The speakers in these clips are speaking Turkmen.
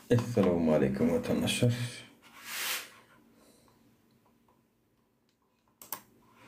Esselamu Aleyküm vatandaşlar.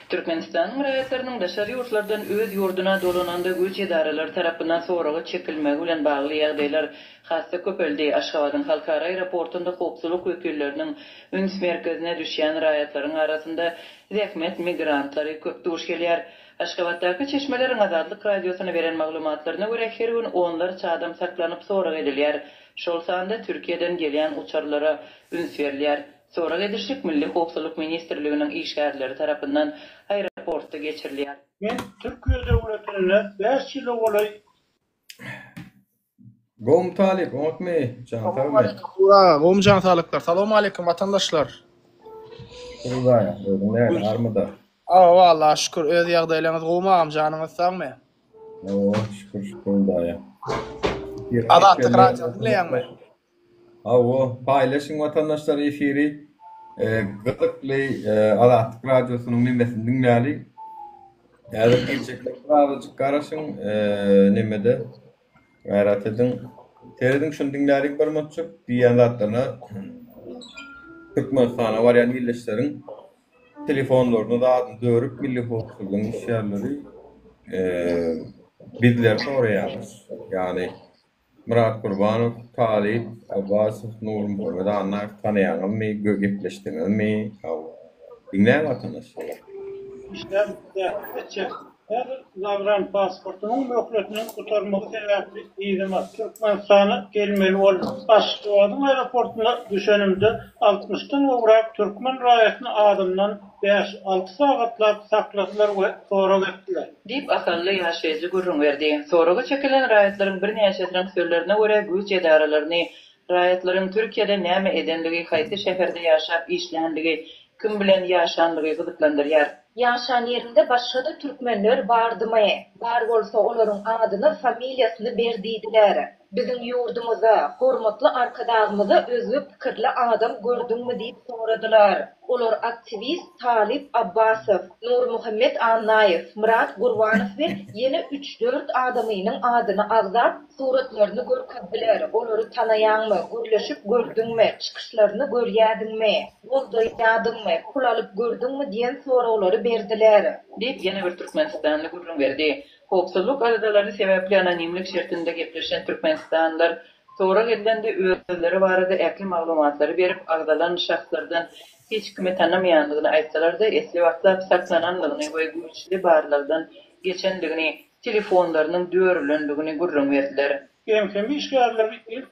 Türkmenistan raýatlarynyň daşary ýurtlardan öz ýurduna dolananda güç edaralar tarapyndan soragy çekilmegi bilen bagly ýagdaýlar hassa köpeldi. Aşgabatyň halkara aeroportunda howpsuzlyk wekilleriniň üns merkezine düşýän raýatlaryň arasynda zähmet migrantlary köp duş gelýär. Aşgabatdaky Çeşmeleriň Azadlyk radiosyna beren maglumatlaryna görä her gün onlarça adam saklanyp sorag edilýär. Şol sanda Türkiýeden gelýän uçarlara üns berilýär. Sonra edilşik Milli Howpsuzlyk Ministrliginiň işgärleri tarapyndan aeroportda geçirilýär. Men Türkiýede öwretlenler 5 ýyl bolay. Gom Talip, unutmy, Can Gom Can Talipler. Salamu aleyküm vatandaşlar. Kurulaya, ne armada. Vallahi şükür öz ýagdaýlaryňyz gowmagam janyňyz sagmy? Şükür daya. Adatlyk radio dinleýärmi? O paylaşın vatandaşlar efiri gıdıklı Adatlyk radyosynyň memesini dinläli. Ýa-da gerçeklik birazjyk garaşyň nemede gayrat edin. Terediň şunu dinlärik bir mutçuk diýen zatlaryna Türkmenistana barýan ýerleşleriň telefonlaryny da dörüp milli howpsuzlygyň işgärleri bizler soraýarlar. Ýani Murat Kurbanov, Talip, Abbasov, Nur Muhammed anlar tanıyanım mı, gepleştiğim mi? Dinleyen vatandaşlar. İşte her zavran pasportunun möhletini kurtarmak sebebi iğdemez. Türkmenistan'a gelmeli olup Aşgabat'ın aeroportuna düşenimde 60'tan uğrayıp Türkmen raýatyny adımdan 5-6 sagatlap sakladylar ve sorag etdiler. Dip asally ýaşaýjy gurrun berdi. Soraga çekilen raýatlaryň bir näçe transferlerine görä güç edaralaryny raýatlaryň Türkiýede näme edenligi, haýsy şäherde ýaşap işlänligi, kim bilen ýaşanlygy gyzyklandyrýar. Yaşan yerinde başka da Türkmenler bardymy? Bar bolsa olaryň adyny, familiýasyny berdidiler. Bizim yurdumuza, hormatly arkadagymyza özü pikirli adam gördüňmi diýip soradylar. Olar aktivist Talip Abbasov, Nur Muhammed Annaýew, Murat Gurbanow we ýene 3-4 adamynyň adyny agzap, suratlaryny görkezdiler. Olary tanaýanmy, gürleşip gördüňmi, çykyşlaryny görýärdiňmi, boldaýadymmy, pul alyp gördüňmi diýen soraglary berdiler. Dip ýene bir Türkmenistanly gurrun berdi. Howpsuzlyk aradalary sebäpli anonimlik şertinde gepleşen Türkmenistanlar sorak edilende özleri barada äkli maglumatlary berip agdalan şahslardan hiç kimi tanımayanlygyny aýtsalar da esli wagtlap saklananlygyny we güýçli barlardan geçenligini, telefonlarynyň döwrülenligini gurrun berdiler. Hem işgärleri ilk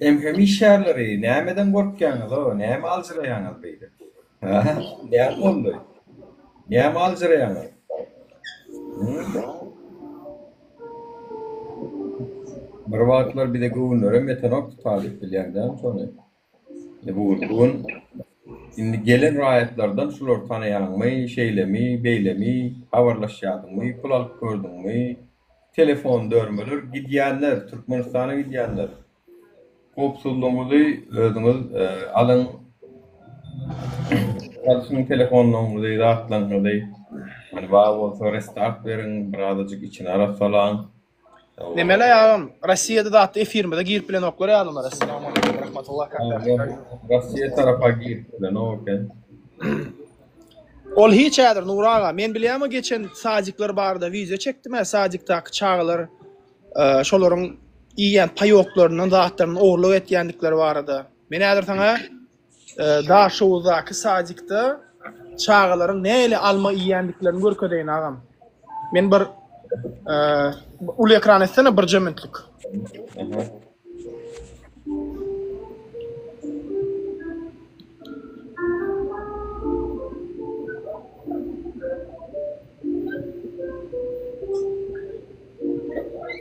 Hem işgärleri nämeden gorkýanyz, näme alжyraýanyz beýle. Näme boldy? Näme alжyraýanyz? Bir wagtlar bir de gowunlara metanok tutalip bilýärden sonra. Bugün indi gelen raýatlardan şular tanaýanmy, şeýlemi, beýlemi, habarlaşýardyňmy, pul alyp gördüňmi, telefon dörmeler gidýänler, Türkmenistana gidýänler. Howpsuzlygyňyzy özüňiz alyň. Şuň telefonuňyzy rahatlaňyzy. Hani bolsa restart beriň, birazajyk içine ara salan. Nemele ýagam, Rossiýada da atdy efirmede girip bilen oklary ýadylar. Assalamu alaykum rahmatullah. Rossiýa tarafa girip bilen oken. Ol hiç ýadyr Nur aga. Men bilýärmi geçen sajyklar barda video çekdim, sajykdaky çağlar şolaryň iýen paýoklarynyň zatlaryny ogluk etýändikleri barada. Men ýadyr taňa daşowdaky sajykda çağlaryň näle alma iýendiklerini görkedeýin agam. Men bir ul ekran etsene bir jemintlik.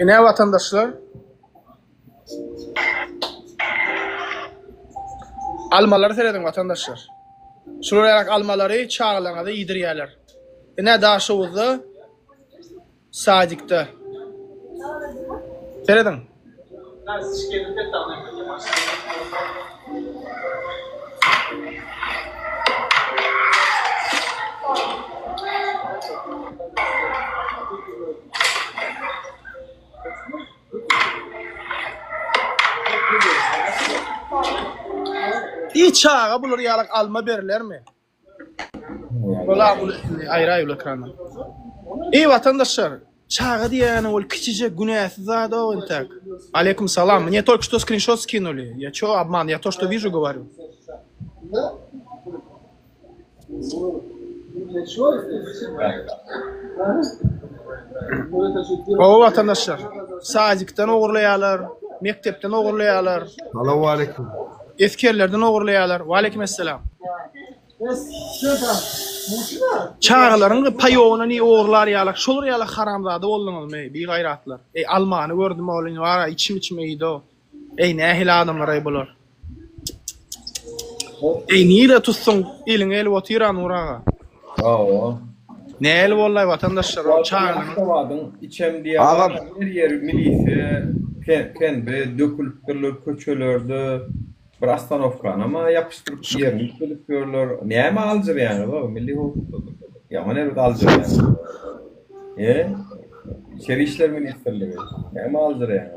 Ne vatandaşlar? Almaları seyredin vatandaşlar. Şurayarak almaları çağlarına da yedirýärler. Ne daşowuzda sajykda. Seyredin. çağa bular ýalak alma berlermi? Bola bu aýra ekrandan. Ey vatandaşlar, çağa diýeni ol kiçije günäsiz zat o entek. Алейкум салам. Мне только что скриншот скинули. Я чё обман? Я то, что вижу, говорю. O vatandaşlar, sazikten oğurlayalar, mektepten oğurlayalar. Salamu aleyküm. Eskerlerden oğurlayalar. Wa aleyküm esselam. Çağlarının payoğuna ni oğurlar yalak. Şolur yalak haramzada oldunuz me. Bir gayratlar. Almanı gördüm oğlum var. İçim iyiydi o. Nehil adamlar ay bular. Niye tutsun ilin el otiran urağa. Ne el vallahi vatandaşlar o çağlarının. İçem diye her yer milisi kendi dökülüptürler, köçölerde bir astanovkan ama yapıştırıp yerini bilip görürler. Niye mi alcır yani? Milli hukuk. Ya ne evet alcır yani? İçeri işler ministerliği. Niye mi alcır yani?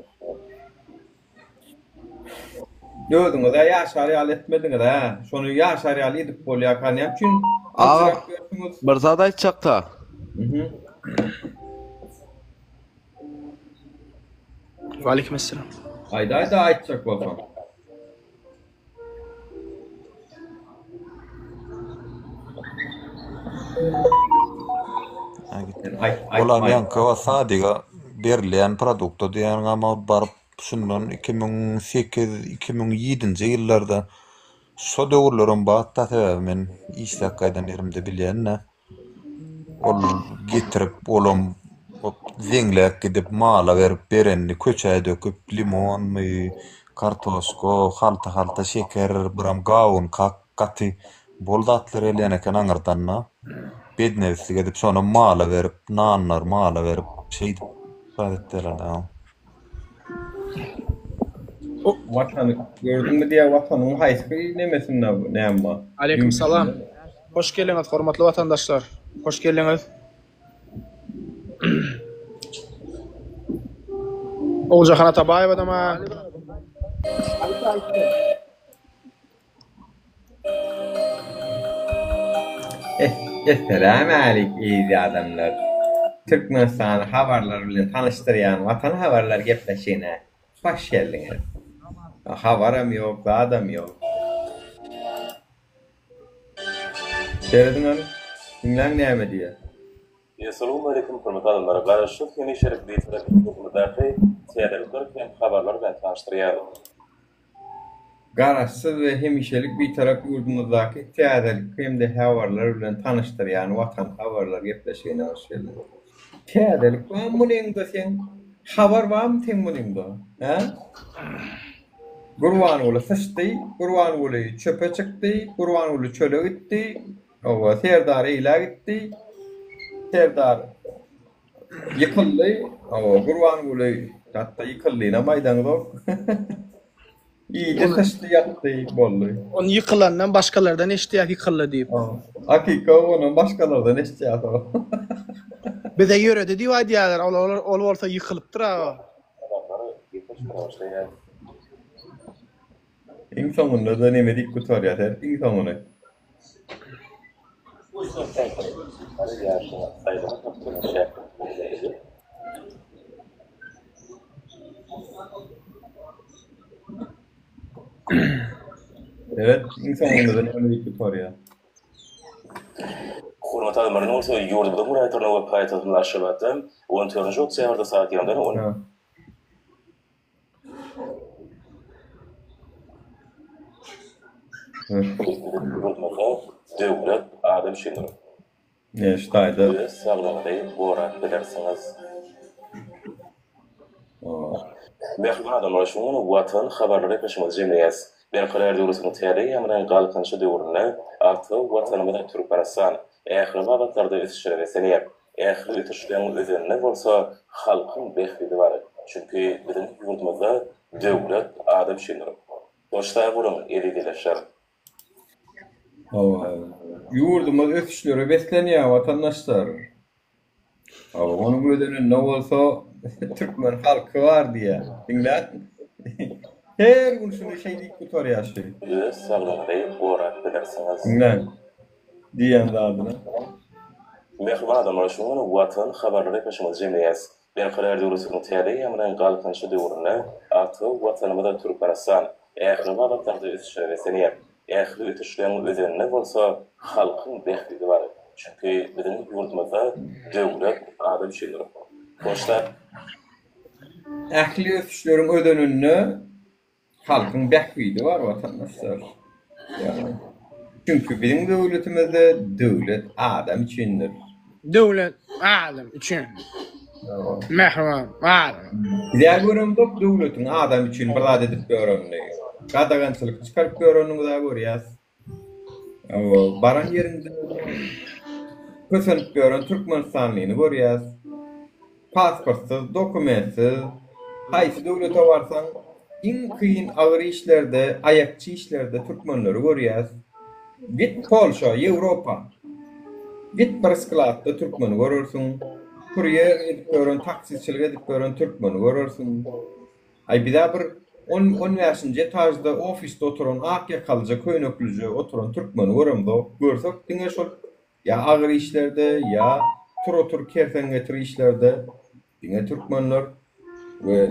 Gördün da ya şarial etmedin da şonu ya şarial edip bolyakan yapçın. Bir zat aytjak da. Wa aleyküm esselam. Ayda aytjak bolsam. Olar ýanka sadiga berilen produkto diýen ama baryp şundan 2008-2007-nji ýyllarda şo döwürlerin batda men işlek gaýdan erimde bilýän ol getirip olam zeňlek gidip mala berip berenni köçäe döküp limonmy, kartoşko, halta şeker, biram gawun katy boldatlar eläneken aňyrdanna. Bednevsi gidip sonra mala verip, nanlar mala verip şey adetler da. O vatanı gördün mü diye vatanın haysy nemesin ne amma. Aleyküm salam. Hoş geldiniz hormatly vatandaşlar. Hoş geldiniz. Oljahan Atabayev adama. Esselamu aleyküm iýdi adamlar. Türkmenistan habarlar bilen tanıştyrýan Watan habarlar gepleşine. Hoş geldiňiz. Habaram ýok, adam ýok. Şerdiňiz? Kimler näme diýär? Assalamu alaikum hormatly adamlar. Garaşyk ýene şerif diýip hukumatdaky täýärlikler habarlar bilen tanıştyrýar. Garaşsyz we hemişelik bir tarap ýurdumyzdaky täzelik hemde habarlar bilen tanıştyrýan Watan habarlar gepleşigine hoş geldin. Täzelik we munyňda sen habar barmy teň munyňda? Ha? Gurwan ola sıçdy, gurwan ola çöpe çykdy, gurwan ola çöle gitdi. Owa serdar ila gitdi. Serdar ýykyldy. Owa gurwan ola hatda ýykyldyna maýdanda. İyice sıçtı yattı bollu. Onu yıkılandan başkalardan eştiyak yıkıldı deyip. Hakika onun başkalardan eştiyak o. Bize göre de diýär diýerler, ol bolsa yıkılıpdyr ha. Iň soňunda da neme dik gutarýar, iň soňuny. Evet, iň soňunda da neme dik gutarýar. Hormatly adamlar, bolsa ýurdumda muraýatlaryna we paýtagtyň aşabatdan 14-nji oktýabrda saat ýandan 10. Döwlet adam şeýler. Ne ştaýda? Saglandy, borat bilersiňiz. Mehman adamlar şonu watan habarlary peşimizde jemleýäs. Ben karar döwrüsiniň täze ýamran galkançy döwrüne arty watanymyzda Türkmenistan ähli wagtlarda ösüşleri senýär. Ähli ötüşlerin özüne bolsa halkyň behdi bar. Çünki bizim ýurdumyzda döwlet adam şeýler. Boşta burun edileşer. Ýurdumyz ösüşleri beslenýär watandaşlar. Onuň ödüne ne bolsa Türkmen halky bar diýär. Diňler. Her gün şunu şey deyip tutar yaşıyor. Öz sağlığını korak bilersiniz. Ne? Diyen de adına. Mehriban adamlar şunu vatan haberleri peşimiz cemiyet. Ben karar döwletiniň täze ýamran galkynşy döwründe aty watanymyza Türkmenistan ähirma wagtlarda ötüşýär senýär. Ähir ötüşlerin özenine bolsa halkyň behtigi bar. Çünki bizim ýurdumyzda döwlet adam şeyler. Boşta Ähli ötüşlerin ödenini halkyň behtigi var vatandaşlar. Yani. Çünkü bizim döwletimizde döwlet adam üçindir. Döwlet adam üçin. Mehriban adam. Diğer bölümde döwletiň adam üçin bir edip görünýär. Gadagançylyk çykaryp görünýär da görýäs. Baran yerinde kösenip görün Türkmenistanlyny görýäs. Pasportsuz, dokumentsiz, haýsy döwlete barsaň iň kıyın agyr işlerde, ayakçı işlerde Türkmenleri görýäs. Git Polşa, Ýewropa. Git Bresklatda Türkmeni görürsün. Kuryer edip görün, taksitçilik edip görün Türkmeni görürsün. Ay bir daha bir 10 yaşınca etajda ofiste oturan, ak yakalıca, köynöklüce oturan Türkmeni görümde görsek, dine şol ya agyr işlerde, ya tur kerten getir işlerde dine Türkmenler ve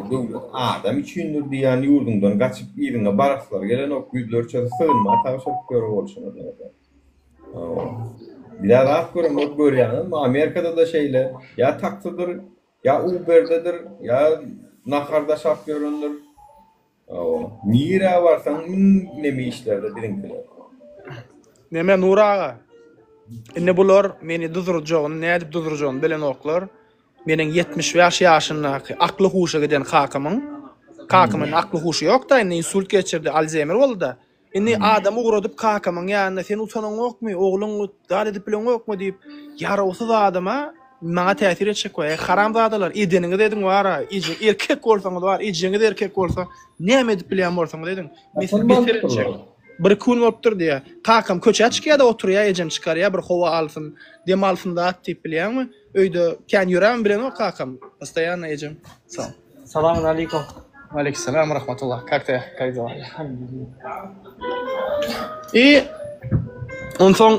adam üçindir diýen ýurdundan gaçyp ýerine barakslar gelen ok ýüzlerçe sığınma taşyp görüp bolşuna da. Bir daha rahat görün, o görýän. Amerikada da şeyle ya taksidir, ya Uber'dedir, ya naharda şap görünür. Nire varsan nemi işlerde birinkiler. Neme Nur ağa. Inne bular meni dudurjagyn, nädip dudurjagyn bilen oklar. Meniň 75 ýaşyndaky akly huşa giden kakamyň akly huşy ýok da, insult geçirdi, Alzheimer boldy. Inni adam uğradyp kakamyň ýanyna sen utanyň okmy, ogluň dar edip bilen okmy diýip, ýarasyz adama maňa täsir etjek we haram zadalar edeniňi dedin wara, erkek bolsaňyz bar, ejeňiz erkek bolsa, näme edip bilen bolsaňyz dedin. Beter etjek. Bir kun bolupdyr diýe. Kakam köçe çykýar-da oturýar, ejem çykarýar, bir howa alsyn, dem alsyn da diýip bilýärmi? Öýde kän ýürem bilen o kakam. Postoyanno ejem. Salamun aleykum. Aleykümselam rahmetullah. Как dela? Ondan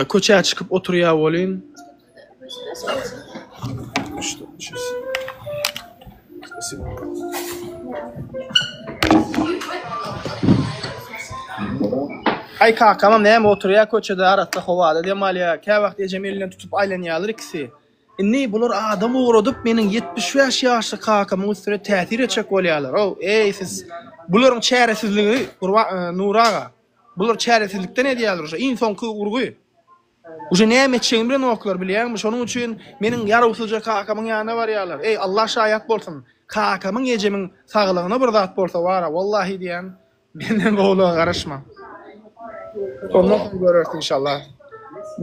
köçe çıkıp oturýar bolyn. Ay kakamam näme oturýar köçede aratda howada demalýar. Kä wagt ejem elinden tutup aýlanýarlar ikisi. Inni bular adam uğradyp meniň 75 ýaşly kakamyň üstüne täsir etjek bolýarlar. Ey siz bularyň çäresizligi Nur ağa. Bular çäresizlikden edýärler uşa insonky urgy. Uşa näme etjegini bilen oklar bilýärmi? Şonuň üçin meniň ýaragysylja kakamyň ýanyna barýarlar. Ey Allah şahyat bolsun. Kakamyň ejemiň saglygyna bir zat bolsa wara, wallahi diýen menden gowlaga garaşma. Ondan görürüz inşallah.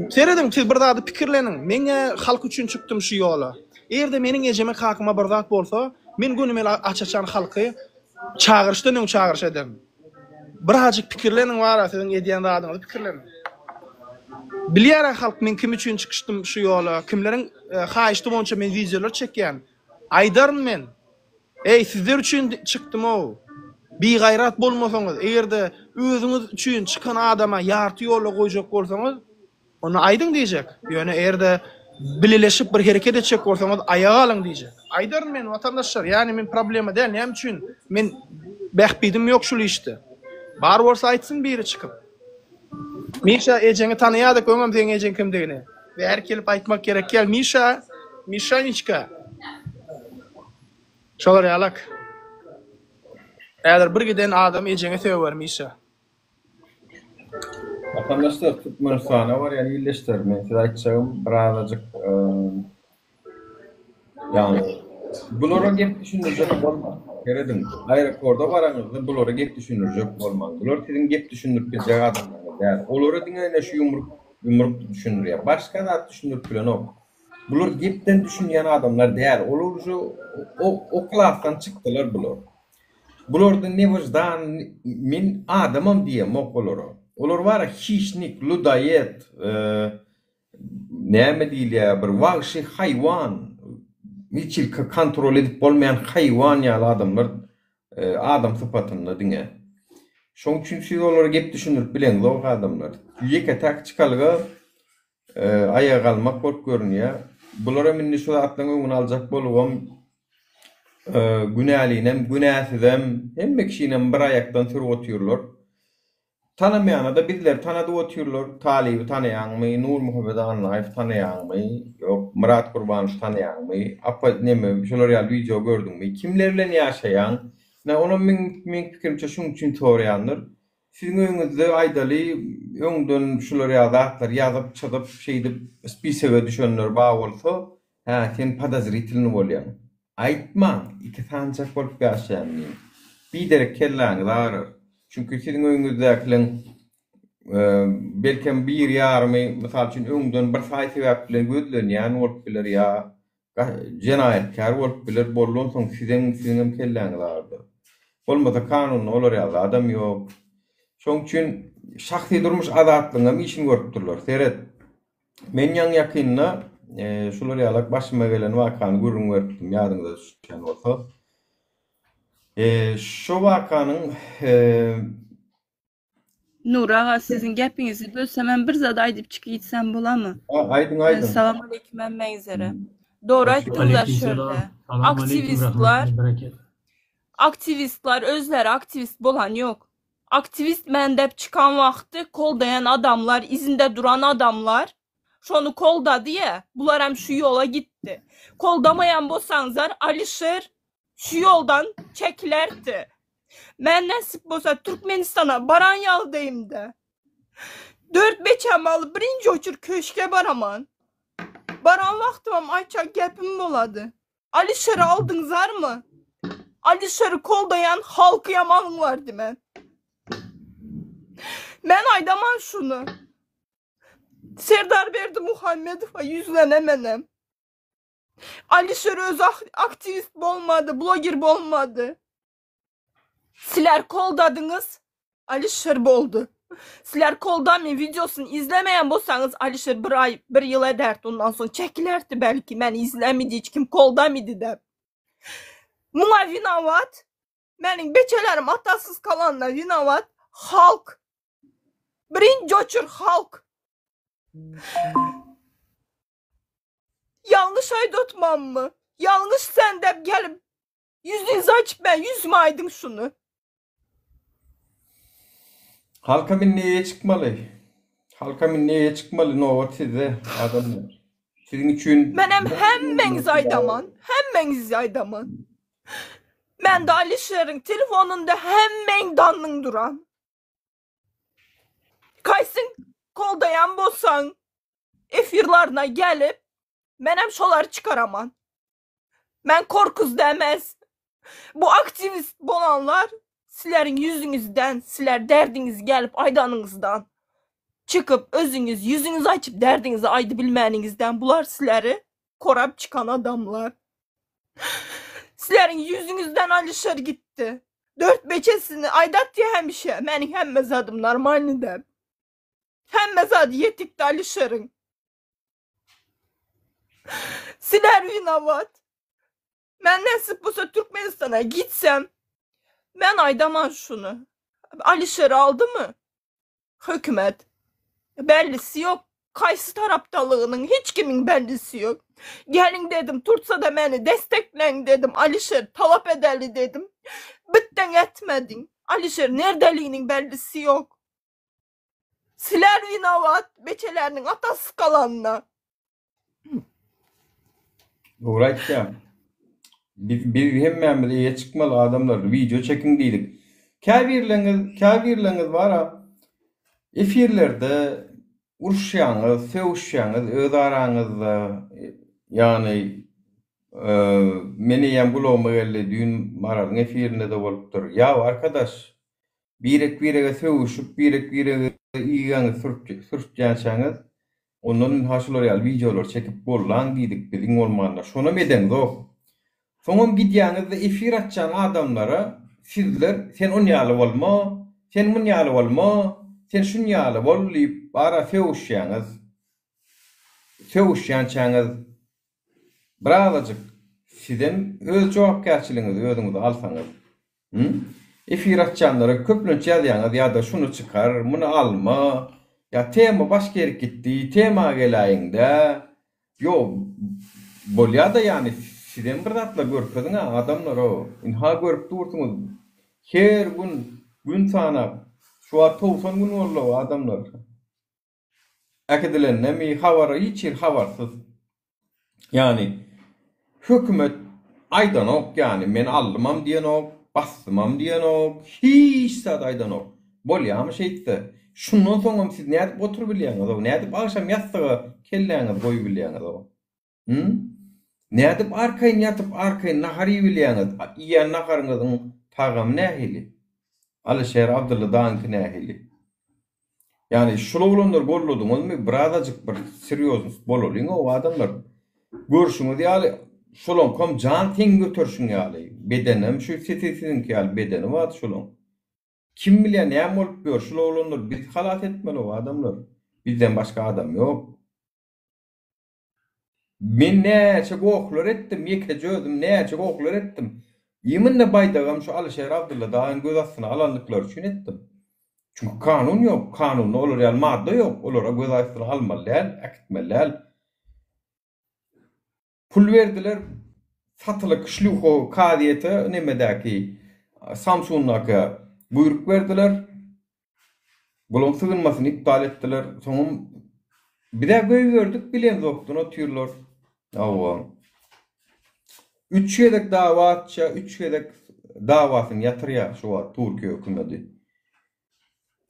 Seredim siz bir zady pikirlenin. Meňe halk üçin çykdym şu ýola. Erde meniň ejeme kakyma bir zat bolsa, men günüme açaçan halky çağırışdan öň çağırış edem. Birajyk pikirlenin wara, siziň edýän zadyňyzy pikirlenin. Bilýär halk men kim üçin çykdym şu ýola, kimleriň haýyşdy boňça men wideolar çekýän. Aýdaryn men. Ey sizler üçin çykdym o. Bir gayrat bolmasaňyz, erde özüňiz üçin çykan adama ýarty ýola goýjak bolsaňyz, onu aýdyň diýjek. Ýöne erde bileşip bir hereket etjek bolsaňyz, aýaga alyň diýjek. Aýdaryn men watandaşlar, ýani men problema däl, näme üçin men bähpidim ýok şol işde. Bar bolsa aýtsyn biri çykyp. Misha ejeňi tanaýardyk, öňem seň ejeň kimdigini. Ve her kelip aýtmak gerek. Gel Misha, Mishanichka. Şolar ýalak. Eğer bir giden adam ejeňe söýber Misha. Vatandaşlar Türkmenistan'a var yani illeştirme. Size açacağım birazcık yani bulara gep düşünürcek olmaz. Geredim. Aeroporda varanızda bulara gep düşünürcek olmaz. Bular sizin gep düşünürüp bir adamlar. Yani olara dinle şu yumruk düşünür ya. Başka da düşünürüp bilen ok. Bular gepten düşünýän adamlar değer. Olar şu o klasdan çıktılar bular. Bularda ne vicdan min adamam diýem okolara. Olar var hişnik, ludayet, näme diýilýär, bir wahşy haýwan, hiç kontrol edip bolmayan haýwan ýaly adamlar adam sıfatında diňe. Şoň üçin siz olary gep düşünürip bileňiz o adamlar. Ýeke tak çykalga ayağa kalmak bolup görünýär. Bulara minni şu atlaň öňüne aljak bolugam günälinem, günäsizem, hemme kişinem bir ayakdan türüp oturýarlar. Tanımayana da bizler tanıdı oturýarlar. Talibi tanıyanmy, Nur Muhammed Anlaýew tanıyanmy, yok Murat Gurbanow tanıyanmy, apa neme şolar ýaly video gördüňmi? Kimlerle ýaşaýan? Onun min pikirimçe şuň üçin tory ýandyr. Sizin öňüňizde aýdaly öňden şolar ýaly atlar ýazyp çatyp şeýdip spisege düşenler ba bolsa, ha sen padazritilini bolýan. Aýtma, iki sancak bolup ýaşaýan. Bir derek kelläňiz arar. Çünkü sizin öňüňizdekileň belkem bir ýarmy, mysal üçin öňden bir saýt sebäp bilen gözlenýän bolup biler ýa jenaýetkär bolup biler, boldan soň sizin kelläňiz arardyr. Bolmasa kanuny olar ýaly adam ýok. Şoň üçin şahsy durmuş azatlygyny işin görüp durlar. Seret. Men ýan ýakynna şolar ýaly başyma gelen wakany görüň berdim, ýadyňyza düşýän bolsa. Şu wakanyň Nurağa sizin gepinizi bölsem ben bir zat aýdyp çykyp gitsem bolamy? Aydın. Salam aleykum emmeyzere. Doğru aýtdyňlar şöyle. Aktivistler özleri aktivist bolan yok. Aktivist men dep çıkan vakti koldayan adamlar, izinde duran adamlar şonu koldadı ya, bular hem şu yola gitti. Koldamayan bolsaňyzlar Alişer şu yoldan çekilerdi. Men nasip bolsa Türkmenistan'a baran ýalydyym da. 4-5 amaly birinji oçur köşke baraman. Baran wagtym aýçak gepim bolady. Alişer'i aldyňyzarmy? Alişer'i koldayan halky ýaman vardy men. Men aýdaman şunu. Serdar Berdi Muhammedow'a yüzlenemenem. Alişer öz aktivist bolmadı, blogger bolmadı. Siler koldadyňyz, Alişer boldu. Siler koldamy videosunu izlemeyen bolsaňyz Alişer bir ay, bir ýyl ederdi, ondan soň çekilerdi belki men izlemidi, hiç kim koldamydy dep. Muňa winawat, meniň beçelerim atasız kalanna winawat, halk. Birinji oçur halk. Yanlış aýdatmammy? Yanlış sen dep gelip yüzüňizi açıp ben yüzüme aýdyň şunu. Halka minneye çıkmalı. Halka minneye çıkmalı. No, size adamlar. Sizin üçün... Menem hemmeňiz aýdaman. Men de Alişer'in telefonunda hemmeň danlyň duran. Kaysın koldayan bolsaň efirlarına gelip menem şolar çıkaraman. Men korkuz demez. Bu aktivist bolanlar silerin yüzüňizden, siler derdiniz gelip aýdanyňyzdan çıkıp özüňiz yüzüňizi açıp derdinizi aýdy bilmäniňizden bular sileri korap çıkan adamlar. Silerin yüzüňizden Alişer gitti. 4-5'esini aýdatdy hemişe. Meniň hemme zadym normalny dep. Hemme zady ýetikdi Alişeriň. Siler winawat. Men näsip bolsa Türkmenistan'a gitsem, men aýdaman şunu. Alişer aldymy? Hökümet. Bellisi yok. Kaysy tarapdalygynyň hiç kimiň bellisi yok. Gelin dedim, tutsa da meni destekleň dedim. Alişer talap edeli dedim. Bitten etmediň. Alişer nerdeliginiň bellisi yok. Siler winawat beçeleriniň atasy kalanna. Doğru aýtdy. Bir hemmemiz ýe çıkmaly adamlar video çekin diýdik. Käbirleňiz bara efirlerde uruşýaňyz, sevişýäňiz, öz araňyzda ýani meni ýen bulawma geldi düň mararyň efirinde de bolupdyr. Ýa arkadaş, birek sevişip, birek iýany sürtýänçäňiz, ondan haşylar ýaly videolar çekip bolan diýdik biziň bolmanda. Şonu medeňiz o. Soňam gidýäňizde efir açan adamlara sizler sen on ýaly bolma, sen mun ýaly bolma, sen şun ýaly bol diýip bara sevişýänçäňiz birazajyk sizden öz jogapkärçiligiňizi özüňize alsaňyz Hı? Efir açanlara köplünç yazyanız ya da şunu çıkar, bunu alma. Ya tema başka yere gitti, tema gelayında. Yo, bolya da yani sizden bir zatla görkedin ha adamlar o. İnha görüp dursunuz. Her gün sana şu an 90 gün oldu o adamlar. Akedilen nemi havara hiç havarsız. Yani hükümet aydan ok yani men almam diyen ok, bastımam diyen ok, hiç sad aydan ok. Bolya mı şeydi. Şundan sonra siz ne edip otur biliyorsunuz o? Ne edip akşam yastığa kelleğiniz koyu biliyorsunuz o? Hı? Ne edip arkayın yatıp arkayın nahari biliyorsunuz? İyi naharınızın tağım nehili. Alişer Abdullah Dağ'ınki nehili. Yani şulu olanlar golludun olmuyor. Birazcık bir seriyoz bololun o adamlar. Görüşünüz yani şulon kom can ten götürsün yani. Bedenim şu sesinin ki yani bedeni var şulon. Kim bilen ne olup diyor şulu olanlar biz halat etmeli o adamlar. Bizden başka adam yok. Men näçe goklar etdim, yeke jödüm, näçe goklar etdim. Yeminle baydagam şu Alişer Abdullah Dağ'ın göz astına alanlıklar üçün ettim. Çünkü kanun yok, kanun olur yani madde yok. Olara göz astına almalılar, akitmeliler. Pul verdiler, satılık şluho kadiyete nemedaki Samsun'daki buyruk verdiler. Bulun sığınmasını iptal ettiler. Sonra bir de göy gördük bilen zoktun o türler. Ava. 3 yedek dava atça, 3 yedek davasını yatırıya şu an Türkiye hükümeti.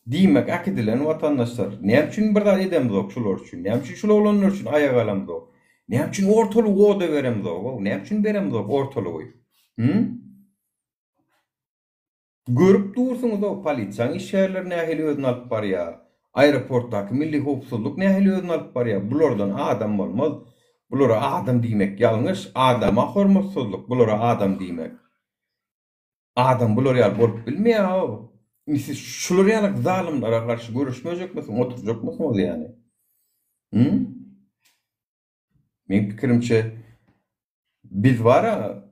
Diýmek akedilen vatandaşlar. Näme üçin bir daha edem zok şular üçin? Näme üçin şular olanlar üçin ayak alam zok? Näme üçin ortalygy oda berem zok? Näme üçin berem zok ortalygy? Görüp dursunuz o polisiýaň işgärleri nähili özüni alyp barýar. Aeroportdaky milli howpsuzlyk nähili özüni alyp barýar. Bulardan adam bolmaz. Bulara adam diýmek ýalňyş, adama hormatsızlyk, bulara adam diýmek. Adam bular ýaly bolup bilmeýär. Siz şular ýaly zalimlara garşy görüşmejek misin, oturjak mısınız yani? Men pikirimçe biz wara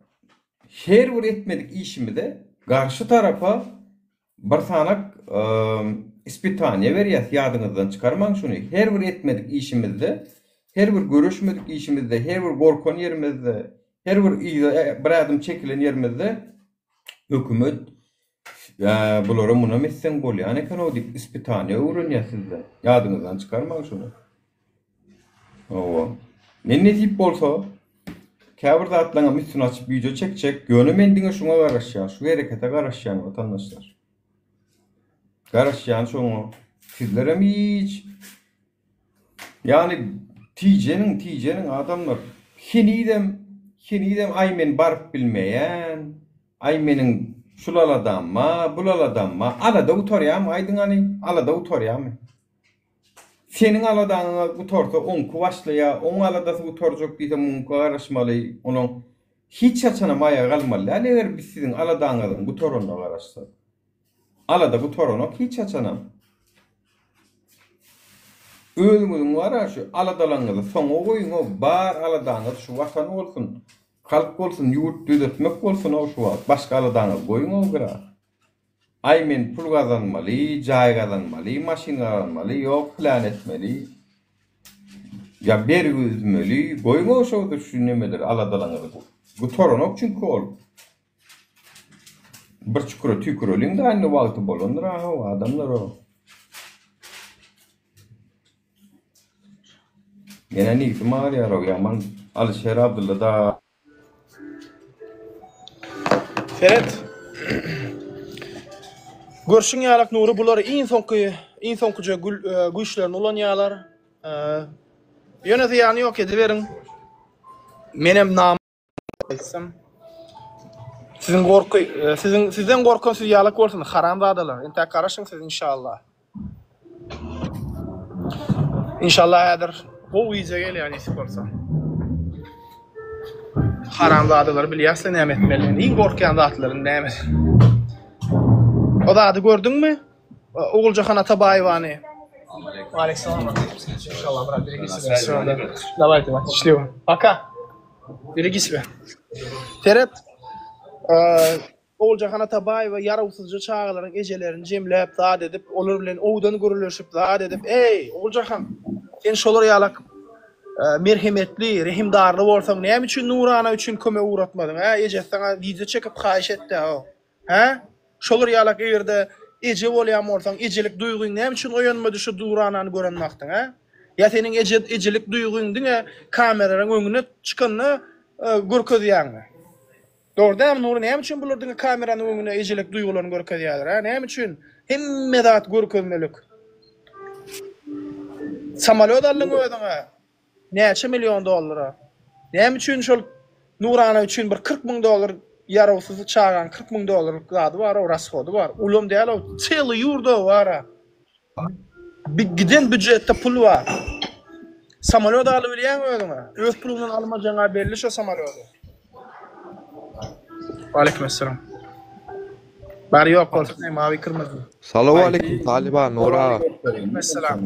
her bir etmedik işimizde garşy tarafa bir sanak ispitaniye berýär, ýadyňyzdan çykarmaň şunu. Her bir etmedik işimizde, her bir görüşmedik işimizde, her bir gorkan yerimizde, her bir adım çekilen yerimizde hükümet bulara muna messen bolýar. Yani kan o dip ispitaniye uğranýar sizde. Ýadyňyzdan çykarmaň şunu. Owa. Men ne dip bolsa käbir zatlaňa missin açyp video çekjek, gönümen diňe şuňa garaşýar, şu herekete garaşýar vatandaşlar. Garaşýan şoňa sizlerem hiç yani tijenin adamlar hinidem aymen barıp bilmeýän, aymeniň şulaladanma, bulaladanma, alada utorýam, aýdyň hani, alada utorýam. Senin aladaňa utorsa onku başlaýar, on aladasy utorjak diýse munka garaşmaly, onuň hiç açanamaýa galmaly. Eger biz sizin aladaňyzyň utoruna garaşsak, alada utoruna hiç açanam. Özüňiziň wara şu aladalaňyzy soňa goýun, o bar aladaňyz şu watan bolsun, halk bolsun, ýurt düzetmek bolsun o şu wagt. Başga aladaňyz goýun o gra. Aymen pul gazanmaly, jaý gazanmaly, maşina almaly, ýok plan etmeli. Ya bergizmeli, goýun o şowda şu nemeler aladalaňyzy. Bu toronok çünkü ol. Bir çukura tükürölüň da anny wagty bolandyr o adamlar o. Gene nigdi marýar o ýaman Alişer Abdullah da. Ferhat. Görşüň ýalak nuru bular iň soňky güýçlerini ulanýarlar. Ýöne ýany ýok ediberiň. Menem nam aýtsam. Sizden gorkan siz ýalak bolsun, haram zadalar. Ente garaşyň siz inşallah. İnşallah häzir bu wize gel ýani sporsa. Haram zadalar bilýärsiň näme etmeli. Iň gorkan zatlaryň näme? O da adı gördün mü? Oğulcahan Atabayevani. Aleykümselam. İnşallah bırak biri gitsin. Давайте, счастливо. Пока. Бери себя. Ferhat, Oljahan Atabayewa yarawsuzca çağalaryň ejelerini jemläp zat edip, olar bilen owdan gürleşip zat edip, "Ey, Oljahan, sen şolar ýalak merhemetli, rehimdarly bolsaň, näme üçin Nurana üçin kömek uğratmadın? Ha, eje sana video çekip haýyş etdi ha. Ha? Şolar ýalak ýerde eje bolýan bolsaň, ejelik duýguň näme üçin oýanmady şu Nuranany görenmakdyň, ha? Ya senin ejelik duýguň diňe kameraň öňüne çykanyny görkezýärmi? Doğru da Nur näme üçin bular diňe kameranyň öňüne ejelik duýgularyny görkezýärler, ha? Näme üçin? Hemme zat görkezmelik. Samolyot alyň öýdüňe. Näçe milyon dollara? Näme üçin şol Nurana üçin bir 40 000 dolar yarawsyzy çağan 40 000 dolarlyk zady bar, o rasxody bar. Ulum diýär, o çyly ýurda bar. Bir giden büdjetde pul var. Samolyot alyp bilýän öýdüňe. Öz pulundan almajaňa belli şo samolyoty. Aleykümselam. Bari ýok bolsa, mavi kırmızı. Salamu aleyküm Taliban Nura. Aleykümselam.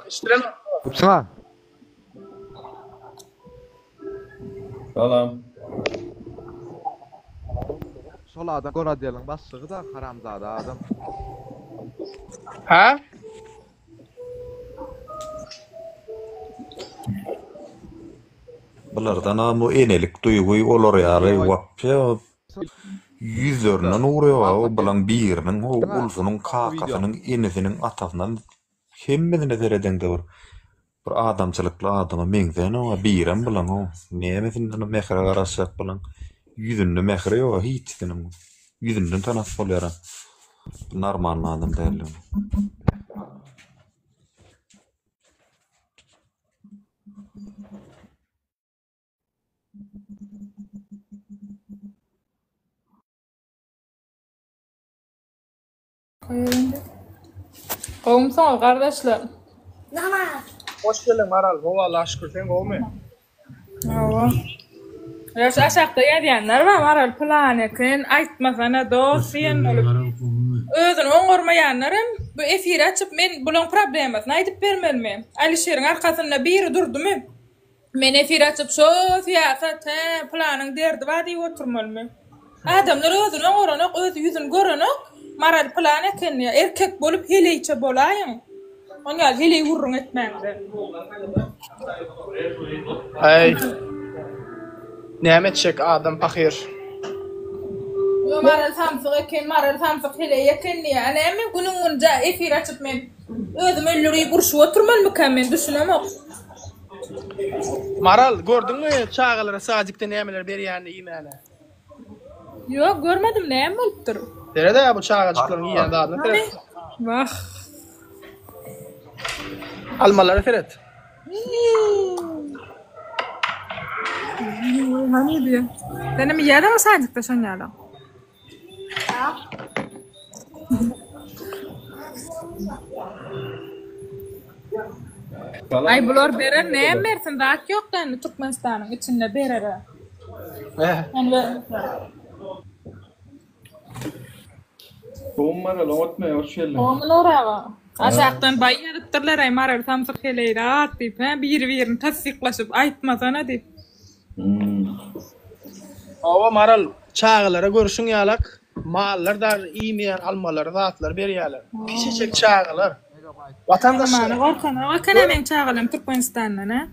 İştiren Kupsana. Salam. Sol adam gora diýelim başlygy da haramzada adam. Ha? Bulardan amu enelik duýguy olar ýaly wapya yüzlerinden uğruyor. O bilen birinin, o ulfunyň kakasynyň enesiniň atasynyň hemmesine tereden de var. Bir adamçylykly adama meňden o biren bilen o nämesinden mehre garaşak bilen yüzünde mehre ýok hiç dinim. Yüzünden tanap bolýar. Normal adam däl. Kovmuşsun kardeşler. Hoş geldin Maral. Hova Allah şükür sen kovmuyor. Hava. Yaş aşağıda yediyenler var Maral planekin aytmasana dosiyen olup. Özün oňgurmaýanlarym bu efir açyp men bulan problemasyn aýdyp bermelmi? Alişeriň arkasynda biri durdumy? Men efir açyp şo siýasat planyň derdi var diýip oturmalmy? Adamlar özüne oňguranok, öz ýüzüni görenok, Maral planekin erkek bolup heleýçe bolaýyn. Oňa heleý urrun etmäňdir. Hey. Näme etjek adam pahyr. Yo Maral samsyk eken, Maral samsyk heleý ekenni. Ana men günüňde efir açyp men özüm öllüri burşup oturmalmy men düşünemok. Maral gördüňmi çağalara sajykda nämeler berýärni iýmäne? Yok görmedim näme bolupdyr. Derede bu çağacıklaryň ýerinde adını Feret. Vah. Almaları Feret. Hani diýär. Benim ýerdem sajykda şonýala. Ay bular berer näme bersin? Dak ýokdan Türkmenistanyň içinde berer. Kovmara lawatma hoş geldin. Kovmara. Aşağıdan baýarypdyrlar ay Maral samsyk heleýi rahat diýip, bir-birini tasdiklaşyp aýtmasana diýip. Awa Maral çağalara görüşüň ýalak, mallar da iýmeýän almalar, zatlar berýärler. Kiçicik çağalar. Vatandaşlar Wakana men çağalym Türkmenistandan, ha?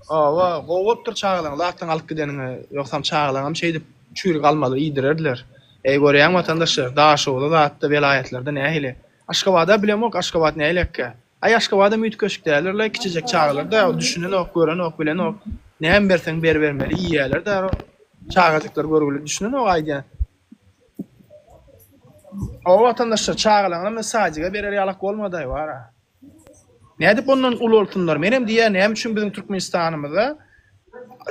Awa, gowupdyr çağalar, zatdan alyp gideniňi, ýoksam çağalar hem şey dip çürük almaly ýedirirler. Görýän vatandaşlar, Daşowda zatda welaýetlerde nähili? Aşgabada bilemok, Aşgabat nälekke? Ay Aşgabada müýt köşk dälirler, kiçicik çağalarda düşünenok, görenok, bilenok. Näme berseň bermeli ýerler de çağacyklar görgüli düşünenok aýdýan. O vatandaşlar çağalaryna mesajiga berer ýalak bolmady bara. Näde bundan ulultunlar? Menem diýär, näme üçin biziň Türkmenistanymyzda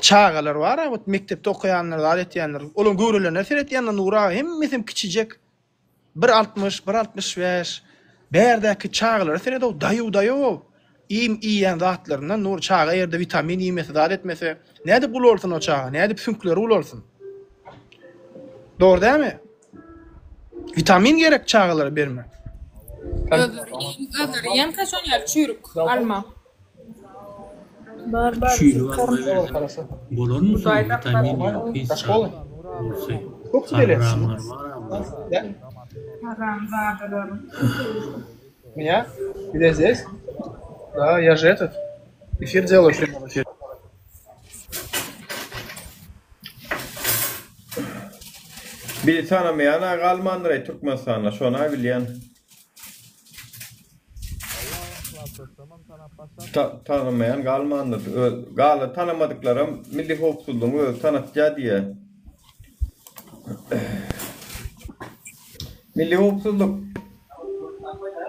çağalar bar, bu mektepde okuyanlar, aletýänler, olum görülenler, Feretýandan Nura hemmesim kiçijek 1.60, 1.65 berdäki çağalar, Feretde daýu iýen zatlaryndan nur çağa ýerde vitamin ýemesi, zat etmese, näde bul bolsun o çağa, näde fünkleri ul bolsun? Doğru dämi? Vitamin gerek çağalara berme. Öder ýem kaçon ýer çürük alma. Bar bar. Bolor mu? Vitamin yok. Çok güzel. Haram zadeler. Меня? Или здесь? Да, я же этот. Эфир делаю прямо в эфире. Bir tanımayan Almanlar Türkmenistan'a şona bilyen. Tanımayan Almanlar. Galı tanımadıklarım milli hoşgörülüğünü tanıtca diye. Milli hoşgörülük.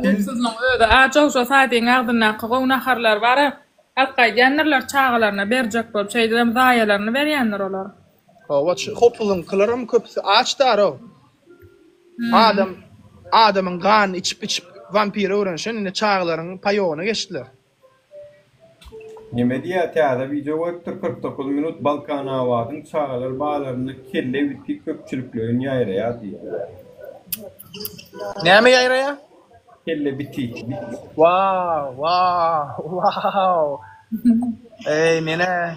Sizin öde açıq sosatyň agdyna gowna harlar bara. Alqay jannerler çağalarına berjek bolup şeýdem zaýalaryny berýänler olar. Hopulun kılarım köpüsü ağaçlar o. Adamın kan içip vampiri öğrenşen yine çağlarının payağına geçtiler. Nime diye teada video koyuptur 49 minut Balkan Avad'ın çağlar bağlarını kelle bitti köpçülüklüğün yayraya diye. Ne mi yayraya? Kelle bitti. Wow. Ey mene.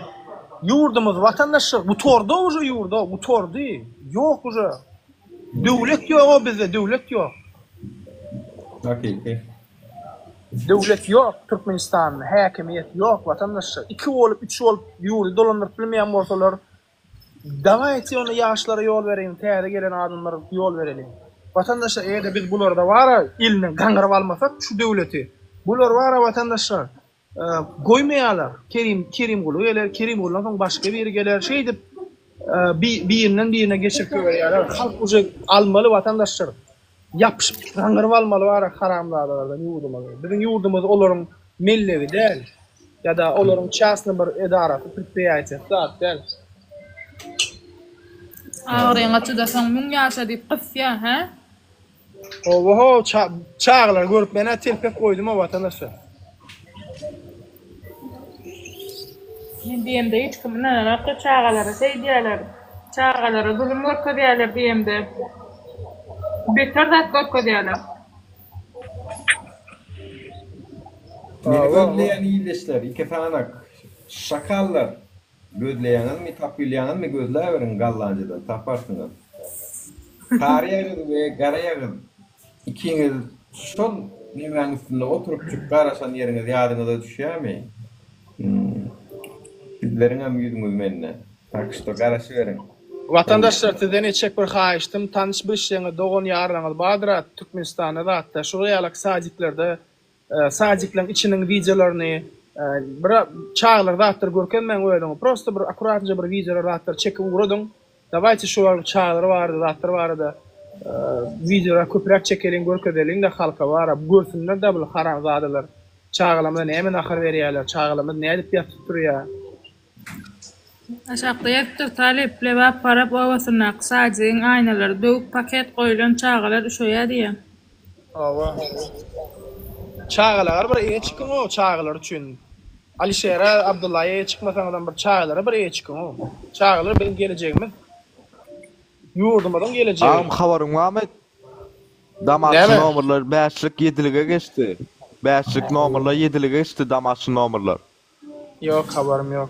Yurdumuz vatandaşı bu torda ucu yurda bu tordu yok ucu devlet yok bizde devlet yok. Hakiki. Devlet yok Türkmenistan'da hakimiyet yok vatandaşı 2 olup 3 olup yurdu dolandırıp bilmeyen ortalar davayeti onu yaşlara yol verelim teyade gelen adamlara yol verelim vatandaşı eğer biz bularda var ilini gangırıp almasak şu devleti bular var vatandaşlar goýmaýarlar. Kerim Gulu geler, Kerim Gulu'dan soň başga biri geler. Şeýdip birinden birine geçip görýärler. Halk uja almaly vatandaşlar. Yapyşyp gaňryp almaly bar haramlardan ýurdumyz. Bizim ýurdumyz olaryň mellebi däl. Ya da olaryň çasny bir edaraty, предприятие, zat däl. Ağrıňa çydasaň muň ýaşa diýip gysýa, ha? Oho, çağlar görüp mene telpek koydum o vatandaşlar. Diyemde hiç kimden rakı çağalara şey diyorlar. Çağalara zulüm görkö diyorlar diyemde. Beter dat görkö diyorlar. Gözleyen iyileşler, iki tanak şakallar. Gözleyenin mi tapilyanın mı gözleyeverin gallancıdan taparsınız. Kariyagız ve garayagız. İkiniz son nimen üstünde oturup çık garaşan yeriniz yadınıza düşüyor mu? Bizlerin hem yüzünüz menine. Takışta garaşı verin. Vatandaşlar sizden etçek bir haýyşdym. Tanış bir işleňe dogan ýarlaňyz bardyra Türkmenistanda da hatta şuraya sajiklerde sajiklerin içiniň videolaryny bir çağlar dağıtır görken men öýdüm. Prosta bir akuratça bir videolar dağıtır çekip uğradym. Dawaýçy şu çağlar bardy, dağıtır bardy. Videolar köpürek çekelim görkedelim de halka var. Görsünler de bu haramzadalar. Çağlamada näme nahar berýärler? Çağlamada näme diýip ýatyp durýar? Aşaqda ýetdir taleple we para bawasyna sajiň aýnalary döwüp paket goýulan çağalar üşeýär diýen. Awa. Çağalar bir eýe çykyň o çağalar üçin. Alişer Abdullahy'a çıkmasaňdan bir çağalara bir eýe çykyň o. Çağalar benim gelejegimiz. Yurdumdan gelejek. Am habaryň barmy? Damasy nomerler 5lik 7lige geçdi. 5lik nomerler 7lige geçdi damasy nomerler. Yok habarym yok.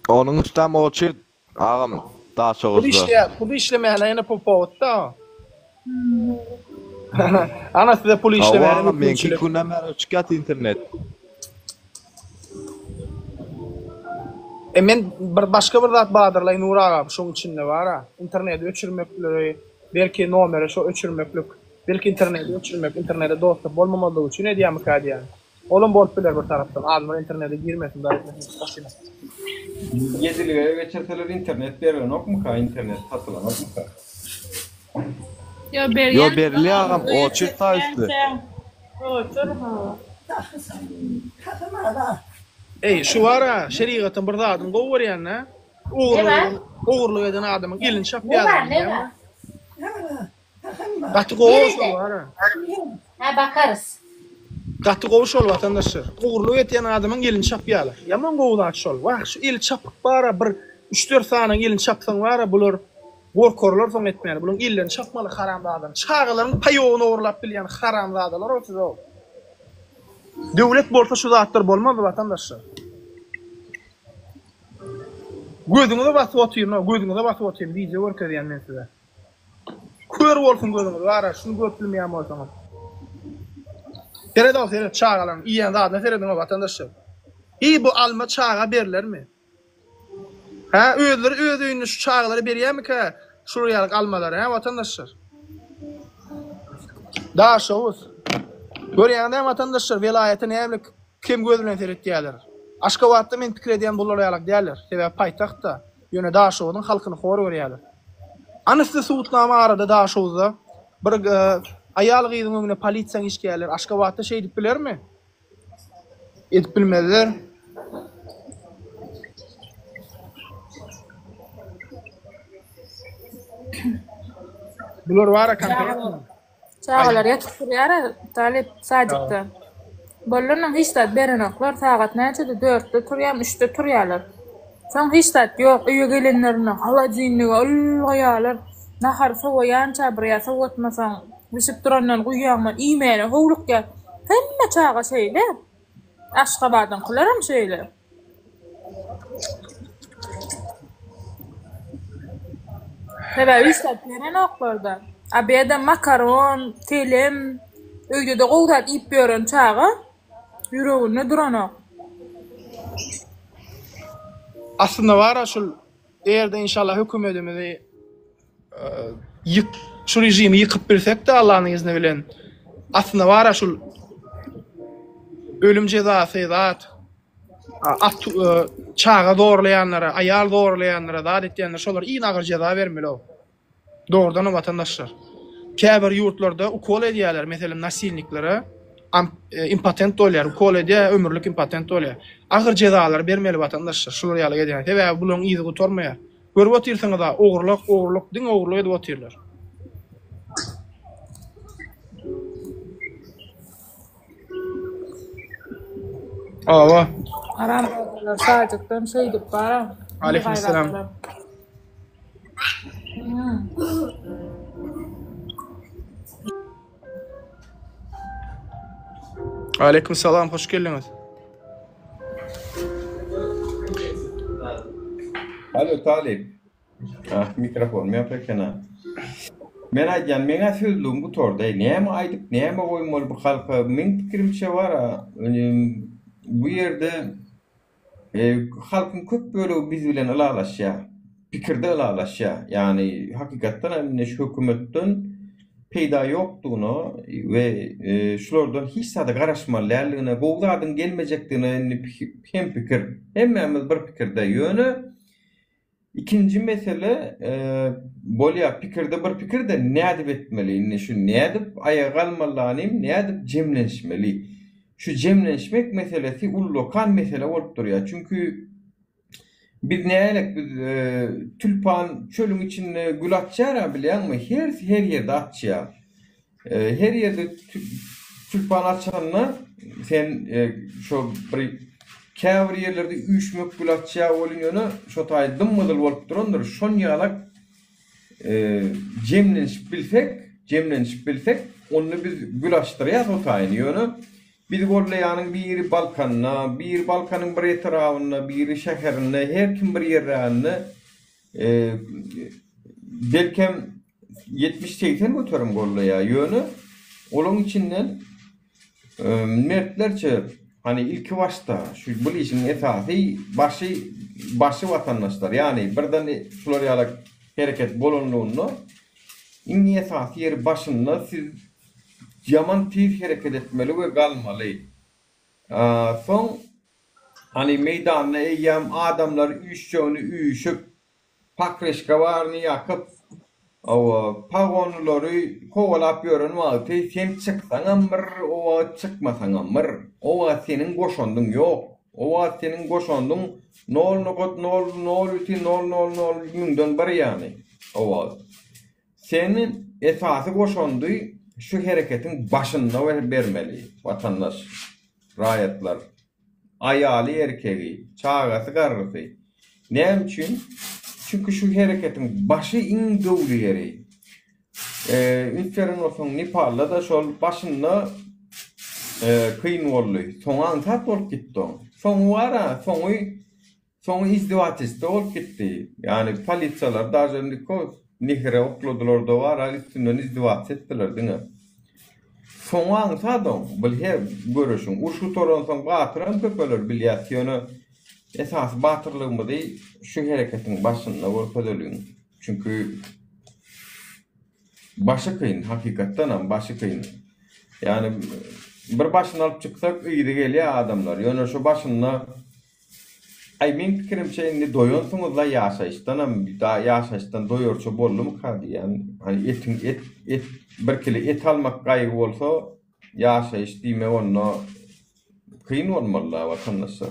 Onun üstem o çift ağam daha çok hızlı. Bu işlemeyene yine popot da. Ana size pul işlemeyene popot. Menki kunamar çıkat internet. Men başka bir zat badyrlaýyn Nur aga, şoň içinde bar ha. Internet öçürmekleri, belki nomeri şo öçürmeklik, belki internet öçürmek, internete dostap bolmamalygy üçin edýärmi kadiýan. Olum bolup biler bir tarapdan. Adamlar internete girmesin da. Yedilige geçerseler internet verilen ok mu ka? İnternet satılan ok mu ka? Yo berli ağam o çift taýsy. Ey şu var şeriatın bir zatyn gowy berýän, ogurlyk eden adamyň elini çap ýalar. Ne? Gatı gowy var. Ha bakarız. Gatı gowy şol vatandaşlar. Ogurlyk eden adamyň elini çap ýalar. Yaman gowlar şol. Wah şu el çapyk bara bir 3-4 sanyň elini çapsaň bara bular gorkorlar soň etmeýär. Bular elini çapmaly haramda adam. Çağalaryň paýogyny ogurlap bilýän haramzadalar o. Döwlet bolsa şu zatlar bolmaz vatandaşlar. Gözüňize basyp otyryň, gözüňize basyp otyryň, video görkezýän men size. Kör bolsun gözüňiz, gara şunu götürmeýän bolsaňyz. Seyredip seyredip çağalan, iýen zatna seyredin vatandaşlar. Bu alma çağa berlermi? Ha, özleri öz öýünde şu çağları berýärmi-ki? Şuryalyk almalar, ha vatandaşlar. Daşowuz. Görýäňde vatandaşlar welaýaty nämelik kim gözünden seyretýärler. Aşgabatda men pikir edýän bolarýarlyk diýerler. Sebäp paýtagtda ýöne Daşowyň halkyny hor görýärler. Anysy suwutnama arada Daşowda bir ayal gyzyň öňüne polisiýa işgärler. Aşgabatda şey diýip bilermi? Edip bilmezler. Bular wara kanka. Çağlar ýatypdyrýar, talep sajykda. Bollaryň hiç zat berenoklar sagat näçede 4'de turýar, 3'de turýarlar. Soň hiç zat ýok, öýe gelenlerine halajynlygy alýarlar. Nahar sowaýan çabrya sowatmasaň, düşüp durandan guýýanma, iýmeni howlukka. Hemme çağa şeýle. Aşgabatyň kularam şeýle. Sebäbi hiç zat berenoklarda. Abiyada makaron, telim, öýde de gowdat iýip beren çağa ýüreginde durana. Aslında var şu eğerde inşallah hükümetimizi şu rejimi yıkıp birsek de Allah'ın izni bilen aslında var şu ölüm cezası zat çağa doğrulayanlara, ayal doğrulayanlara, da etdiyenler şolar iyi ağır ceza vermeli o. Doğrudan o vatandaşlar. Käbir yurtlarda ukol edýärler, meselem nasilniklere impotent bolýar, ukol edýär, ömürlük impotent bolýar. Ağır cezalar bermeli vatandaşlar. Şular ýaly edýär. Sebäbi bulan iýdi gutarmaýar. Görüp otursaňyz da oğurluk diň oğurluk edip oturýarlar. Awa. Aram sajykdan şey dip bara. Aleykümselam. Aleykümselam, hoş geldiniz. Alo Talip. Mikrofon mu yapakena? Men aýdýan, meňe sözlüğüm bu torda. Näme aýdyp, näme goýmaly bu halka? Men pikirimçe bar, bu ýerde halkyň köp bölegi biz bilen ylagalaşýar. Pikirde ylagalaşýar. Ýani hakykatdan hem şu hökümetden peýda ýokdugyny we şulardan hiç sada garaşmalärligine, gowdadyň gelmejekdigine hem pikir. Hemmemiz bir pikirde ýöne. İkinci mesele bolya pikirde bir pikirde nädip etmeli? Şu nädip aýa galmalanyň, nädip jemlenşmeli? Şu jemlenşmek meselesi ullokan mesele bolup durýar. Çünkü biz nälik biz tülpan çölüň içinde gül atýar bilýärmi? Her ýerde atýar. Her ýerde tülpan açanlar sen şu bir käbir ýerlerde üýşmek gül atýar bolýany şo taý dymdyl bolup durandyr. Şon ýalak jemlenşip bilsek, onu biz gül açdyrýar o taýyny ýöne. Biz gorlaýanyň biri Balkanyna, bir Balkanyň bir etrawyna, biri şäherine, her kim bir ýerine belkem 70-80 götürüm gorlaýar ýöne. Olaň içinden mertlerçe hani ilk başta şu bu işin esasy başı vatandaşlar, yani birden şular ýaly hereket bolunluğunu in esasy ýeri başynda siz yaman tez hareket etmeli ve galmaly. Soň hani meydanda eýýäm adamlar üýşüp pakreşka barny ýakyp pagonlary kovalap ýören wagty sen çyksaňamyr, o çykmasaňamyr, o seniň goşandyň ýok. O seniň goşandyň 0.0000000 bir ýani. O senin esasy goşandy şu hareketin başında vermeli vatandaş, raýatlar, aýaly erkegi, çağasy garrysy. Näme üçin? Çünkü şu hareketin başı iň döwri ýeri. Ünseren olsun Nepal'da da şol başında kıyın oldu. Soňa ansat bolup gitdi. Soňu wara, soňu izdiwaçysy bolup gitdi. Yani polisiýalar dajandy nihre okladylar da wara, üstünden izdiwaç etdiler diňe. Soňa ansadyň, bilhe görüşüň. Uşu toran soň batyran köpeler bilýär ki onu esas batyrlygymdy şu hereketiň başynda görkezeliň. Çünkü başı kıyın, hakikatten ama başı kıyın. Yani bir başını alıp çıksak iyi de geliyor adamlar. Yani şu başına men pikirimçe indi doyuyorsunuz la yaşayıştan ama daha yaşayıştan doyurça bollu mu kaldı yani. Hani et bir kilo et almak gayrı olsa yaşayış diyme onunla kıyın olmalı vatandaşlar.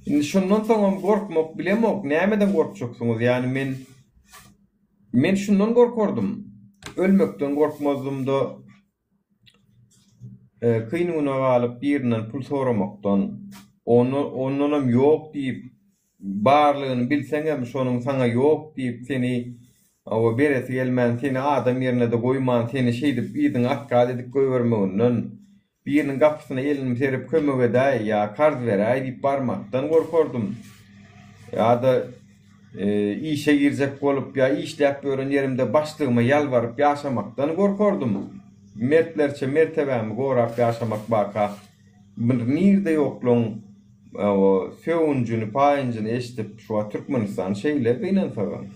Şimdi şundan sonra korkmak bilemok. Neyemeden korkacaksınız yani men şundan korkordum. Ölmekten korkmazdım da kıyınına alıp birinden pul soramaktan onunam yok deyip barlığını bilsen hem şonun sana yok deyip seni o beresi gelmen seni adam yerine de koyman seni şeydip idin akkad edip koyvermeğinden birinin kapısına elini serip kömöge day ya karz veray deyip barmaktan korkordum. Ya da işe girecek olup ya işlep gören yerimde başlığıma yalvarıp yaşamaktan korkordum. Mertlerçe mertebemi gorap yaşamak baka nirde yoklun o söwüncünü payıncını eşitip şu Türkmenistan şeyle gıynan falan.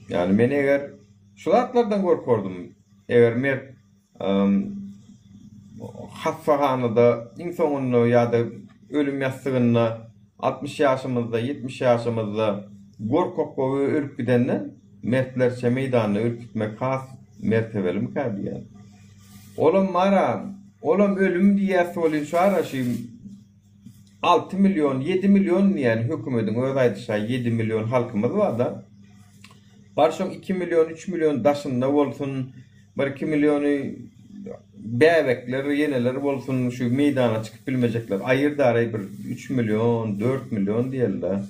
Yani men eger şulatlardan korkordum. Eger mert hastahanada insonunu ya da ölüm yastığına 60 yaşımızda 70 yaşımızda gorkok boyu ölüp gidenden mertlerçe meydanına ürkütmek has mertebeli mi kaldı yani. Olam ölüm diye söyleyeyim şu ara 6 milyon 7 milyon yani hükümetin ödaydı 7 milyon halkımız var da barşon 2 milyon 3 milyon daşında olsun 1-2 milyonu bebekler yeneler olsun şu meydana çıkıp bilmeyecekler ayırdı arayı bir 3 milyon 4 milyon diyorlar.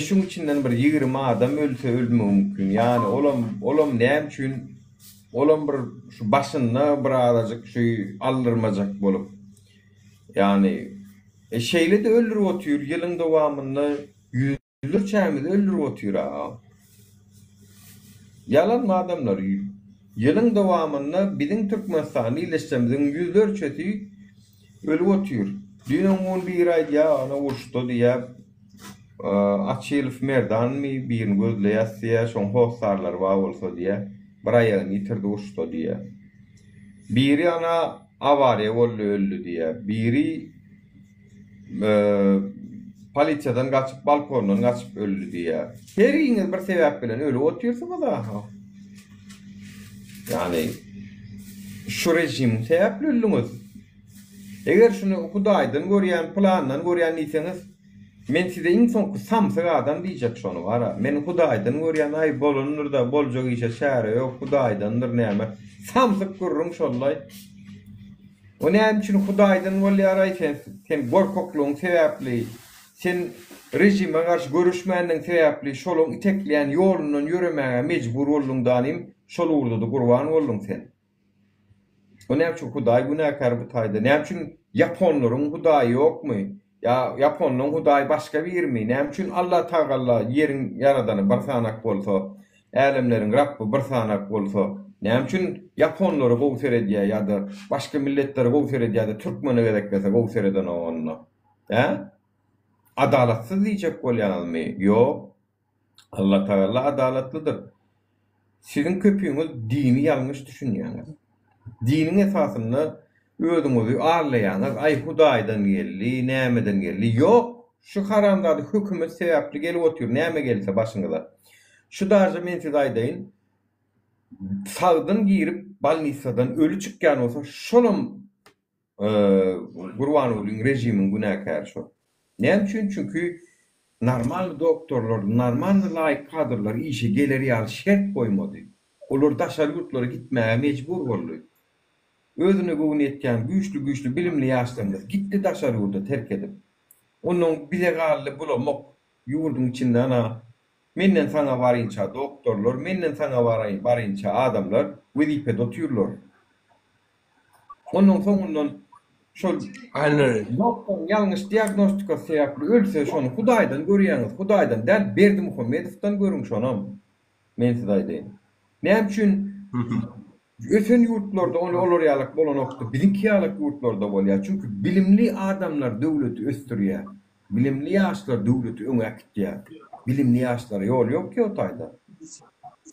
Şunun içinden bir 20 adam ölse ölme mümkün yani olam neyim için olam bir şu başına bir aracık şu aldırmacak bolup yani şeyle de öldürüp otuyor yılın devamında yüzlerce de öldürüp otuyor ha. Yalan mı adamlar yılın devamında bizim Türkmenistan'ı iyileştirmemizin yüzlerçesi ölüp otuyor. Dünyanın bir ay ya ana uçtu diye açılıp merdan mi bir gözleyesiye şon hostarlar var olsa diye buraya yitirdi uçtu diye. Biri ana avariye oldu öldü diye. Biri polisiyadan kaçıp balkondan kaçıp öldü diye. Her yine bir sebep bilen ölü otuyorsunuz da. Yani şu rejim sebepli öldünüz. Eğer şunu Hudaydan görýän plandan görýän diýseniz men size inson samsyk adam diýjek şonu var. Men Hudaydan görýän ay bolunur da boljak işe şäre ýok Hudaydandyr näme. Samsyk görürüm şollay. O näme üçin Hudaydan bolýar sen gorkoklugyň sebäpli sen rejime garşy görüşmänden sebäpli şoluň itekleýän ýolundan ýöremäge mejbur boldyň danym şol urdudy gurban boldun sen. O näme üçin Hudaý günäkär bu taýda? Näme üçin Japonlaryň Hudaý ýokmy? Ya Japonlaryň Hudaý başga birmi? Näme üçin Allah Taala ýeriň yaradany bir sanak bolsa, älemleriň Rabby bir sanak bolsa, näme üçin Japonlary gowser edýär ýa-da başga milletleri gowser edýär da Türkmeni gereklese gowser eden onu? Adalatsyz diýjek bolýarmy? Ýok. Allah Taala adalatlydyr. Sizin köpüňiz dini ýalňyş düşünýäňiz. Dinin esasyny özüňizi arlaýaňyz, ay Hudaýdan geldi, nämeden geldi? Ýok, şu haramdady hökümet sebäpli gelip otur, näme gelse başyňyza. Şu darja men size aýdaýyn. Sagdyn girip balnisadan ölü çykýan bolsa, şolum Gurbanulyň rejimiň günäkär şo. Näme üçin? Çünki normal doktorlar, normal laýyk kadrlar işe geleri ýaly şert goýmady. Olar daşary ýurtlara gitmäge mejbur boldy. Özüne gowun etken güçlü bilimli ýaşlarymyz gitdi daşary ýurda terk edip. Onuň bize galy bulamak ýurdun içinde ana menden sana barynça doktorlar, menden sana barynça adamlar wezipede oturýarlar. Ondan soňundan şol Aynen. doktor ýalňyş diagnostika sebäpli ölse şonu Hudaýdan görýäňiz. Hudaýdan däl Berdimuhamedowdan görüň şonam. Men size aýdaýyn. Näme üçin ösen ýurtlarda olar ýalyk bolanokdy, bilinki ýalyk ýurtlarda bolýar. Çünki bilimli adamlar döwleti östürýär. Bilimli ýaşlar döwleti öňe gitýär. Bilimli ýaşlara ýol ýok ki o taýda.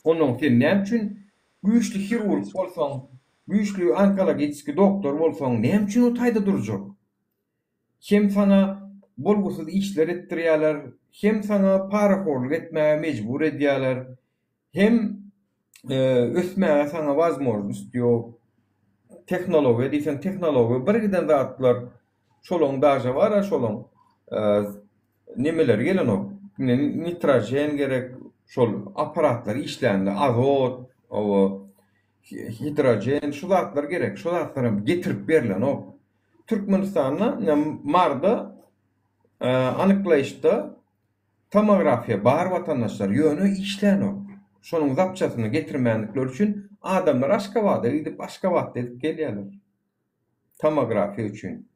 Onun sen näme üçin güýçli hirurg bolsaň, güýçli onkologik doktor bolsaň, näme üçin o taýda durjak? Hem sana bolgusuz işler etdirýärler, hem sana paraxorluk etmäge mejbur edýärler, hem ösmäge sana wazmoznost ýok. Teknologiýa diýsen teknologiýa birgiden zatlar şolaň daja bar, şolaň nemeler gelen o. Nitrojen gerek, şol aparatlar işlendi, azot, o hidrojen, şu zatlar gerek, şu zatları getirip berilen o. Türkmenistan'a marda anyklayışda tomografiya bar vatandaşlar ýöne işlen o. Şonuň zapçasyny getirmänlikler üçin adamlar Aşgabatda gidip Aşgabatda edip gelýärler. Tomografiya üçin.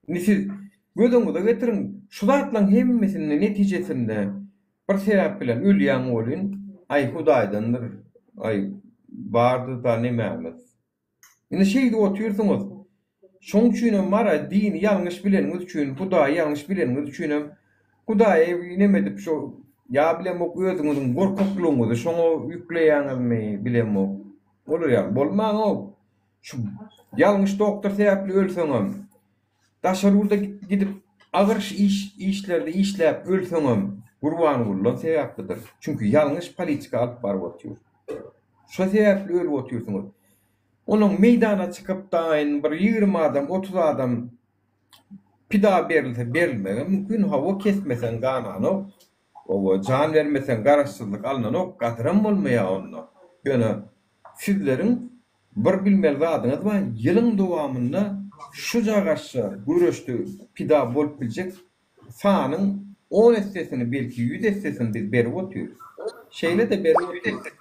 Siz gözüňizde getirin, şu zatlaryň hemmesini netijesinde bir sebäp bilen ölýän bolyn, ay Hudaýdandyr, ay bardy da nämämiz. Indi şeýde oturýarsyňyz. Şoň üçin mara dini ýalňyş bileniňiz üçin, Hudaýy ýalňyş bileniňiz üçin Hudaýy näme dip şo ýa bilen ok özüňiziň gorkaklygyňyzy şoňa ýükleýäňizmi bilen ok. Olur ýa, bolmaň ok. Şu ýalňyş doktor sebäpli ölseňem, daşarurda gidip agyr işlerde işläp ölseňem, gurban bolan sebäplidir. Çünki ýalňyş politika alyp baryp otýar. Şo sebäpli ölüp otýarsyňyz. Onun meydana çıkıp da bir 20 adam, 30 adam pida berilse berilmege mümkün hava kesmesen ganan o can vermesen garaşsızlık alınan o gatıran bolmaya onunla. Yani sizlerin bir bilmeli zadyňyz var, yılın dowamında şu jagaşça görüştü pida bolup biljek sanyň 10 estesini belki 100 estesini biz berip otýarys. Şeýle de berip otýarys.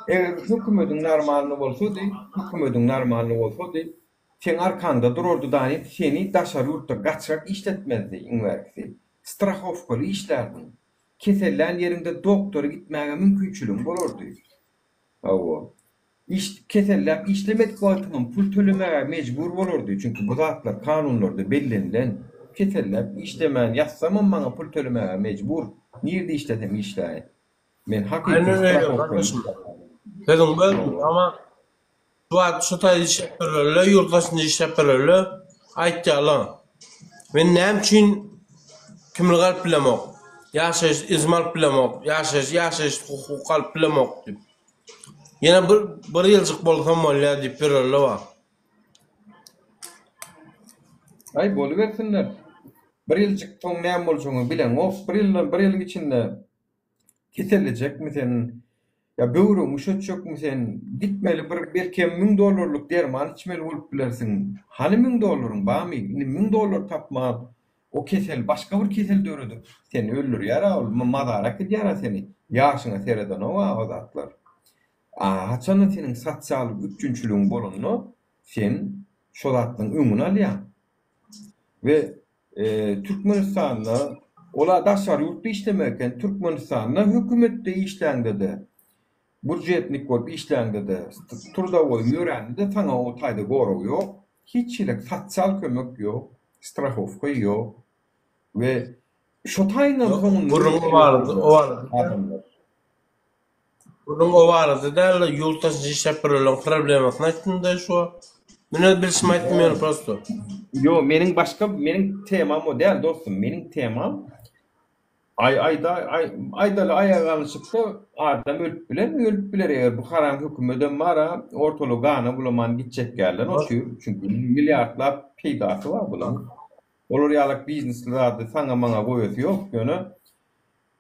Eger hökümetin normalny bolsady, sen arkanda dururdu dany, seni daşary ýurtda gaçrak işletmezdi üniversite. Strahowkaly işlerdi. Kesellen yerinde doktora gitmäge mümkinçiligim bolardy. Awa. Kesellep işlemek wagtynyň pul tölemäge mejbur bolardy. Çünki bu zatlar kanunlarda bellenilen kesellep işlemän ýatsam maňa pul tölemäge mejbur. Nirde işletem işläýin. Men hakikaten dedim ben ama şu taýda işlep bererler, ýurtdaşynda işlep bererler, aýtýarlar. Men näme üçin kimli galp bilemok, ýaşaş izmal bilemok, ýaşaş hukuk galp bilemok dip. Ýene bir ýylçyk bolsam bolýar dip bererler wa. Ay boluversinler. Bir ýylçyk toň näme bolşaňy bilen, o bir ýylyň içinde keselecek mi sen? Ya böwrüň uşatjak mı sen? Gitmeli belki $1000 derman içmeli bolup bilersiň. Hani $1000 barmy? $1000 tapma. O kesel başga bir kesel döredir. Seni öldürýär, ol madarak edýär seni. Ýaşyňa sereden o zatlar. Haçan seniň sosial üçünçülüğün bolanyny sen şo zatlaryň öňüne alýar. Ve Türkmenistanda ola daşary ýurtda işlemeken Türkmenistanda hökümetde işlängde. Budjetnik bolup işlängde. Turdawoy ýörende taňa o taýda goraw ýok. Hiççilik sosial kömek ýok, strahowka ýok. Ve şo taýdan soň Burun bardy, o bardy. Burun o bardy däl ýurtdaşynda işlep berelen problemasy näçinde şo. Mene bilsim aýtmaýar prosto. Yo, meniň temam o däl dostum, meniň temam aydaly ayağa alışypda adam ölüp biler eger bu haram hökümeten bara ortalyk gana bulaman gitjek gelden oçur. Çünki milliardlar peýdasy bar bulan. Olar ýalyk bizneslerde saňa maňa goýasy ýok. Ýöne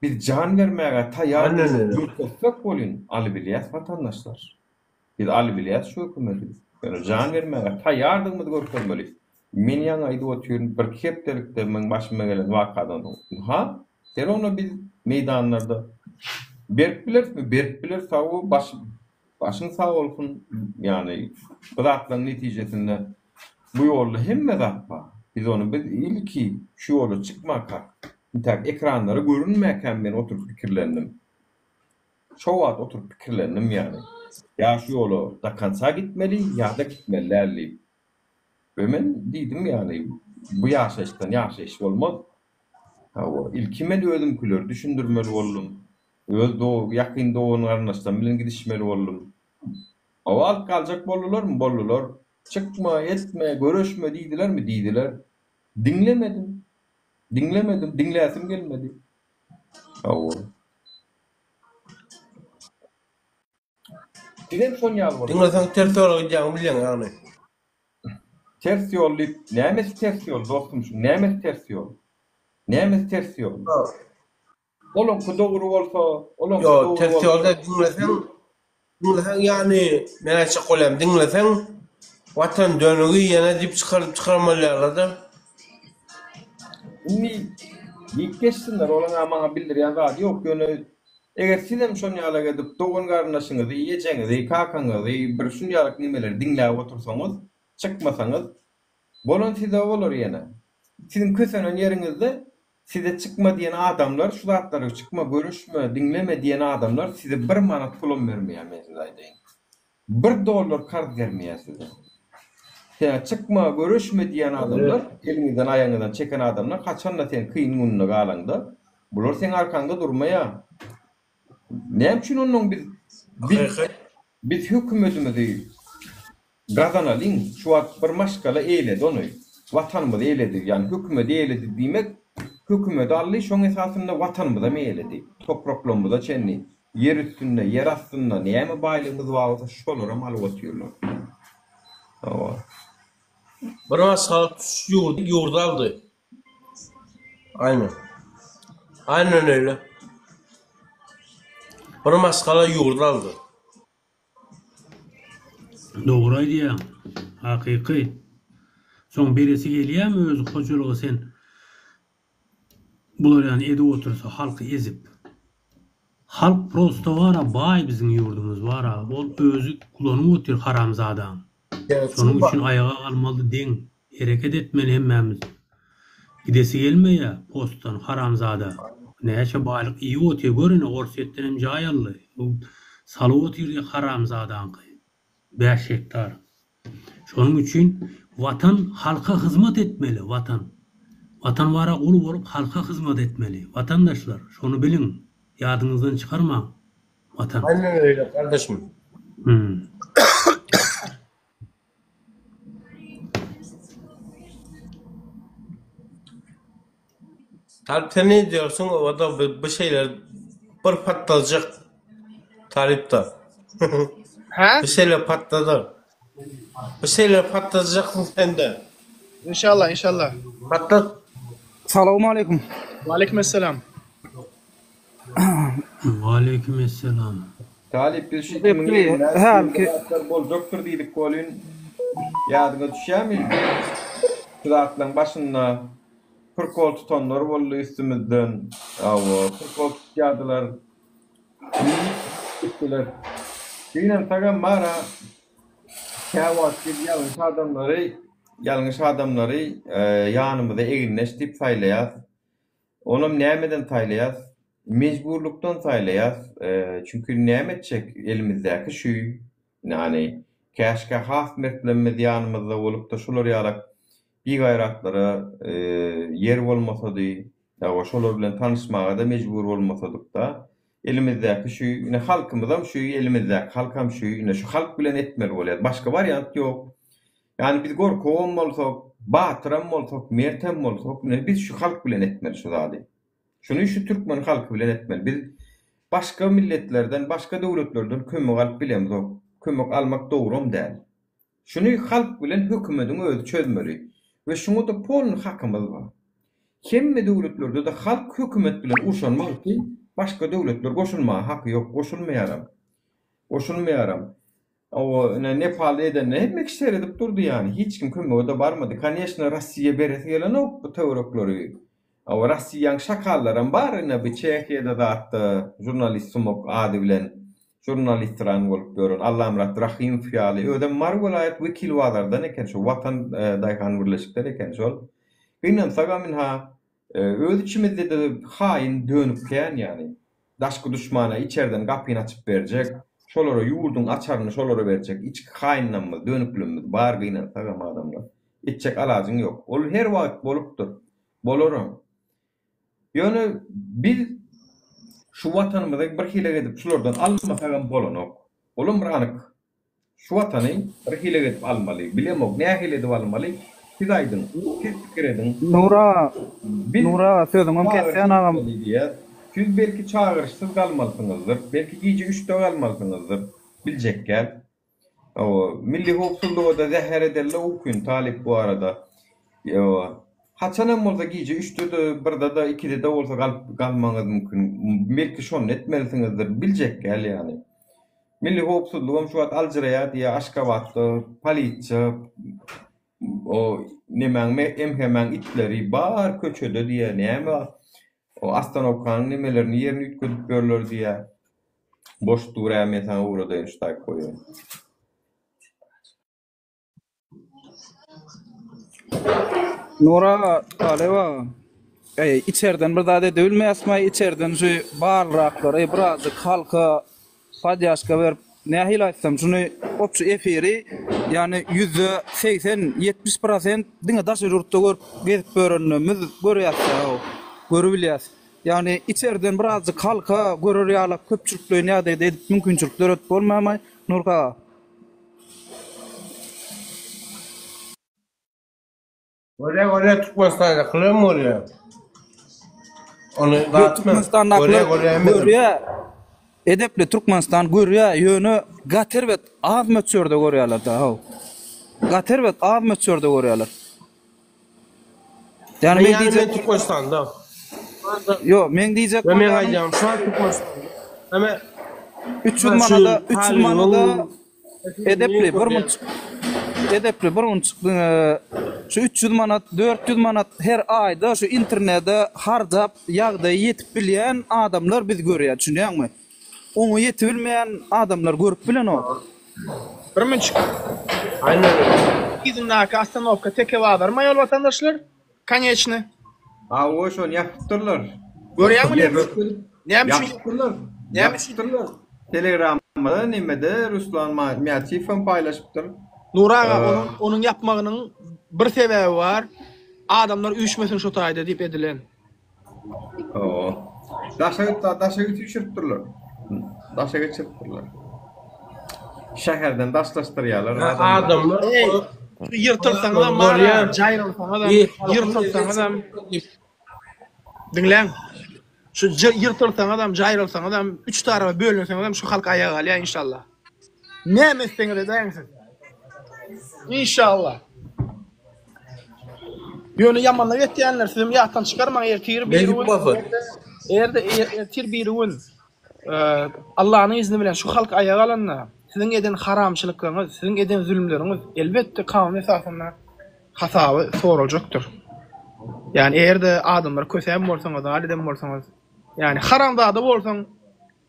biz can vermäge taýýar ýurtdaşlyk bolyn, aly bilýäs vatandaşlar. Biz aly bilýäs şu hökümeti. Ýöne can vermäge taýýardygymyzy görkezmeliyiz. Men ýa aýdy oturýan bir hepdelikde men başyma gelen wakadan. Ha? Onu biz meydanlarda Berk bilersmi? Berk biler sağ ol, başın sağ olsun. Yani bu zatların netijesinde bu yolda hemme zat var. Biz onu ilki şu yolu çıkmak. Tak ekranları görünmeyken ben oturup fikirlendim. Çoğu ad oturup fikirlendim yani. Ya şu yolu da kansa gitmeli ya da gitmelilerli. Ben dedim yani bu yaşayıştan olmaz. İlki men özüm külür, düşündürmeli oldum. Öz doğu, yakın doğunun arasından bilen gidişmeli oldum. Alt kalacak bollular mı? Bollular. Çıkma, etme, görüşme deydiler mi? Deydiler. Dinlemedim. Dinleyesim gelmedi. Sizin son yal var. Dinlesen ters yola gideceğini biliyorsun yani. Ters yol, neyemesi ters yol dostum şu? Neyemesi ters yol? Neyemesi ters yol? Olun ku doğru olsa, olun ku doğru olsa. Yo, ters yolda dinlesen yani, ben açık olayım, dinlesen vatan dönüğü yana dip çıkarmalarla da. İlk geçsinler, olan amana bildir yani rahat yok. Yani, eğer sizem son yala gidip doğun karnaşınızı, yiyeceğinizi, kakanızı, bir şun yalık nimeleri dinleyip otursanız, çıkmasanız, bolon size olur yani. Sizin kösenen yerinizde size çıkma diyen adamlar, şu zatları çıkma, görüşme, dinleme diyen adamlar size bir manat pulun vermeye mesela deyin. $1 kart vermeye size. Yani çıkma, görüşme diyen adamlar, elinizden ayağınızdan çeken adamlar, kaçanla sen kıyın mununu kalanda, bulur sen arkanda durmaya. Ne için onun biz hükümetimizi kazanalım, şu an bir maşkala eyledi onu. Vatanımız eyledi, yani hükümet eyledi demek, hükümet allı şun esasında vatanımıza mı eyledi? Topraklığımıza çenli, yer üstünde, yer aslında, neye mi baylığımız varsa şolara mal atıyorlar. Bir masal yurdu aldı. Aynen öyle. Bir maskala yurdu aldı. Doğruydu ya. Hakiki. Son birisi geliyor mi özü koçuluğu sen? Bular yani ede otursa halkı ezip. Halk prosto var ha, bay bizim yurdumuz var ha. Ol özü kullanım otur haramzadan. Sonun için ayağa almalı den. Hareket etmeli hemmemiz. Gidesi gelme ya postan haramzada. Neşe balık iyi otuyor görün orsetten hem cayallı. Salı otuyor ya haramzadan kay. 5 hektar. Şunun için vatan halka hizmet etmeli vatan. Vatan vara ulu vurup halka hizmet etmeli. Vatandaşlar şunu bilin. Yadınızdan çıkarma. Vatan. Aynen öyle kardeşim. Talip'te ne diyorsun? O da bir şeyler bir patlayacak Talip'te. Bir şeyler patladı. Bir şeyler patlayacaksın sen de. İnşallah. Patlat. Selamun aleyküm. Aleykümselam. Aleykümselam. Talip bir şey kimin bol doktor dedik kolun yadına düşer mi? Kızartlan başına 46 tonlar oldu üstümüzden. Ava 46 yadılar. Gittiler. Yine tagan mara kağıt gibi yanlış adamları yanımıza eğinleştip saylayaz. Onun nemeden saylayaz. Mecburluktan saylayaz. Çünkü nem edecek elimizdeki şu yani keşke haf mertlenmedi yanımızda olup da şular yarak bir gayratlara yer olmasadı ya şular bilen tanışmağa da mecbur olmasadık da elimizdeki şu yine halkımızam şu elimizdeki halkam şu yine şu halk bilen etmeli oluyor. Başka varyant yok. Yani biz korku olmalısak, batıram olsak, mertem olsak biz şu halk bilen etmeli şu zadi. Şunu şu Türkmen halkı bilen etmeli. Biz başka milletlerden, başka devletlerden kömök alıp bilemiz o. Kömök almak doğrum değil. Şunu halk bilen hükümetin özü çözmeli. Ve şunu da polun hakkımız var. Kemme devletlerde de halk hükümet bilen uşanmalı ki başka devletler koşulmaya hakkı yok. Koşulmayaram. O Nepal'da edenle hep mekşer edip durdu yani. Hiç kim kömöğe de varmadı. Kaniyasına Rusya'ya beresi gelen o bu teorikleri. O Russiyan şakallarım bar ne bir Çekya'da da hatta jurnalist sumok adı bilen jurnalistran bolup görün. Allah'ım rahim fiyali. Ödem mar vilayet vekil vadardan eken şu vatan dayhan birleşikler eken şu. Gündem saga minha öz içimizde de hain dönüp gelen yani. Daşkı düşmana içeriden kapıyı açıp verecek. Şolara yurdun açarını şolara verecek. İç hainle mı dönüplüm mü bar günden saga adamlar. İçecek alacın yok. Ol her vakit bolupdur. Bolurum. Yani biz şu vatanımızda bir hile edip şulardan almasagan bolanok. Olum ranık. Şu vatanı bir hile edip almalı. Bilemok ne hile edip almalı? Siz aydın. Siz fikir edin. Nura sözüm kessen ağam. Siz belki çağırışsız kalmalısınızdır. Belki gece 3'te kalmalısınızdır. Bilecek gel. O milli hukukçuluğu da zehir ederle okuyun talip bu arada. Haçanam olsa gece 3'te de birde de 2'de de olsa kalmanız mümkün. Belki şonu etmelisinizdir. Bilecek gel yani. Milli hukukçuluğum şu an Alcıraya diye Aşkabat'ta, Palitça, o nemen emhemen itleri bar köçödü diye neyme o Astanovkan'ın nemelerini yerini ütküdüp görülür diye boş duraya mesela uğrada eniştay koyuyor. Nura aleva. İçeriden bir daha da dövülme asmayı içeriden şu barrakları birazcık halka padyaşka verip ne hilaysam şunu opçu efiri yani %80-70% dine daş yurtta görüp gezip görünümüz görüyoruz. Yani içeriden birazcık halka görüyorlar köpçülüklüğü ne de edip mümkünçülükler ötüp olmamay Nurka. Oraya Türkmenistan'da kılıyor mu oraya? Onu dağıtma. Türkmenistan'da görüyor. Edepli Türkmenistan görüyor. Yönü Gatervet Ahmetçör'de görüyorlar da. Gatervet Ahmetçör'de görüyorlar. Yani ben diyecek Türkmenistan'da. Yok men diyecek. Ben ayacağım şu an Türkmenistan'da. Ama 300 manada edepli bir mun şu 300 manat 400 manat her ayda şu internette hardap yağda yetip bilen adamlar biz görüyor düşünüyorsun onu yetip bilmeyen adamlar görüp bilen o bir mun aynen İzindeki Astanovka teke var mı yol vatandaşlar конечно O şon yaptırlar görüyor musun ne yaptırlar Telegram'da nemede Ruslan Miyatif'in paylaşıptır. Nuraga onun yapmağının bir sebebi var. Adamlar uyuşmasın şu tayda deyip edilen. Daşa geçirtirler. Daşa geçirtirler. Şehirden daşlaştırıyorlar. Adamlar yırtılsan adam var ya, cayrılsan adam, yırtılsan adam. Dinlen. Şu yırtılsan adam, cayrılsan adam, 3 tarafa bölünsen adam şu halka ayağa al ya inşallah. Ne mesleğine de dayansın. İnşallah. Yönü yamanlar etdiyenler sizin yahtan çıkarman ertir bir ürün. Ertir bir ürün. Allah'ın izni bilen şu halk ayağa alanlar. Sizin eden haramçılıklarınız, sizin eden zulümleriniz elbette kanun esasında hesabı sorulacaktır. Yani eğer de adamlar kösem bolsanız, aliden bolsanız, yani haramda bolsan,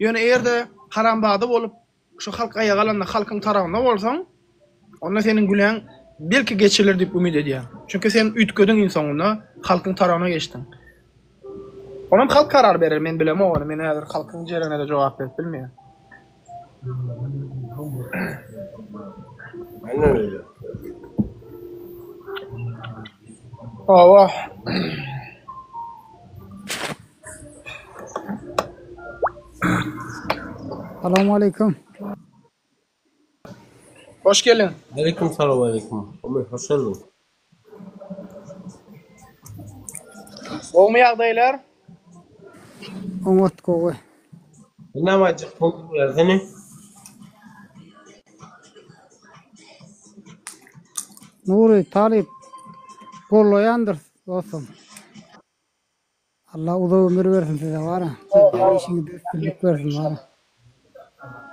yani eğer de haramda bolup şu halk ayağa alanlar halkın tarafında bolsan, onda senin gülen belki geçilir deyip ümit ediyor. Çünkü sen ütködün insanına, halkın tarafına geçtin. Onam halk karar verir, men bilem o, men eğer halkın cerene de cevap verip bilmiyor. aynen öyle. Allah. Selamun aleyküm. Hoş geldin. Aleyküm selam aleyküm. Hoş geldin. Olma yağdaylar. Umut koy. Ne amacı konuşuyor seni? Nuri talip kollayandır olsun. Allah uzun ömür versin size var ya. Siz işinizi üstünlük versin var ya.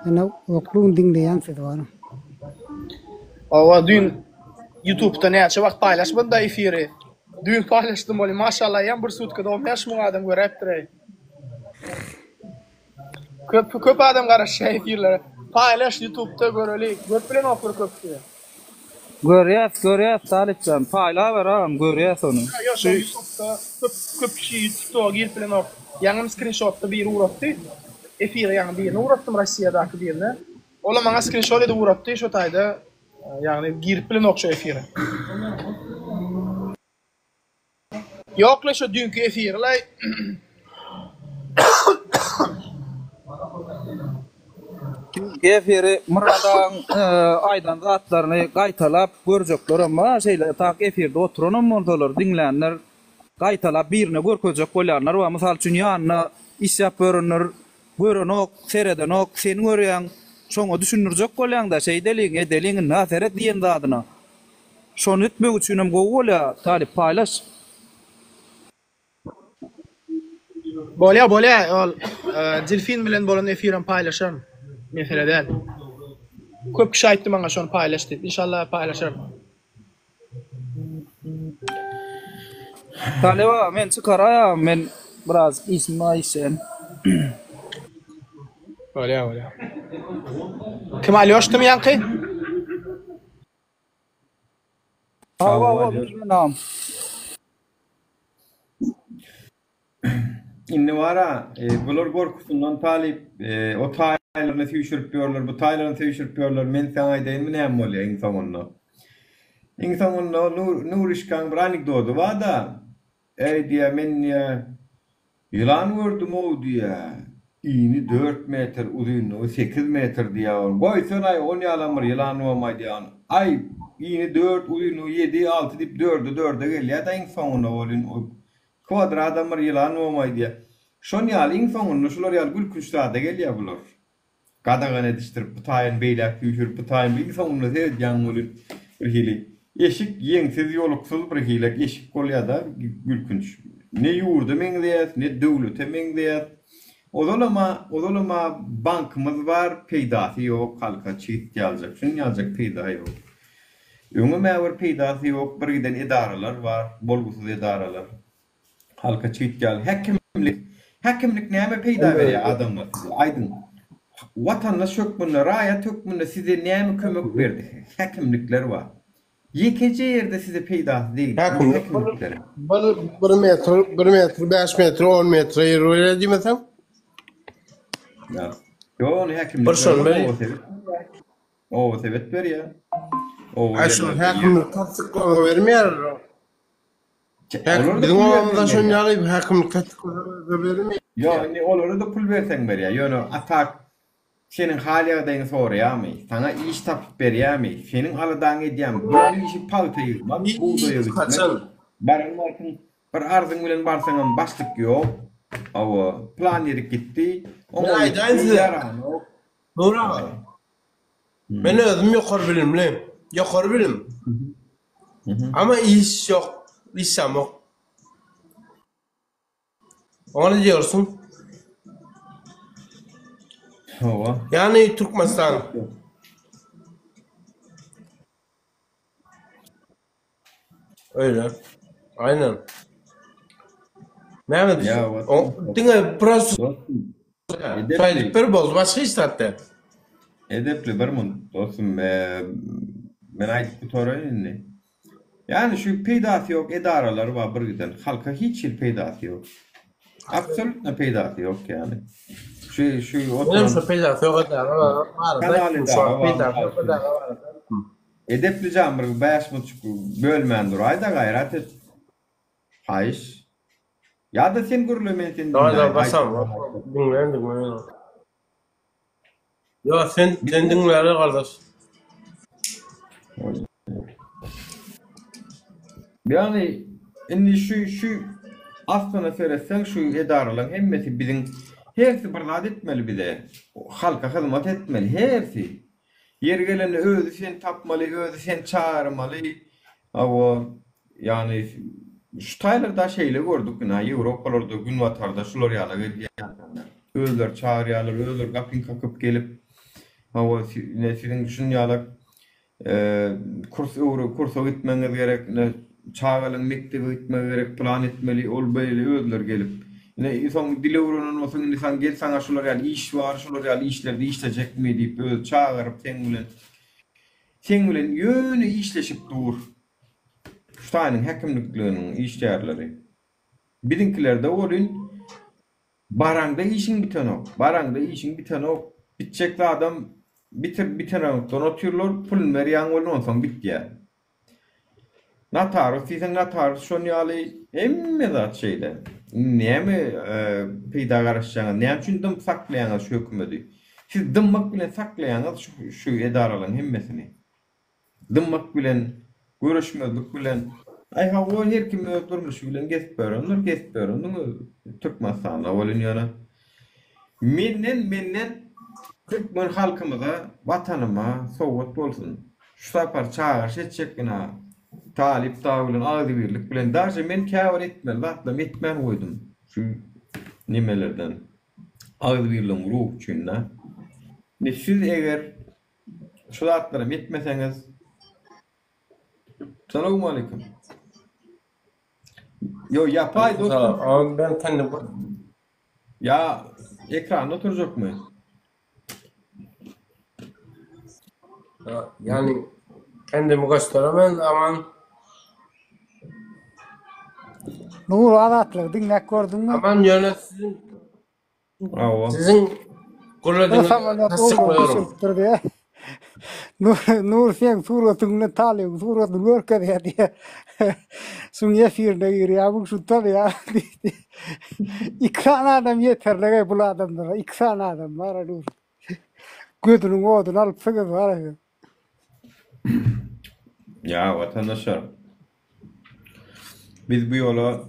Yani okulun dinleyen size var ya. Ava dün YouTube'da ne açı vakt paylaşmadı da efiri. Dün paylaştım oli maşallah yan bir sutkada 15 bin adam görepdir. Köp adam garaş efirlere. Paylaş YouTube'da görelik. Görüp okur köpçü. Görýäs Salihcan. Payla ber ağam, görýäs onu. Şu YouTube'da köp kişi YouTube'da girip bilen ok. Yanım screenshot'ta bir uğrattı. Efir yani birini uğrattım Rusya'daki birini. Ola bana screenshot edip uğrattı şu tayda. Yani girip bilen ok şu efire. Yokla şu dünkü efirle Efiri Muradaň aýdan zatlaryny gaýtalap görjekler ama şeýle tak efirde oturan montalar dinlänler gaýtalap birini görkezek bolýarlar we mysal üçin ýanyna iş ýapýarlar görenok seredenok sen görýän şoňa düşünürjek bolýan da şeý deliň näseret diýen zadyna şonu etmek üçin hem goýa talip paylaş bolya ol Zilfin bilen bolan efiren paylaşan mesele değil. Köp kişi aytdy bana şonu paylaş dedi. İnşallah paylaşırım. Taleba men çıkaraya men biraz ismi isen. Bolya. Kemal ýoşdym ýanky? Hawa bilmem. Inni wara bular gorkusundan talip o taylaryny süýşüripýärler, bu taylaryny süýşüripýärler. Men saňa aýdaýyn näme bolýar insanyna. İnsanyna nur işkan bir anekdotu var da diýe men ýylan gördüm o diýe. İni 4 metr uzunluğu 8 metr diýär. Goýsan ay 10 ýalamyr ýylan bolmaý diýär. Ay ini 4 uzunluğu 7 6 dip 4'e gelýär da insanyna bolyn kvadrat adamlar ýylan bolmaý diýär. Şon ýaly insanyna şular ýaly gülkünçlerde gelýär bular. Gadagan ediştirip bu taýyn beýlek ýüşürip bu taýyn insanyna sedýän bolyn bir hili. Eşik ýeňsiz ýoluksuz bir hili eşik bolýar da gülkünç. Ne ýurda meňdäýär, ne döwlete meňdäýär. Odolama bankymyz bar, peýdasy ýok, halka çyt ýaljak. Şunu ýaljak peýda ýok. Öňe mäwür peýdasy ýok, bir giden edaralar bar, bolgusyz edaralar. Halka çyt ýal, häkimlik näme peýda berýär adamlar? Aýdyn. Watandaş hökmüne, raýat hökmüne size näme kömek berdi? Häkimlikler bar. Ýekeje ýerde size peýda değil. Häkimlikler. 1 metr, 5 metr, 10 metr ýerler diýmesem? Ya. Yo, häkimlikler. O sebet berýär. Aşağı häkimlik tatsyk bermeýär. Bizim oğlumda şun ýaly häkimlik tatsyk bermeýär. Yo, olary da pul berseň berýär. Ýöne atak senin halyadan soraýarmy? Sana iş tapyp berýärmi? Senin aladan edýän bir işi palta ýygmak, buğda ýygmak. Barňarsyň bir arzyň bilen barsaňam başlyk ýok. Awa plan ýerip gitdi. Nura. Men özüm ýokary bilimli. Ýokary bilim. Ama iş ýok. İşsam ýok. Ona diýersin? Hawa. Yani Türkmenistan. Öyle. Aynen. Näme diýär? O diňe biraz bir boz başga işletdi. Edepli bir mun dostum men aýdyp bitorayny. Yani şu peýdasy ýok edaralar bar bir giden halka hiç peýdasy ýok. Absolutna peýdasy ýok yani. Şu oturan peýdasy ýok edara. Edepli jamyr 5,5 bölmän durayda gaýrat et. Haýyş. Ya da sen gürlemen sen. Da basam. Dinlendik men. Yo sen dinlere kardeş. Yani indi şu aslına söylesen şu edaralar hemmesi bizim hersi birlad etmeli bize. Halka hizmet etmeli hersi. Yer gelen özü sen tapmalı, özü sen çağırmalı. Ama yani şu taylarda şeyle gördük na Avrupalarda gün vatarda şular ýaly gelýär. Özler çağırýarlar, özler gapyn kakıp gelip hawa ne sizin şun ýaly kursa gitmeňiz gerek, çağalyň mektebe gitmegi gerek, plan etmeli, ol beýle özler gelip. Ine soň dile urunan bolsaň insan gel saňa şular ýaly iş bar, şular ýaly işlerde işlejekmi diýip öz çağıryp sen bilen ýöne işleşip dur. Şutaýyň häkimlikliginiň işgärleri. Bidinkilerde bolyn baranda işin bitenok. Baranda işin bitenok. Bitjekli adam bitenokdan otyrlar, pulun berýän bolan onsoň bitdi. Natar, sizin natar şon ýaly hemme zat şeýle. Näme peýda garaşjaňa, näme üçin dym saklaýaňyz şu hökümeti? Siz dymmak bilen saklaýaňyz şu edaralaryň hemmesini. Dymmak bilen, görüşmezlik bilen, ay ha o her kim öldürmüş bilen geçip berenler, Türkmenistan'a bolyn ýana. Menden Türkmen halkymyza, watanyma sowgat bolsun. Şu sapar çağır etjekine talip bilen ağzy birlik bilen darja men käwir etmel, vatlam etmän goýdum. Şu nimelerden ağzy birligiň ruh üçin da. Ne siz eger şu zatlara etmeseňiz. Selamun aleyküm. Yo yapay dostum. Ama ben kendim Ya ekranda oturacak mı? yani kendimi gösteremem ama Nur adatlı dinlek gördün mü? aman yani sizin kulladığınız tasdik koyuyorum. Nur sen suratını talyum, suratını görkede diye. Sunya firde giriyor, bu şu tabi ya. İki tane adam yeterli bu adamlara. İki tane adam var Nur. Götünün odunu alıp sakız var ya. Ya vatandaşlar, biz bu yola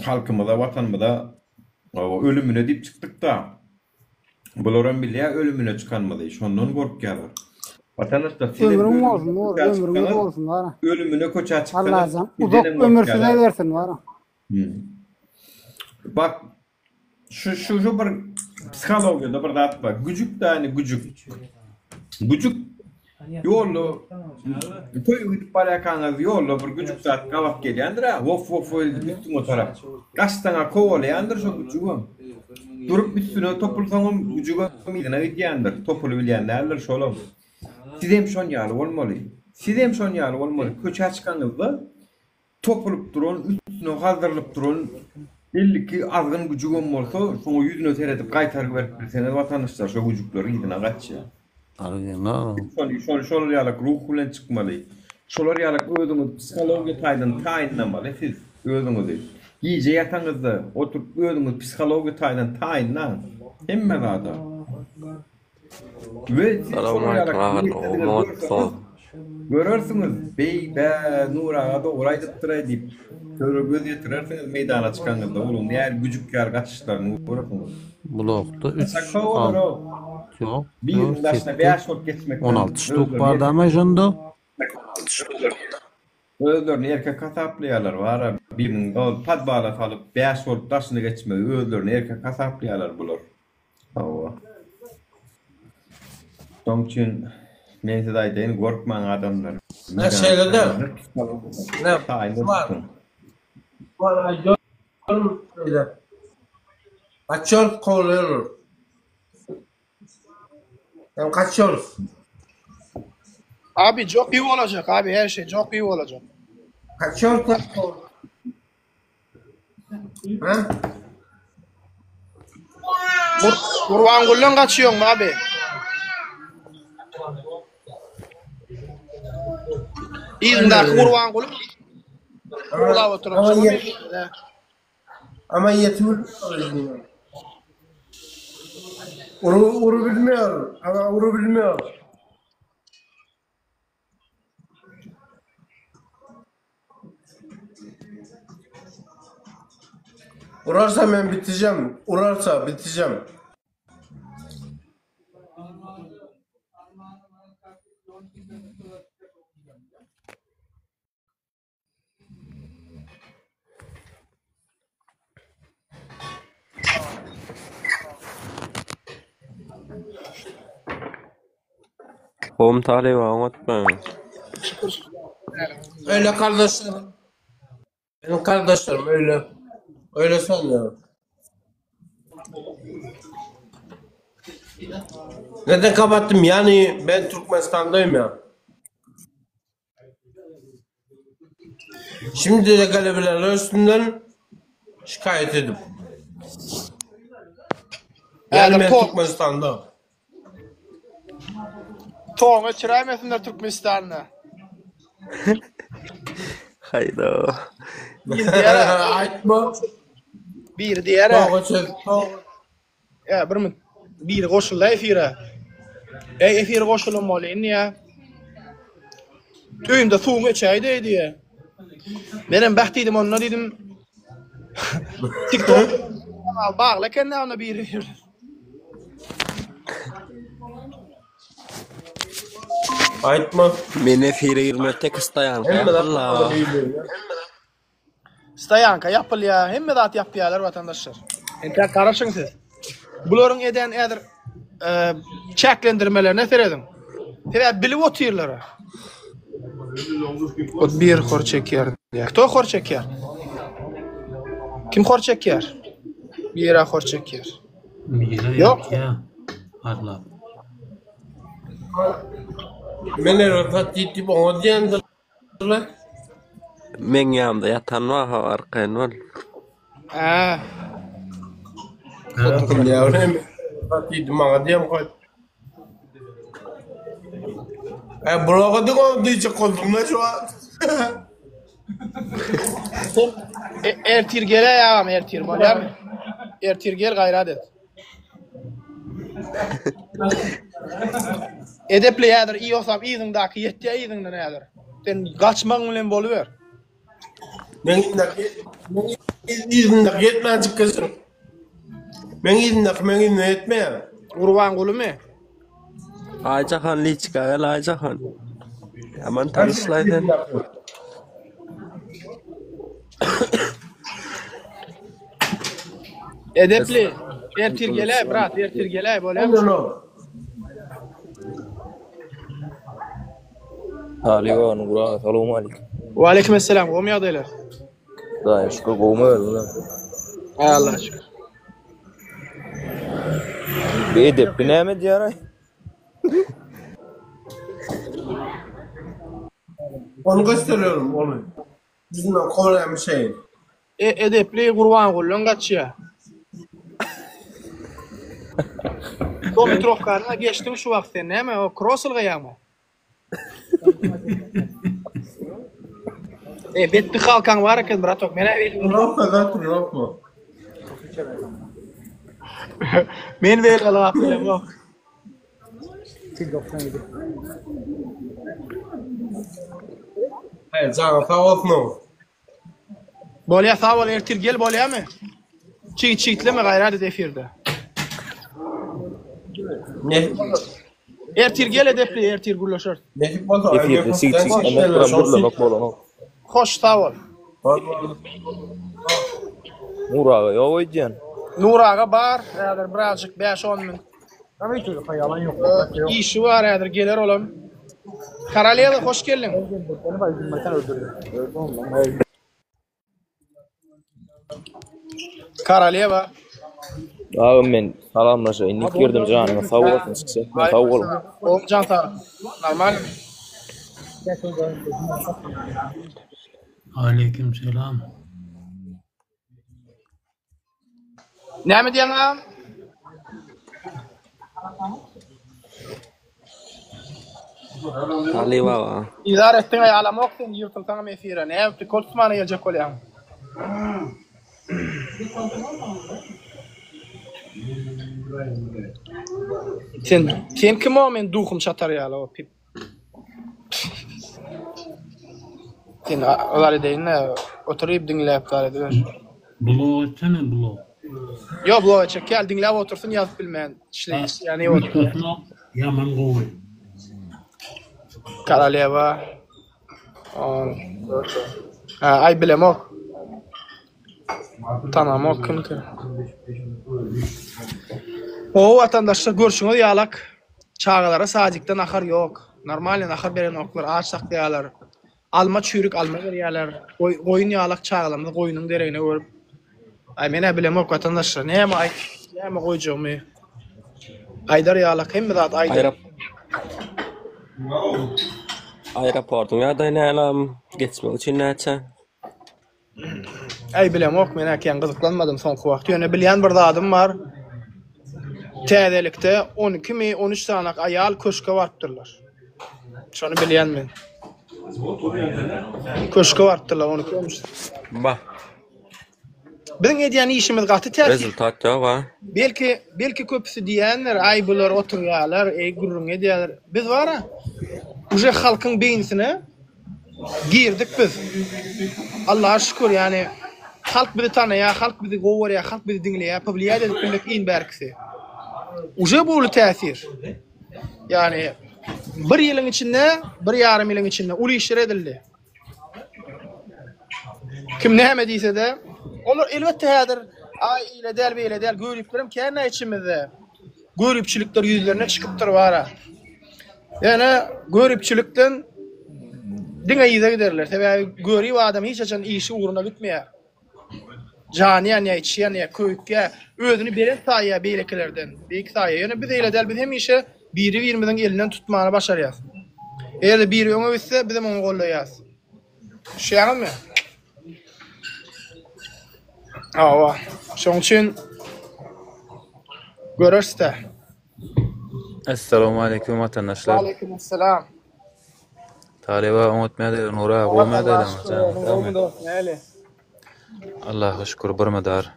halkımıza, vatanımıza ölümüne dip çıktık da buların bile ölümüne çıkanmadı. Şondan korkuyorlar. Vatandaşlar ömrün olsun, ömrün olsun var. Ölümüne koça çıkanlar. Allah'ım uzak ömür size versin var. Bak şu bir psikolojide bir dert var. Gücük de hani gücük. Yolu köy gidip barakanız yolu bir gücük saat kavap gelýändir ha. Wof üstüne tarap. Gaçtaňa kowalaýandyr şu gücügüm. Durup üstüne topulsaňam gücügüm midine gidýändir. Topulu bilýänler şolam. Siz hem şon ýaly bolmaly. Köçe çıkanızda topulup durun, üstüne hazırlıp durun. Belli ki azgın gücügüm bolsa, şoňa ýüzüne seredip gaýtaryp berip bilseňiz watandaşlar şu gücükleri ýygyna gaçýar. Şolar ýaly ruh bilen çykmaly. Şolar ýaly özüňiz psihologiýa taýinlamaly. Siz özüňizi giýje ýataňyzda oturup özüňiz psihologiýa taýinlan. Hemme zada. Ve görürsünüz, beybe, nura, da oraydıptıray deyip, körü göz yetirerseniz meydana çıkanızda olun, eğer gücük yer kaçışlarını görürsünüz. Bulokda 3 Yok. Bir yılın başına 5 ot geçmek. 16 ştuk barda ama jondo. Özlerini erkek kasaplayalar var. Birinin pad bağlat alıp 5 ot taşını geçmeyi özlerini erkek kasaplayalar bulur. Allah. Onun için men size aýdaýyn, gorkmaň adamlar. Ne şeylerde? Ne var? Var aýdýar. Kaçol kovulur. Hem kaçol. Abi çok iyi olacak abi, her şey çok iyi olacak. Kaçol kovulur. Ha? Kurban gullan kaçıyorsun abi. İzindeki kurban gulun. Burada oturuyorsun. Ama yetimir. Uru bilmiyor. Ama uru bilmiyor. Urarsa ben biteceğim. Urarsa biteceğim. Home tale wa ngot pa. Öyle kardeşlerim. Benim kardeşlerim öyle. Öyle sanıyorum. Neden kapattım? Yani ben Türkmenistan'dayım ya. Şimdi de galebeler üstünden şikayet edip. Yani ben Türkmenistan'da. Toğunu çıraymasınlar Türkmenistan'da. Hayda. Bir diğer. Aytma. Bir diğer. Ya bir koşulda efire. Efire koşulun molin ya. Tüyümde suğunu çaydı diye. Benim baktıydım onunla dedim. TikTok. Bağla kendine ona bir. Aytma. Men efire girmekte Stayanka. Allah. Stayanka yapıl ya. Hemme de at yapıyorlar vatandaşlar. Ente karışın siz. Buların eden eğer çeklendirmeler ne seredin? Sebep bilip otuyorlar. O bir hor çeker. Kto hor çeker? Kim hor çeker? Bir hor çeker. Yok. Allah. Men röfat yitip onu diyendir. Men yanımda yatan var ha arkayın var. Yavrum röfat yitip bana diyem koy. Bulağa da onu diyecek koydum ne şu an. Ertir gele ya ertir böyle. Ertir gel gayret et. Edepli yadır iyi olsam iyidindaki yettiye iyidinde nedir? Sen kaçmak mı boluver? Ben iyidindaki yetmeyecek kızım. Ben iyidindaki yetmeyem. Urvan kulu mu? Aycahan liçka gel Aycahan. Aman tanışlayın. Edepli. Ertir gele brat ertir gele böyle. Aleyküm Nura, selamun aleyküm. Ve aleykümselam. Qo'm yoqdaylar. Xudoga shukr, qo'mi o'rnida. Alloh shukr. Bedep nima diyor? Onu gösteriyorum onu. Yüzünden kollayan bir şey. Edepli Qurban Qullu'nun kaçıyor. Domitrovka'na geçtim şu vakti. Neme o Krosilga'ya mı? Bitti halkan var ki bratok. Mene verin. Yok. Men verin alapım yok. Hayır, sana sağ olsun. Bolya sağ ol ertir gel bolya mı? Çiğitleme gayret efirde. Ne? Ertir gel edepli ertir gurlaşır. Efirde çiğitleme bak bolana. Hoş sağ ol. Nuraga yok oycan. Nuraga bar, eğer birazcık 5-10 min. Tabii ki yalan yok. İşi var eğer gelir oğlum. Karaliye de hoş geldin. Karaliye var. Ağam ben salamlaşayım. Ne gördüm canına sağ olasın çıksa. Sağ ol. Oğlum can sağ. Normal mi? Aleykümselam. Ne mi diyorsun ağam? Ali baba. İdare ettin ay alamak sen yırtılsan mefire. Ne yaptı? Koltusmana gelecek olayım. Sen kim o men duhum çatar ya o pip. Sen olar deyin ne oturup dinleyip var ediyor. Bulo etsene bulo. Yo bulo çek gel dinleyip otursun yazıp bilmeyen işte yani otur. Yaman goy. Karaleva. Ay bilemok. Tamam o kim ki? O vatandaşlar görüşünü yalak. Çağılara sadikten akar yok. Normalde akar beren oklar ağaç saklayalar. alma çürük alma berýärler. Goýun ýalak çağlamda goýunyň deregine görüp. Ay mene bilem ok vatandaşlar. Näme ay? Näme goýjagmy? Aydar ýalak hemme zat aydar. Aeroportun ýagdaýynam geçmek üçin näçe? Ay bilem ok, men äken gyzyklanmadym soňky wagt. Ýöne bilýän bir zadym bar. Täzelikde 12 13 sanak aýal köşke barpdyrlar. Şonu bilýänmi? Köşke barpdyrlar 12 13. Ba. Biziň edýän işimiz gaty täsir. Rezultat ýa. Belki köpüsi diýenler, ay bular oturýarlar, gurrun edýärler. Biz bara uje halkyň beýnisine girdik biz. Allah'a şükür yani halk bizi tanıya, halk bizi gowarya, halk bizi dinleýär, publiýat edip in berkisi. Uje bolu täsir. Yani bir ýylyň içinde, bir ýarym ýylyň içinde uly işler edildi. Kim näme diýse de, olar elbetde häzir ay ile del beýle del görüplerim kärnä içimizde. Görüpçilikler ýüzlerine çykypdyr bara. Yani görüpçilikden diňe ýyza giderler. Sebäbi görýän adam hiç açan işi uğruna gitmeýär. Jany ýa içýän ýa köýükkä özüni beren saýa beýlekelerden. Beýik saýa. Ýöne biz eýle del biz hem işe biri 20-den elinden tutmany başarýas. Eğer biri öňe gitse bizim onu gollaýas. Şeýärmi? Awa. Şoň üçin görüşde. Assalamu alaykum vatandaşlar. Aleyküm assalam. Taliba umutmada nura goýmada Näle? Allah'a şükür birmedar.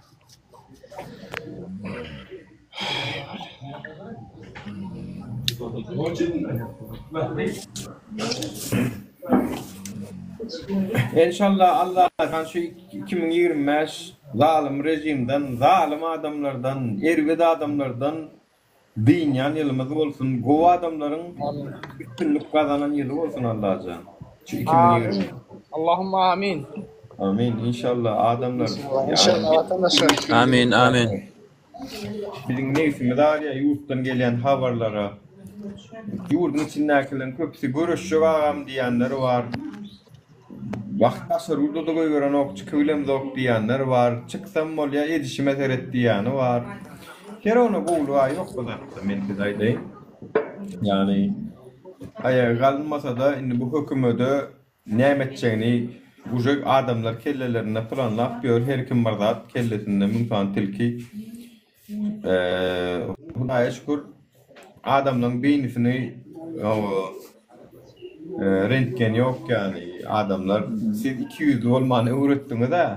İnşallah Allah şu 2025 zalim rejimden, zalim adamlardan, ergede adamlardan dünýän ýylymyz bolsun, gowy adamlaryň üstünlük kazanan ýyly bolsun Allah'a. Şu 2020. Allahumma amin. Amin inşallah adamlar. İnşallah vatandaşlar. Amin amin. Bizim neyse dar ya yurtdan gelen haberlara. Yurdun içindekilerin köpüsü görüşçü ağam diyenler var. Vaktaşlar urda da gören ok çıkıbilem zok diyenler var. Çıksam molya edişime seret diyeni var. Kere onu boğuluğa yok bu zaten menkizaydayım. Yani ayağa kalınmasa da bu hükümede nimetçeğini ujak adamlar kellelerine planlap gör her kim barzat kellesinde mümkün tilki Hudaýa şükür adamlaryň beýnisini rentgen ýok yani adamlar siz 200 bolmany öwretdiňiz-de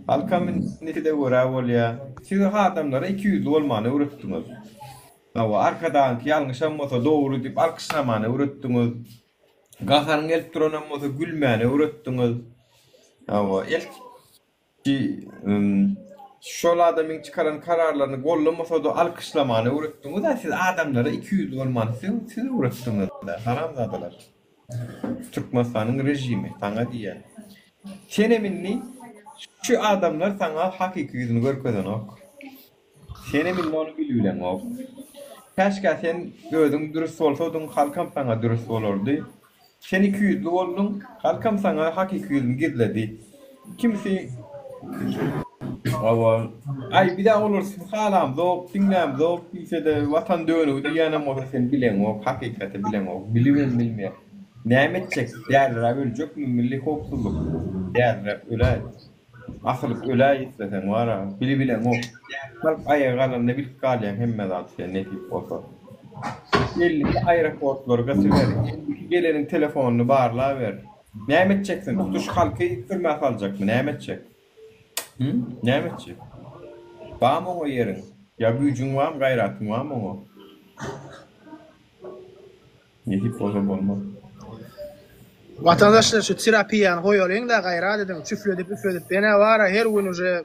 halkamyn netide görä bolýar siz adamlara 200 bolmany öwretdiňiz arkadan ýalňyşam bolsa dogry diýip alkışlamany öwretdiňiz gahanyň gelip duran bolsa gülmäni öwretdiňiz ilk şol adamın çıkaran kararlarını gollamasa da alkışlamanı öğrettiğiniz da siz adamlara 200 olmanı siz öğrettiğiniz da haramzadılar. Türkmenistan'ın rejimi sana diye. Sen eminli şu adamlar sana hakiki yüzünü görkeden ok. Sen eminli onu biliyorlar ok. Keşke sen gözün dürüst olsaydın halkam sana dürüst olurdu. Sen 200 oldun halkam sana hakiki yüzünü gizledi. Kimisi Awa ay bir daha olursun halam zok dinlem zok ise de vatan dönü diýenem o sen bilen o hakykate bilen o bilýän bilmeýär. Näme çek därler öljek milli hoksulluk. Därler öle. Asylyk öle ýetsen wara bilen o. Kalp ayağa galandy bil galýan hemme zat sen netip bolsa. Belli aeroportlar gatyber. Gelenin telefonuny barla ber. Näme çeksin tutuş halky ýitdirmäk aljak. Näme çek? Nämetçi? Bamı o yerin? Ya gücün var mı, gayratın var mı o? Yetip o zaman olmaz. Vatandaşlar şu terapiyanı koyuyorlar da gayrat edin. Üfledip. Bana var her gün uje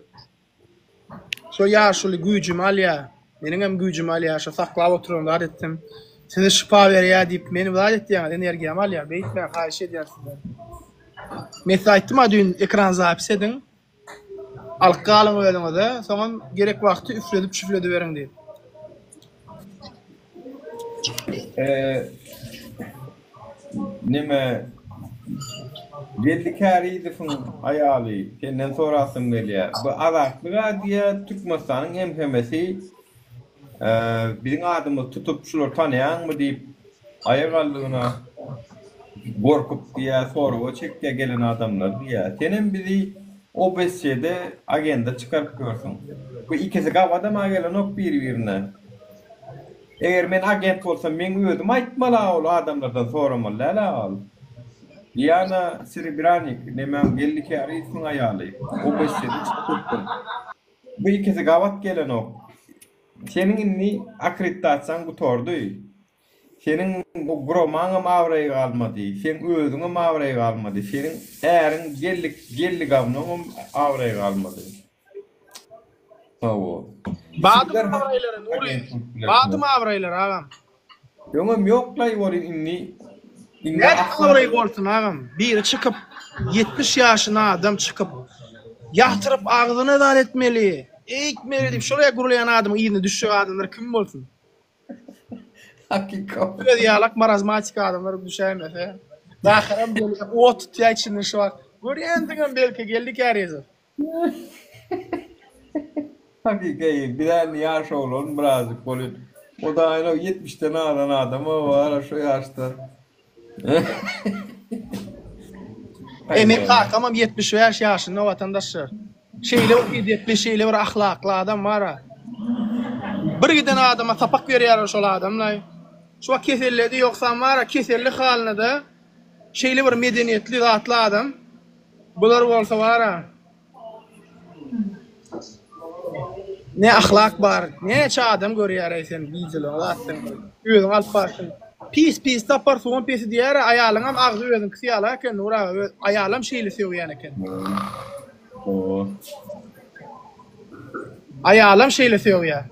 so yaşlı gücüm alya. Benim hem gücüm alya. Şu saklap oturuyorum da ettim. Size şifa ver ya deyip beni vaat etti yani enerjim alya. Beyitmeye karşı ediyorsunuz. Mesela ettim ha dün ekran zapis edin. Alkalın öýdüňiz de, soňam gerek wagty üfledip şüfledi beriň diýip. Nime Belli käriydi fun ayaly. Senden sorasym gelýär. Bu Araklyga diýe Türkmenistanyň hemhemesi biziň adymyzy tutup şular tanýanmy diýip aýagallygyna gorkup diýe soraga çekge gelen adamlar diýe. Senem bizi OBS'de agenda çıkarıp görsün. Bu ikisi gawada gelen ok bir-birine. Eger men agent bolsam men özüm aýtmala ol adamlardan soramala ol. Diana Sribranik nemem geldi ki arayısın ayalı. O beşleri çıktı. Bu ikisi gavat gelen ok. Senin inni akreditasyon gutordu. Senin bu gromanı mavrayı kalmadı. Sen özünü mavrayı kalmadı. Senin eğerin gelli gavnı mavrayı kalmadı. O. Bazı mavrayları Nuri. Bazı mavrayları ağam. Yok la var inni. Ne mavrayı olsun ağam. Biri çıkıp 70 yaşına adam çıkıp yahtırıp ağzını adalet etmeli. Eğitmeli deyip şuraya kurulayan adamı iyini düşüyor adamlar kim olsun? Hakikat. Böyle diyalak marazmatik adamlar düşemez. Dağıram böyle o tutuya içinde şu var. Görüyendin belki geldik her yazı. Hakikaten bilen yaş olan birazcık böyle. O da aynı 70 tane adamı var şu yaşta. Emin kalkamam 70 yaşında vatandaşlar. Şeyle o 70 şeyle var ahlaklı adam var ha. Bir giden adama tapak veriyor şu adamlar. Şu keselledi yoksa var ha keselli haline de şeyle var medeniyetli zatlı adam. Bular olsa var ha. Ne ahlak var, ne adam görüyor sen bizle Allah'tan. Özün alp başın. Pis tapar soğan pisi diğer ayağınam ağzı özün kısıyala ki Nura ayağım şeyli seviyor yani ki. Ayağım şeyli seviyor.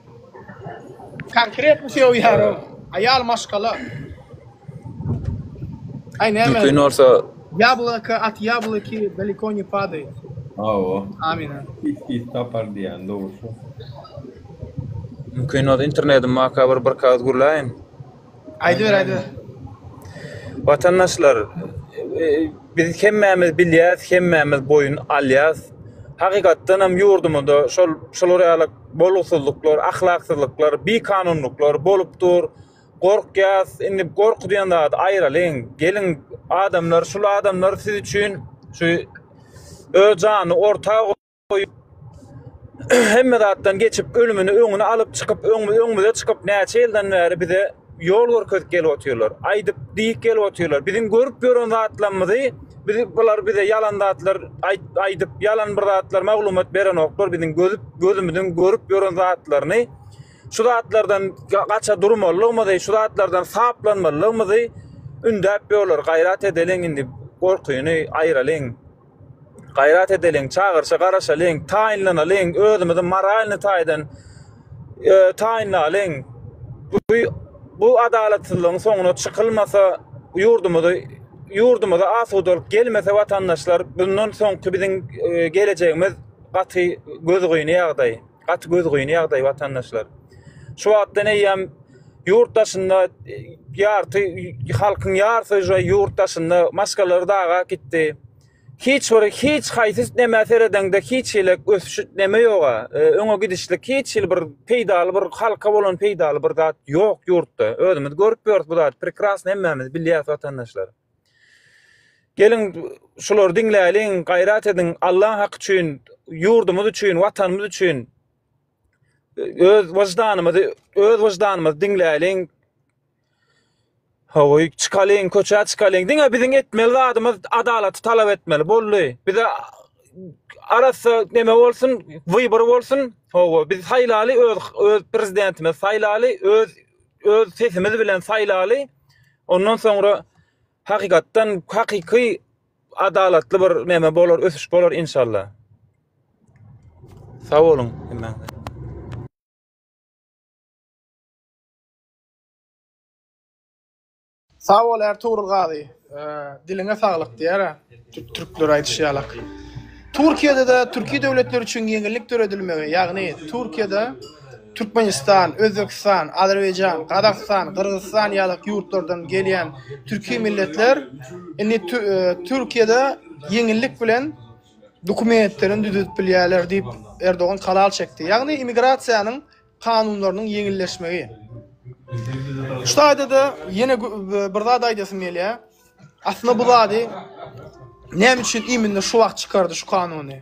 Konkret mi seviyor? Ayağım maşkala. Ay ne mi? Mümkün olsa Яблоко от яблоки далеко не падает. Амина. Pis tapar diýen dogrusu. mümkün olsa internetin makabar bir kağıt gurlayın. Aydı ver. Vatandaşlar biz hemmemiz bilýäs, hemmemiz boyun alýas. Hakykatdan hem ýurdumyzda şol orýalyk boluksuzluklar, ahlaksyzlyklar, bikanunluklar bolupdyr. Gorkýas, indi gorku diýen zat aýralyň. Gelin adamlar, şol adamlar siz üçin şu öz jany ortaga goýup hemme zatdan geçip ölümünü öňüne alyp çıkıp öňümüze çıkıp näçe ýyldan bäri bize ýol görkezip gelip otyrlar. Aýdyp diýip gelip otyrlar. Bizim görüp ýören zatlarymyzy bular bize yalan zatlar aýdyp yalan bir zatlar maglumat beren oklar bizim gözümüzden görüp ýören zatlaryny şu zatlardan gaça durmalygymyzy, şu zatlardan saplanmalygymyzy ündäp ýollar, gaýrat edeliň indi gorkuýuny aýralyň. Gaýrat edeliň, çağırşa garaşalyň, taýinlanalyň, özümiziň moralyny taýinlalyň. Bu adalatsızlygyň soňuna çykylmasa ýurdumyza asud bolup gelmese watandaşlar bundan soňky biziň geleceğimiz gaty göz goýuny ýagdaý watandaşlar. Şu wagtda näýem yurtdaşynda ýarty halkyň ýarty yurtdaşynda maskalar daga gitdi. Hiç haýsys nämesereden de hiç ile ösüşüp näme ýoga. Öňe gidişlik hiç bir peýdaly bir halka bolan peýdaly bir zat ýok ýurtda. Özümiz görüp ýörüp bu zat prekrasny hemmemiz bilýär watandaşlar. Gelin şular diňläliň, gaýrat edin Allah haqqy üçin, ýurdumyz üçin, watanymyz üçin. Öz wajdanymyzy diňläliň. Hawy çıkalyň, köçä çıkalyň. Diňe biziň etmeli adamyz adalaty talap etmeli boldy. Bize arasa näme bolsun, wybar bolsun. Hawy biz saýlaly öz prezidentimiz saýlaly, öz sesimiz bilen saýlaly. Ondan soňra hakykatdan hakyky adalatly bir näme bolar, ösüş bolar inşallah. Sag bolun. Sağ ol Ertuğrul Gazi. Diline sağlık diýär. Türkler aýdýarlar. Türkiýede de Türkiýe döwletleri üçin ýeňillik töredilmegi, ýagny Türkiýede Türkmenistan, Özbekistan, Azerbaýjan, Kazakistan, Kyrgyzstan ýalyk ýurtlardan gelýän türki milletler indi Türkiýede yeňillik bilen dokumentlerini düzüp bilýärler diýip Erdogan halal çekdi. Ýagny immigrasiýanyň kanunlarynyň yeňilleşmegi. Şu taýda da ýene bir zat aýdasym gelýär. Aslında bu zady näme üçin iminde şu wagt çykardy şu kanuny?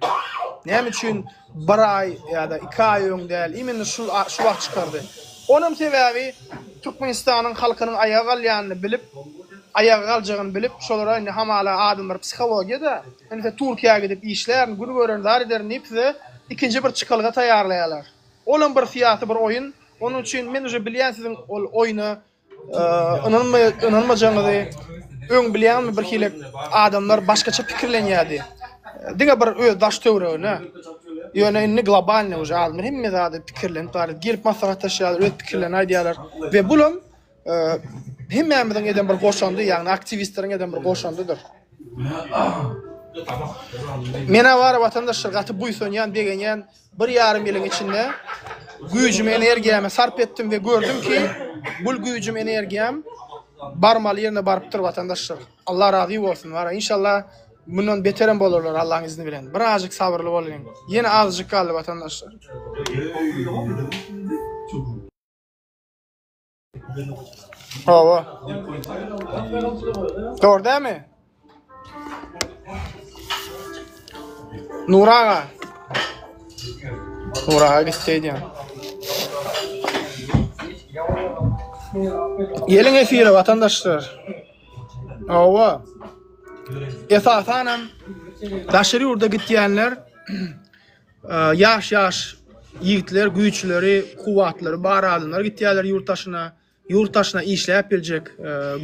Näme üçin bir ay ýa-da 2 ay öňdäl iminde şu wagt çykardy? Onun sebäbi Türkmenistanyň halkynyň ayağa galýanyny bilip, ayağa galjagyny bilip, şolara indi hamala adamlar psixologiyada, indi Türkiýäge gidip işlerini, gün gören darylerini hepsi ikinji bir çykalga taýýarlaýarlar. Olan bir fiýaty bir oyun. Onun üçin men uje bilýän siziň ol oýny inanmajaňyzy öň bilýänmi bir hile adamlar başgaça pikirlenýärdi. Diňe bir öz daş töwregine. Ýöne inni globalny uje adamlar hemme zady pikirlenip bar, gelip maslahat taşýarlar, öz pikirlerini aýdýarlar. We bulam hemmemizden eden bir goşandy, ýagny aktivistleriň eden bir goşandydyr. Mena var vatandaşlar gaty buýsanýan, begenýän 1,5 ýylyň içinde güýjümi, energiýamy sarp etdim we gördüm ki, bu güýjüm, energiýam barmaly ýerine barypdyr vatandaşlar. Allah razy bolsun. Wara inşallah bundan beterim bolurlar Allah'ın izni bilen. Birazcık sabırlı bolun. Yine azıcık kaldı vatandaşlar. Hava. Doğru değil mi? Nuraga. Nuraga gitseydi. Yelin efiri vatandaşlar. Hava. Esasanem daşary urda gitýänler ýaş ýigitler, güýçleri, kuwatlary bar adamlar gitýärler ýurtdaşyna işläp biljek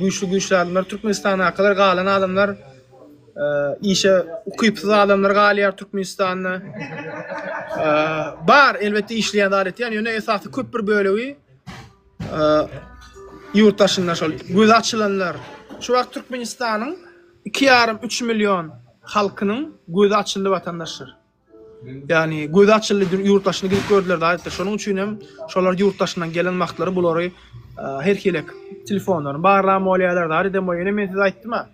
güýçli adamlar Türkmenistana kadar galan adamlar işe ukypsyz adamlar galýar Türkmenistana bar elbetde işleýän dalet ýani ýöne esasy köp bir bölegi ýurtdaşyna şol göz açylanlar şu wagt Türkmenistanyň 2,5-3 milyon halkynyň gözi açyldy vatandaşlar. Yani gözi açyldy ýurtdaşyny gidip gördüler daýatlar. Şonuň üçin hem şolar ýurtdaşyndan gelen maktary bulary her kelek telefonlaryny barlama bolýarlar da edem boýuna men size aýtdym ha.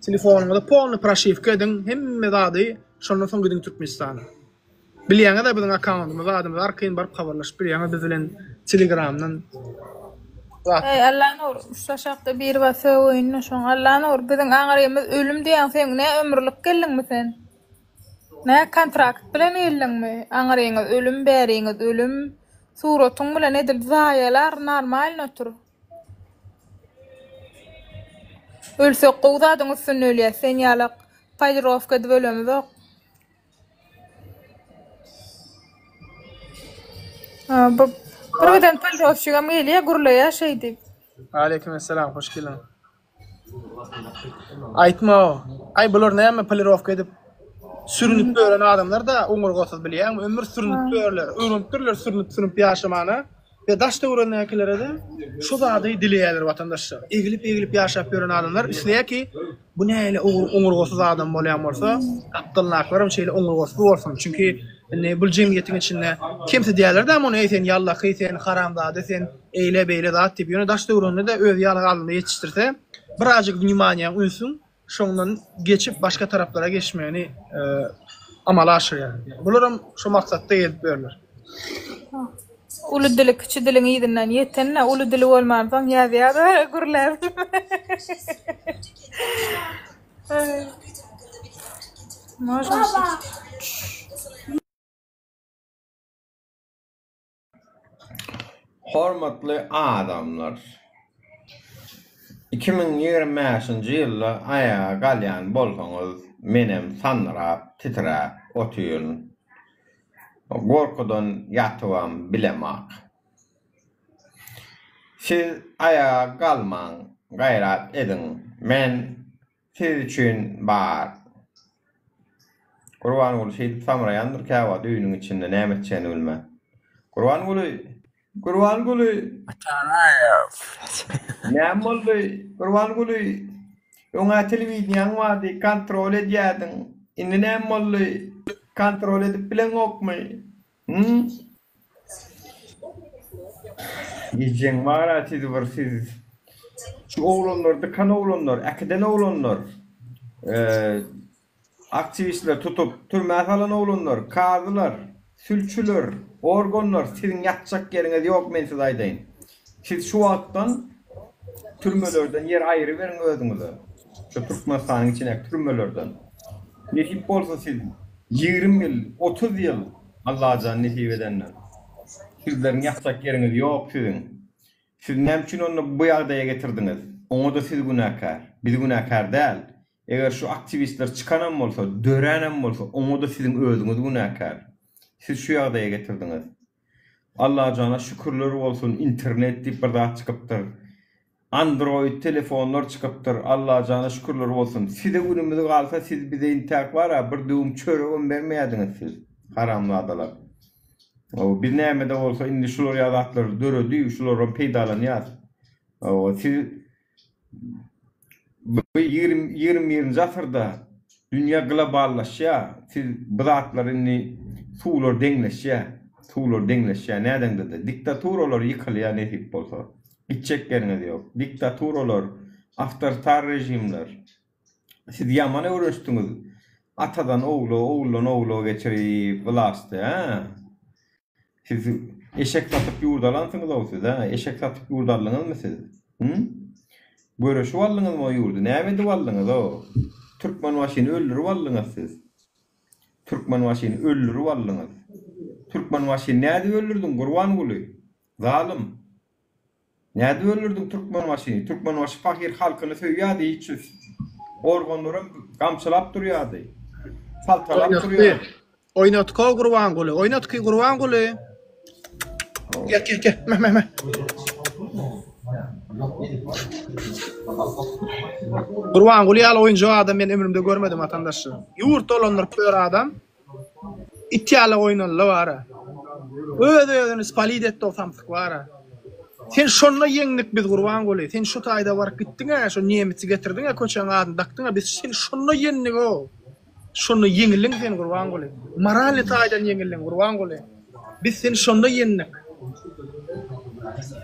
Telefonumda polny proşivka edin hemme zady şondan soň gidin Türkmenistana. Bilýäňe de biziň akkauntymyz adamlar arkaýyn baryp habarlaşyp bilýäňe biz bilen Telegramdan Ey Allah nur, şu şakda bir wasa oýuny şoň Allah nur biziň aňarymyz ölüm diýen sen ne ömürlük geldiňmi sen? Ne kontrakt bilen geldiňmi? Aňaryňyz ölüm, bäriňiz ölüm, suratyň bilen edil zaýalar normal otur. Ölsek gowdadyň üstüne ölýär, sen ýalyk paýrovka bölümi ýok. Buradan paýrovçygam gelýär, gurlaýar şeýdi. Aleykümselam, hoş geldin. Aýtma, ay bular näme paýrovka edip sürünüp ölen adamlar da oňurgosyz bilýär, ömür sürünüp öýerler, öýrenipdirler sürünüp ýaşamany. Ve daşta uğranakilere de şu zady dilýärler vatandaşlar. Egilip ýaşap ýören adamlar isleýär ki, bu näle oňurgosyz adam bolýan bolsa, apdylnaklaram şeýle oňurgosyz bolsun. Çünki bu jemgyýetiň içinde kimse diýerler de onu eýsen ýalla, eýsen haramzada, sen eýle beýle zat diýip ýöne daşta uğranyny da öz ýaly aldyna ýetişdirse, birazjyk wnimmaniýa ünsün, şoňdan geçip başga taraplara geçmegini amala aşyrýar. Bularam şu maksatda gelip berler. Ulu dili küçü dilin iyisinden yetenine ulu dili olmazsan yazıya gurlar. Hormatly adamlar. 2025-nji ýylda ayağa galýan bolsaňyz menem sanrap, titrap otyň. Gorkudan ýatywam bilemak. Siz ayağa galmaň, gaýrat edin. Men siz üçin bar. Gurban ol şeýdip samraýandyr käwa düýüniň içinde näme etjäni bilmä. Gurban guly. Näme boldy? Gurban guly. Oňa telewiziýan bardy, kontrol edýärdiň. Indi näme boldy? Kontrol edip bilen okmy. Ýejen mara siz barsiz. Şu oğlanlar, dıkan oğlanlar, akiden oğlanlar. aktivistler tutup türmeye salan oğlunlar, kağıdılar, sülçüler, organlar, sizin yatacak yeriniz yok men siz aydayın. Siz şu alttan türmelerden yer ayrı verin özünüze. Şu Türkmenistan'ın içine türmelerden. Nesip olsa siz 20 yıl, 30 yıl Allah'tan nesip edenler. Sizlerin yatacak yeriniz yok sizin. Siz ne için onu bu yağdaya getirdiniz? Onu da siz günahkar. Biz günahkar değil. Eğer şu aktivistler çıkanan olsa, dörenem olsa, onu da sizin özünüz günahkar. Siz şu yağdaya getirdiniz. Allah cana şükürler olsun, internet deyip bir daha çıkıptır. Android telefonlar çıkıptır. Allah cana şükürler olsun. Size günümüzü kalsa siz bize intak var ha, bir düğüm çöreğin vermeyediniz siz. Haramlı adalar. O bir neyme olsa indi şular yadatlar dörödü, şuların peydalan yaz. O siz bu 20. asırda dünya globallaşıyor. Siz bıraklarını suğlar dengleşiyor. Suğlar dengleşiyor. Neden dedi? Diktaturalar yıkılıyor ne hep olsa. İçecek yerine yok. Diktaturalar, avtoritar rejimler. Siz yaman öğrençtiniz. Atadan oğlan oğlu geçirip vlastı. Siz eşek satıp yurdalansınız o siz. Eşek satıp yurdalınız mı siz? Böyle şu vallınız mı o yurdu? Ne emedi vallınız o? Türkmen vaşini öldürü vallınız siz. Türkmen vaşini öldürü vallınız. Türkmen vaşini nerede öldürdün? Kurban gulu. Zalim. Nerede öldürdün Türkmen vaşini? Türkmen vaşı fakir halkını söylüyordu hiç. Organlarım kamçılap duruyordu. Saltalap duruyordu. Oynat ko kurban gulu. Oynat ki kurban gulu. Gel. Meh. Kurban gulu yal oyuncu adam ben ömrümde görmedim vatandaşı. Yurt olanlar pör adam. İtiyala oynanlı var. Ödöydünüz palid etti o samtık var. Sen şonla yenglik biz kurban gulu. Sen şu tayda var gittin ha, şu niyemitsi getirdin ha, koçan adın daktın ha, biz sen şonla yenlik o. Şonla yengilin sen kurban gulu. Marali taydan yengilin kurban gulu. Biz sen şonla yenlik.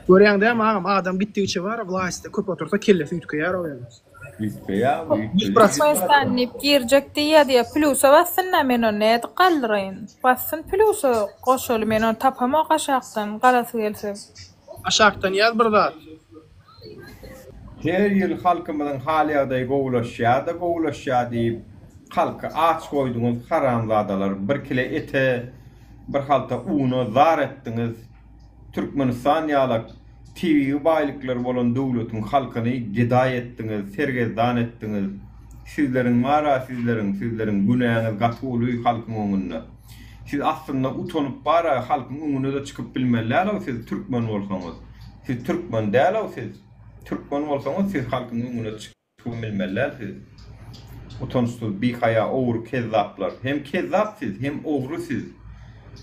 Görüyorsun değil mi ağam? Adam gittiği içi var, vlasite köp otursa kellesi yütküyer o yani. Türkmenistan nip girecek diye plusa bassın men onu ne qalrayın. Bassın plusa qoşul men onu tapama qaşaqdan qarası gelse. Aşağıdan yaz burada. Her yıl halkımızın hali aday kovulaşya deyip halkı aç koydunuz haramzadalar. Bir kile ete, bir halta unu zar ettiniz. Türkmenistan yalak TV baylıklar bolan devletin halkını giday ettiniz, sergezdan ettiniz. Sizlerin var sizlerin günahınız gatuluy halkın önünde. Siz aslında utanıp bara halkın önüne de çıkıp bilmeler o siz Türkmen olsanız. Siz Türkmen değil o siz. Türkmen olsanız siz halkın önüne çıkıp bilmeler siz. Utançsız bir haya oğru kezzaplar. Hem kezzap siz hem oğru siz.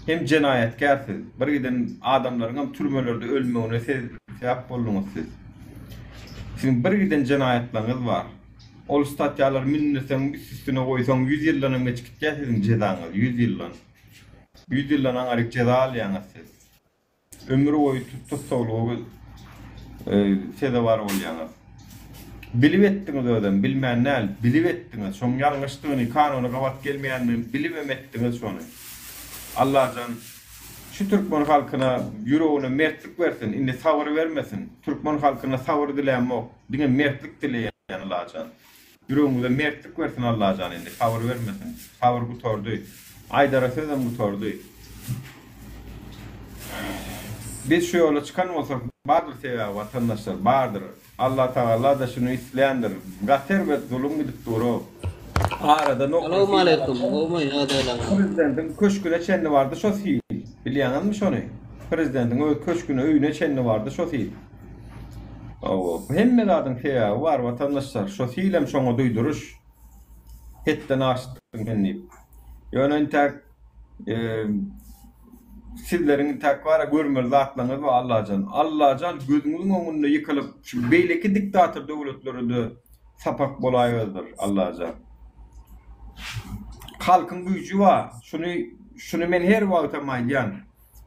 Hem cenayetkârsiz. Bir giden adamların hem türmelerde ölmeğine sebep oldunuz siz. Sizin bir giden cinayetleriniz var. Ol statyalar minnesen bir üstüne koysan 100 yıldan geçikçe sizin cezanız 100 yıldan. 100 yıldan angarik ceza alayanız siz. Ömrü boyu tutsağlığı size var olayanız. Bilip ettiniz öden, bilmeyen ne? Bilip ettiniz. Son yanlışlığını, kanunu kavat gelmeyenini bilip ettiniz şunu. Allah can şu Türkmen halkına yüreğine mertlik versin, indi savır vermesin. Türkmen halkına savır dileyen yok. Dine mertlik dileyen Allah can. Yüreğine mertlik versin Allah can, indi savır vermesin. Savır bu tordu. Aydara sözüm bu tordu. Biz şu yola çıkan olsak vardır sevya vatandaşlar, vardır. Allah Teala da şunu isteyendir. Gater ve zulüm gidip duru. Arada Assalamu alaikum. Prezidentin köşküne çenli vardı şosil. Biliyorsunuz mu şunu? Prezidentin o köşküne öyüne çenli vardı şosil. Hem meladın feya var vatandaşlar. Şosilem şonu duyduruş. Hetten açtın kendini. Yani sizlerin takvara görmür zatlarınız ve Allah can gözünüzün önünde yıkılıp şu beyleki diktatör devletleri de sapak bolayızdır Allah can. Halkın gücü var. Şunu men her vakit amayyan.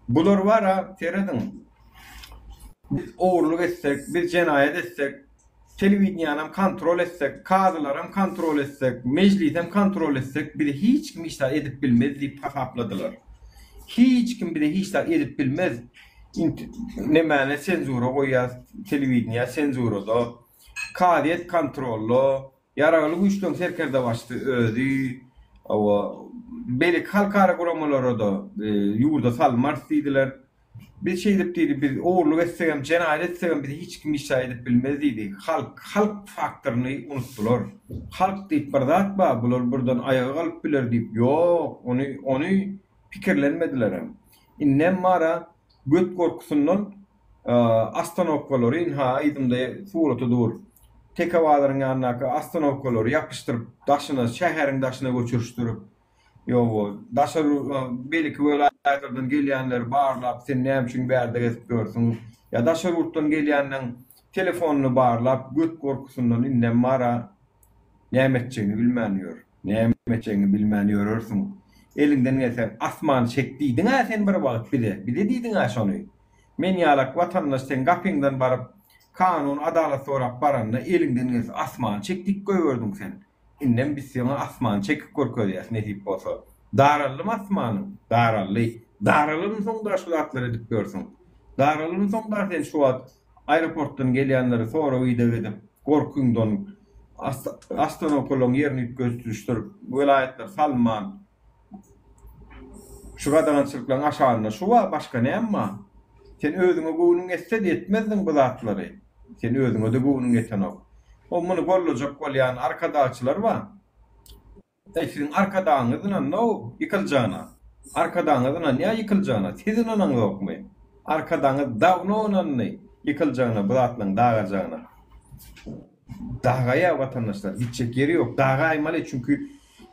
Bular var ha, teredin. Biz oğurluk etsek, biz cenayet etsek, televizyonam kontrol etsek, kadılarım kontrol etsek, meclisem kontrol etsek, bir de hiç kim işler edip bilmez deyip hasapladılar. Hiç kim bir de hiç edip bilmez. Ne mene senzura koyar, televizyon senzura da, kadiyet kontrolü, yararlı güçlüğün serkerde başladı ödü, beli halkara kuramaları da yurda salmars deydiler. Bir şey edip deydi, bir oğurluk etsegem, cenayet etsegem bir de hiç kim işler edip bilmez deydi. Halk faktörünü unuttular. Halk deyip bardak ba, bular buradan ayağa kalıp bilir deyip, yok, onu fikirlenmediler hem. İnnem mara, göt korkusundan astanovkaları inha idimde suratu dur. Tekavaların yanına astanovkaları yapıştırıp daşına, şehrin daşına göçürüştürüp yo daşar belki vilayetlerden gelýänler barlap sen näme üçin berde gezip görsün ya daşar urtdan gelýänden telefonunu barlap göt korkusundan innem mara näme etjegini bilmänýär. Näme etjegini bilmänýärsin. Elinden gelse asman çekdiydin ha sen bir wagt bile diýdin ha şonu. Men ýalak watandaş sen gapyňdan barıp kanun adalet sorap baranda elinden gelse asman çekdik göwürdüň sen. İnnem biz sana asman çekip korkuyoruz ne hip olsa. Daralım asmanım. Daralım sonunda şu atlar edip görsün. Daralım sonunda sen şu at aeroporttan gelýänleri sonra uyda edip korkundan Astanokolon yerini göstürüp vilayetler salman şu kadançılıkların aşağına şu var başka ne ama sen özüne goýunyň etse etmezdin bu zatları. Sen özüne de goýunyň eten ok. O bunu gollajak bolýan arkadaşlar var. Sizin arkadaşınızdan ne yıkılacağına? Arkadaşınızdan ne yıkılacağına? Sizin onun yok mu? Arkadaşınız da onun ne yıkılacağına, bu zatların dağılacağına. Dağaya vatandaşlar gidecek yeri yok. Dağa aymalı çünkü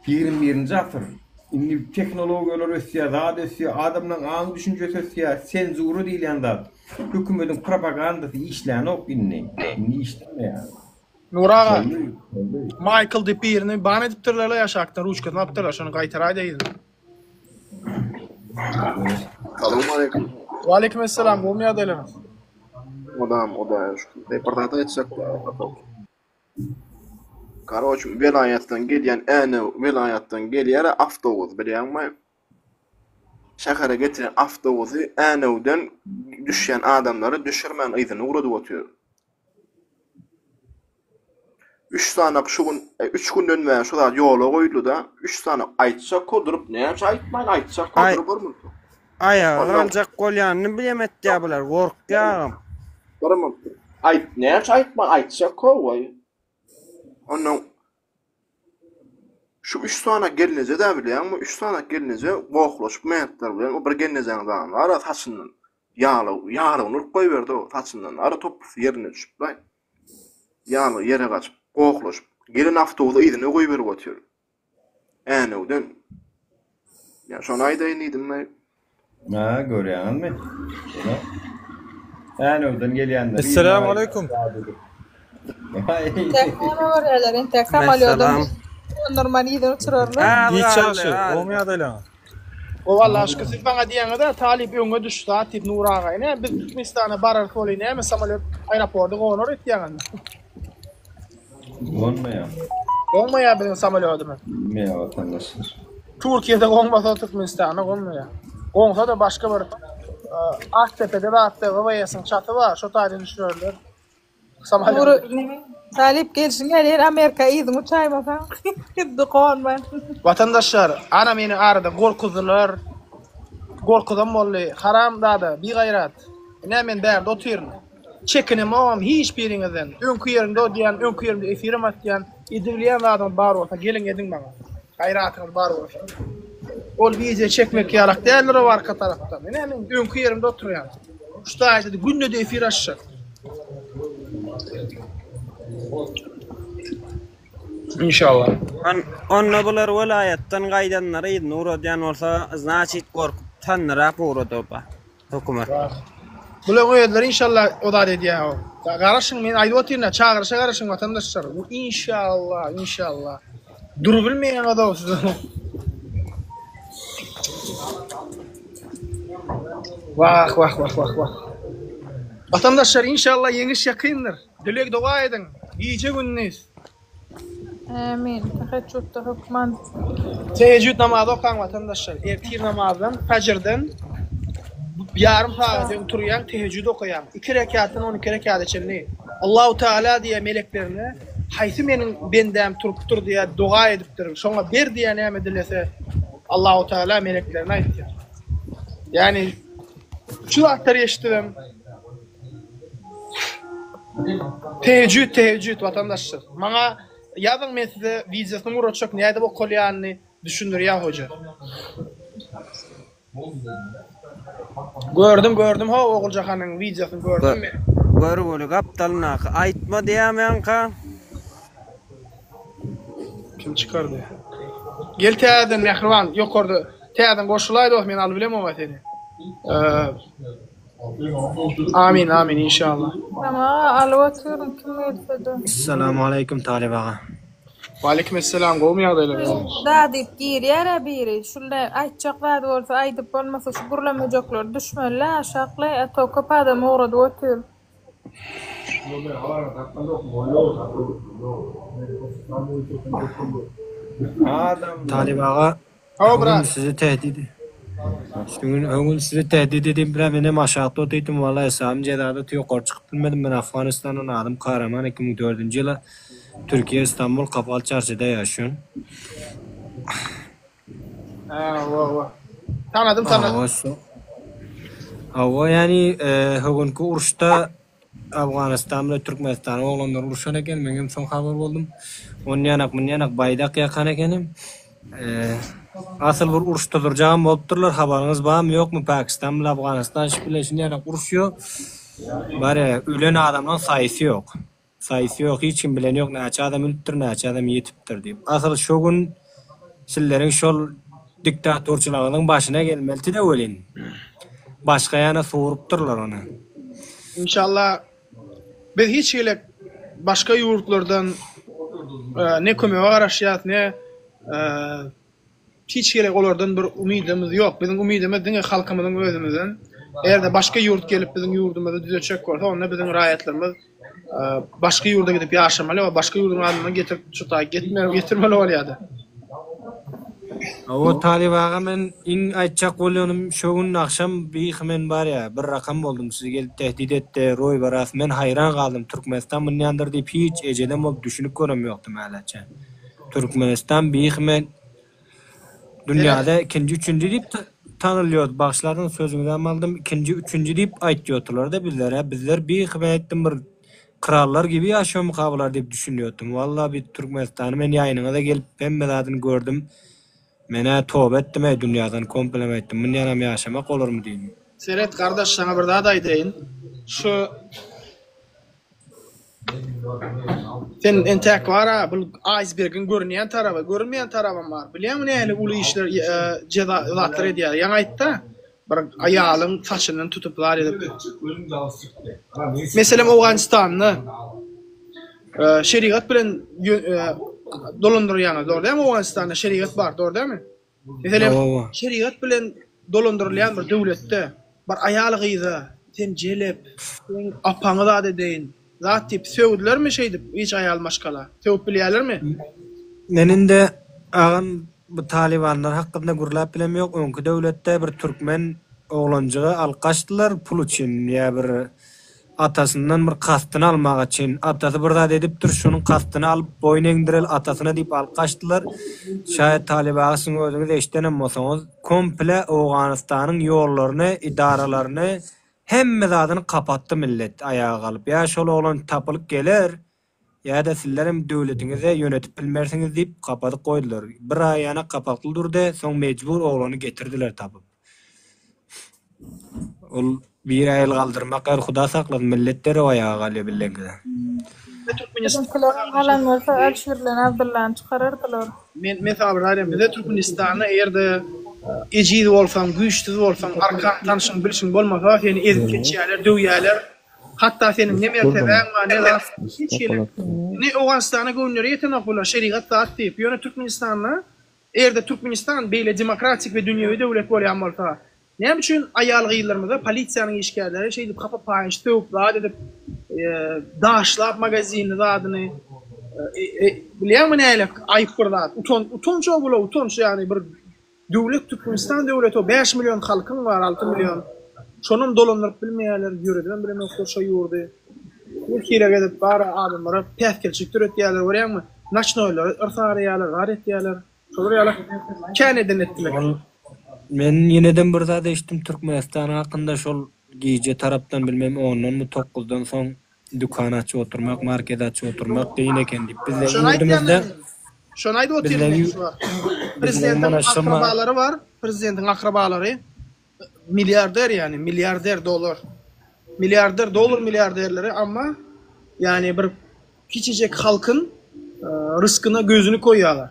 21. asır. Şimdi teknolojiler ösüyor, rahat ösüyor, adamın ağın düşüncesi ösüyor, senzuru değil yanda. Hükümetin propagandası işleyen yok inni. İnni işleme yani. Nuraga, Michael Depier'ni ban edip tırlarla yaşaktan ruçkasını aptırlar, şunu qaytaray deyin. Selamun aleyküm. Wa aleykümselam, bu mu yadaylar? O da şu departamenta geçsek de. Karoç vilayetden gelýän gelýär avtobus bilýänmi? Şähere getiren avtobusu Änewden düşýän adamlary düşürmän izni uradyp otur. 3 tane şu gün 3 gün dönmän şu da ýola goýuldy da 3 tane aýtsa kodurup näme aýtmaň aýtsa kodurup bolmur. Ayağa ancak golyanını bilemedi bular gorkýam. Barmam. Näme aýtmaň aýtsa kowy. Ondan şu 3 tane gelince de bilýärmi? 3 tane gelince goxlaşyp mätler bilen o bir gelinjeň adam ara taşyndan ýaly nur goýberdi o taşyndan ara top ýerine düşüp bay. Ýaly ýere gaçyp goxlaşyp gelin awtobusa ýygyny goýberip otur. Änewden ya şonu aýdaýyn diýdim men. Ha görýänmi? Änewden gelýänler. Assalamu alaikum. Entek samolyotdan normalde uçurarlar. Geçerli. Olmaya da O vallahi şu siz bana diýene de talip öňe düşdi atip Nuraga. Ne biz Türkmenistan'a barar koly näme samolyot aeroportda goňar etýän. Olmaýar. Olmaýar bilen samolyotmy? Me vatandaşlar. Türkiýede goňmasa Türkmenistan'a goňmaýar. Goňsa da başga bir Aktepe'de rahatda havayasyň çaty bar, şo taýdan düşürýärler. Samolyot. Talip gelsin gelir Amerika izni uçaýmasa. Duqon ben. Vatandaşlar, ana meni arada gorkuzylar. Gorkudan bolly, haram dada, bir gayrat. Nämen bärde oturyn. Çekinemem hiç biriňizden. Öňkü ýerinde diýen, öňkü ýerinde efirim atýan, edilýän adam bar bolsa gelin ediň bana. Gayratyňyz bar bolsa. Ol wize çekmek ýarak däldir o arka tarapdan. Nämen öňkü ýerimde oturýan. Şu taýda günde de efir açýar. İnşallah. Onna bular vilayetden gaýdanlara izni uradýan bolsa, значит gorkup tanrap uradypa. Hökümet. Bular öýdler inşallah o da diýär. Garaşyň men aýdyp oturýan, çağırşa garaşyň vatandaşlar. Bu inşallah. Dur bilmeýän adam siz. Vah. Vatandaşlar inşallah ýeňiş ýakyndyr. Dilek dua edin. İyice gününüz. Amin. Teheccüd hukman. Teheccüd namazı okuyan vatandaşlar. Ertir namazdan, fajrdan yarım saatden turyan teheccüd okuyan. 2 rekatın 12 rekat içinde Allahu Teala diye meleklerine haysi menin bendem turuptur diye dua edipdir. Şoňa ber diye näme dilese Allahu Teala meleklerine aýtdyr. Yani şu aktar eşitdim. Teheccüd vatandaşlar. Bana yazın men size videosunu uğraşacak näde bu kolyanny düşündür ya hoca. Gördüm ha Oğulcakanyň videosunu gördüm mi? Görüp aptalnak aýtma diýämen ka. Kim çıkardı? Gel täzeden Mehriban ýokardy. Täzeden goşulaýdy men alyp bilemem o seni. Amin inşallah. Ama alwatyrum kim etse. Assalamu alaikum Talib ağa. Wa alaikum assalam. Gowmy ýagdaýlar? Da diýip girýär biri. Şunda aýtjak wagt bolsa aýdyp bolmasa şu gurlamajoklar düşmanlar aşakly atokap adam uğrady otyr. Talib ağa. Sizi tehdit Öňün sizi tehdit edip mene aşağıda otyrdym wallahi sam jedada ýokary çykyp bilmedim men Afganistanyň adam Kahraman 2004-nji ýyla Türkiye İstanbul Kapalı Çarşıda ýaşaýan. Tanıdım. Awa yani högünkü uruşda Afganistan bilen Türkmenistan oglanlar uruşan eken men hem soň habar boldum. Onun ýanak baýdak ýakan ekenim. Asıl bir uruşda durjağım bolupdyrlar. Habaryňyz barmy ýokmy? Pakistan bilen Afganistan şeýleşini ýanak uruşýar. Bare ölen adamdan saýysy ýok. Saýysy ýok, hiç kim bilen ýok, näçe adam ölüpdir, näçe adam ýetipdir diýip. Asıl şo gün sizleriň şol diktatorçylygynyň başyna gelmeli de ölen. Başga ýana sorupdyrlar ony. İnşallah biz hiç gelek başka ýurtlardan ne kömegi garaşýat ne hiç gelek olardan bir umydymyz ýok. Biziň umydymyz diňe halkymyzyň özümizden. Eğer başka ýurt gelip biziň ýurdumyzy düzeltjek bolsa, onda biziň raýatlarymyz başka ýurda gidip ýaşamaly we başka ýurduň adyna getirip çutaý getirmeli bolýardy. O Talib ağa men iň aýtjak bolýanym şo gün akşam bir men bar ya bir rakam boldum sizi gelip tehdit etdi roý baras men hayran galdym Türkmenistan munyandyr diýip hiç ejedem bolup düşünip görmýokdum halaça. Türkmenistan bir men dünýäde ikinji üçünji diýip tanylýar. Başlaryň sözüňden aldım ikinji üçünji diýip aýtýarlar da bizler bir etdim bir krallar gibi ýaşaýan mukabylar diýip düşünýärdim. Wallahi bir Türkmenistany men ýaýynyňa da gelip pemmedadyny gördüm. Mene tobe etdim dünýäden komplem etdim. Men ýanam ýaşamak bolarmy diýdim. Seret kardeş sana bir daha da aýdaýyn. Şu sen entek wara bu icebergin görünýän tarapy, görünmeýän tarapy bar. Bilýärmi näle uly işler jezatlar edýär. Ýa-ni aýtda bir aýalyň saçyny tutuplar edip. Meselem Awganistanyny şeriat bilen dolandyrýan, doğru diými? Awganistanda şeriat bar, doğru diými? Meselem şeriat bilen dolandyrylýan bir döwletde bir aýaly gyza sen jelep, sen apaňy da dedeýin. Zat tip söwdülermi şeýdip, hiç aýal maşgala. Söwüp bilýärlermi? Menin de ağam bu Talibanlar hakkında gurlap bilem yok. Öňkü döwletde bir Türkmen oglanjygy alkaçdylar pul üçin ýa bir atasından bir kastyny almak üçin. Atasy bir zat edipdir, şonuň kastyny alyp boyun eňdirel atasyna diýip alkaçdylar. Şaýat Talibasyň özüňiz eşitenem bolsaňyz, komple Awganistanyň ýollaryny, idaralaryny hemme zadyny kapatdy millet ayağa galyp. Ya şol oglan tapylyp geler, ya da sizlerim döwletiňize ýönetip bilmersiňiz diýip kapatyp goýdular. Bir aýana kapatyldyr-da, soň mejbur oglany getirdiler tapyp. Ol bir aýyl galdyrmak, Huda saklady, milletleri ayağa galýar bileňizde. Halan bolsa Alşirlen Abdullahyny çykarardylar. Men sabir aýdym, bize Türkmenistanyň erde ejidi bolsaň, güýçli bolsaň, arkan tanışyň bilişiň bolmasa, seni ezip geçýärler, döwýärler. Hatda senin ne merteben var, ne rast, hiç gelip. Ne Awganistana göňleri ýetenek bolar, şeriat zat diýip. Ýöne Türkmenistanyň erde Türkmenistan beýle demokratik we dünýäwi döwlet bolýan bolsa, Näme üçin ayal gyýlarmyza polisiýanyň işgärleri şey dip kapa paýyş töwüp zat edip daşlap magazinni zadyny bilýärmi näle aýyp bir zat. Utunç bolar, utunç ýani bir döwlet Türkmenistan döwleti 5 milyon halkyň var, 6 milyon. Şonun dolandyryp bilmeýärler, ýöreden bilemekler şo ýurdy. Bir kere gedip bara adamlara päskelçik türetýärler, görýärmi? Naçnoylar, ırsaryýarlar, garetýärler. Şolar ýaly käneden etdiler. Men ýeneden bir zat eşitdim Türkmenistan hakynda şol giýje tarapdan bilmem 10-dan 9-dan soň dükkan açyp oturmak, market açyp oturmak diýen eken diýip bizler ýurdumyzda şonu aýdyp oturýar. Prezidentin akrabalary var, prezidentin akrabalary milyarder yani milyarder dolar. Milyarder dolar milyarderleri ama yani bir kiçicik halkın rızkına gözünü koyuyorlar.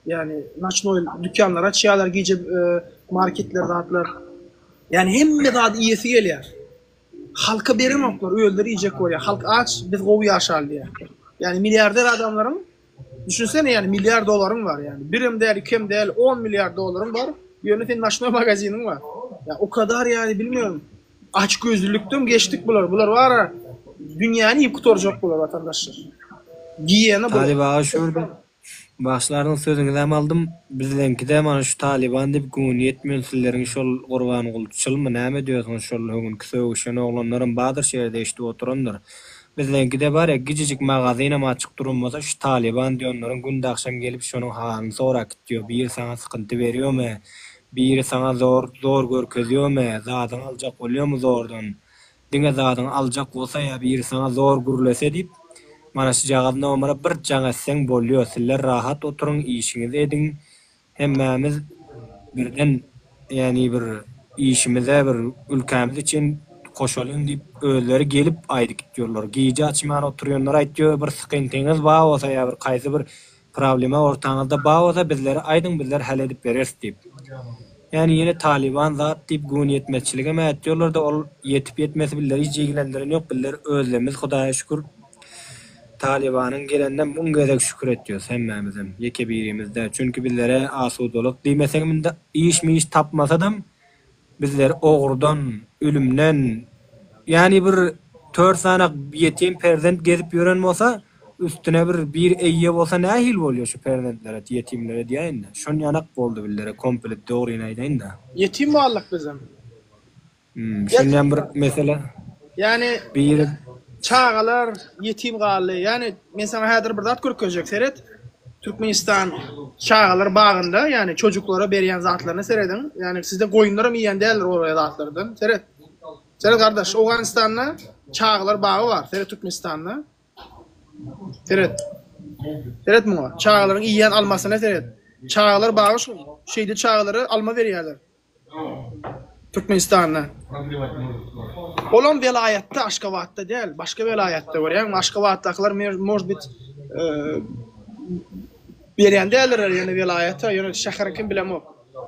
Yani naçnoy dükkanlar açıyorlar, gece marketler dağıtlar. Yani hem de daha iyisi geliyor. Halka berimoklar, öldür yiyecek koyuyor. Halk aç, biz kovu yaşar diye. Yani milyarder adamların, düşünsene yani milyar doların var yani. Birim değil, ikim değil, 10 milyar doların var. Yönetim naçnoy magazinin var. Ya o kadar yani bilmiyorum. Aç gözlülükten geçtik bular. Bular var ya, dünyanı yıp kutoracak bular vatandaşlar. Giyene bular. Taliban şurada. Başlarının sözünü hem aldım. Bizdenki de mana şu Taliban dip gün yetmiyor sizlerin şol Qurban Gulçul mu näme diyorsun şol hugün söwüşen oglanların badır şehirde işte oturanlar. Bizdenki de var ya gicicik magazine ma açık durmasa şu Taliban diýenlerin günde akşam gelip şonun halyny sorak diýyor. Bir sana sıkıntı berýärmi? Bir sana zor görkezýärmi? Zadyň aljak bolýarmy zordan? Diňe zadyň aljak bolsa ya bir sana zor gürlese dip mana şu jagada omara bir jaň etseň bolýar. Sizler rahat oturuň, işiňizi ediň. Hemmemiz birden yani bir işimize bir ülkemiz için koşalım deyip özleri gelip aýdyp gitýärler. Giýje açman oturýanlar aýtýar bir sıkıntyňyz bar bolsa ya bir kaýsy bir problema ortaňyzda bar bolsa bizleri aýdyň, bizler hal edip bereriz deyip. Yani yine Taliban zat deyip gün yetmezçilige mi etýärler da ol yetip yetmesi billeri hiç ilgilendiren ýok. Bizler özlemiz Hudaýa şükür Taliban'ın gelenden bun gerek şükür etýärys hemmemizem ýeke birimizde. Çünkü bizlere asudalyk diýmesem de iş mi iş tapmasadam bizler ogurdan, ölümden yani bir 4 sanak yetim perzent gezip ýören bolsa üstüne bir eýye bolsa nähil bolýar şu perzentlere, yetimlere diýen de. Şon ýanak boldy bizlere komplet dogry aýdaýyn da. Yetim bolak bizim. Şondan bir mesele. Yani bir çağalar yetim galy. Yani men sana häzir bir zat görkezjek seret. Türkmenistan çağalar bagynda yani çocuklara berýän zatlaryny seredin. Yani sizde goýunlara mı ýen däller oraya zatlardan. Seret. Seret kardeş, Awganistanda çağalar bagy var. Seret Türkmenistan'da. Seret. Seret mi var? Çağaların ýen almasyna seret. Çağalar bagy şu şeýde çağalary alma berýärler. Türkmenistan'da. Olan vilayette Aşgabat'ta değil, başka vilayette var. Yani Aşgabat'takiler может быть berýän däldir yani vilayete, yani şäher kim bilemok.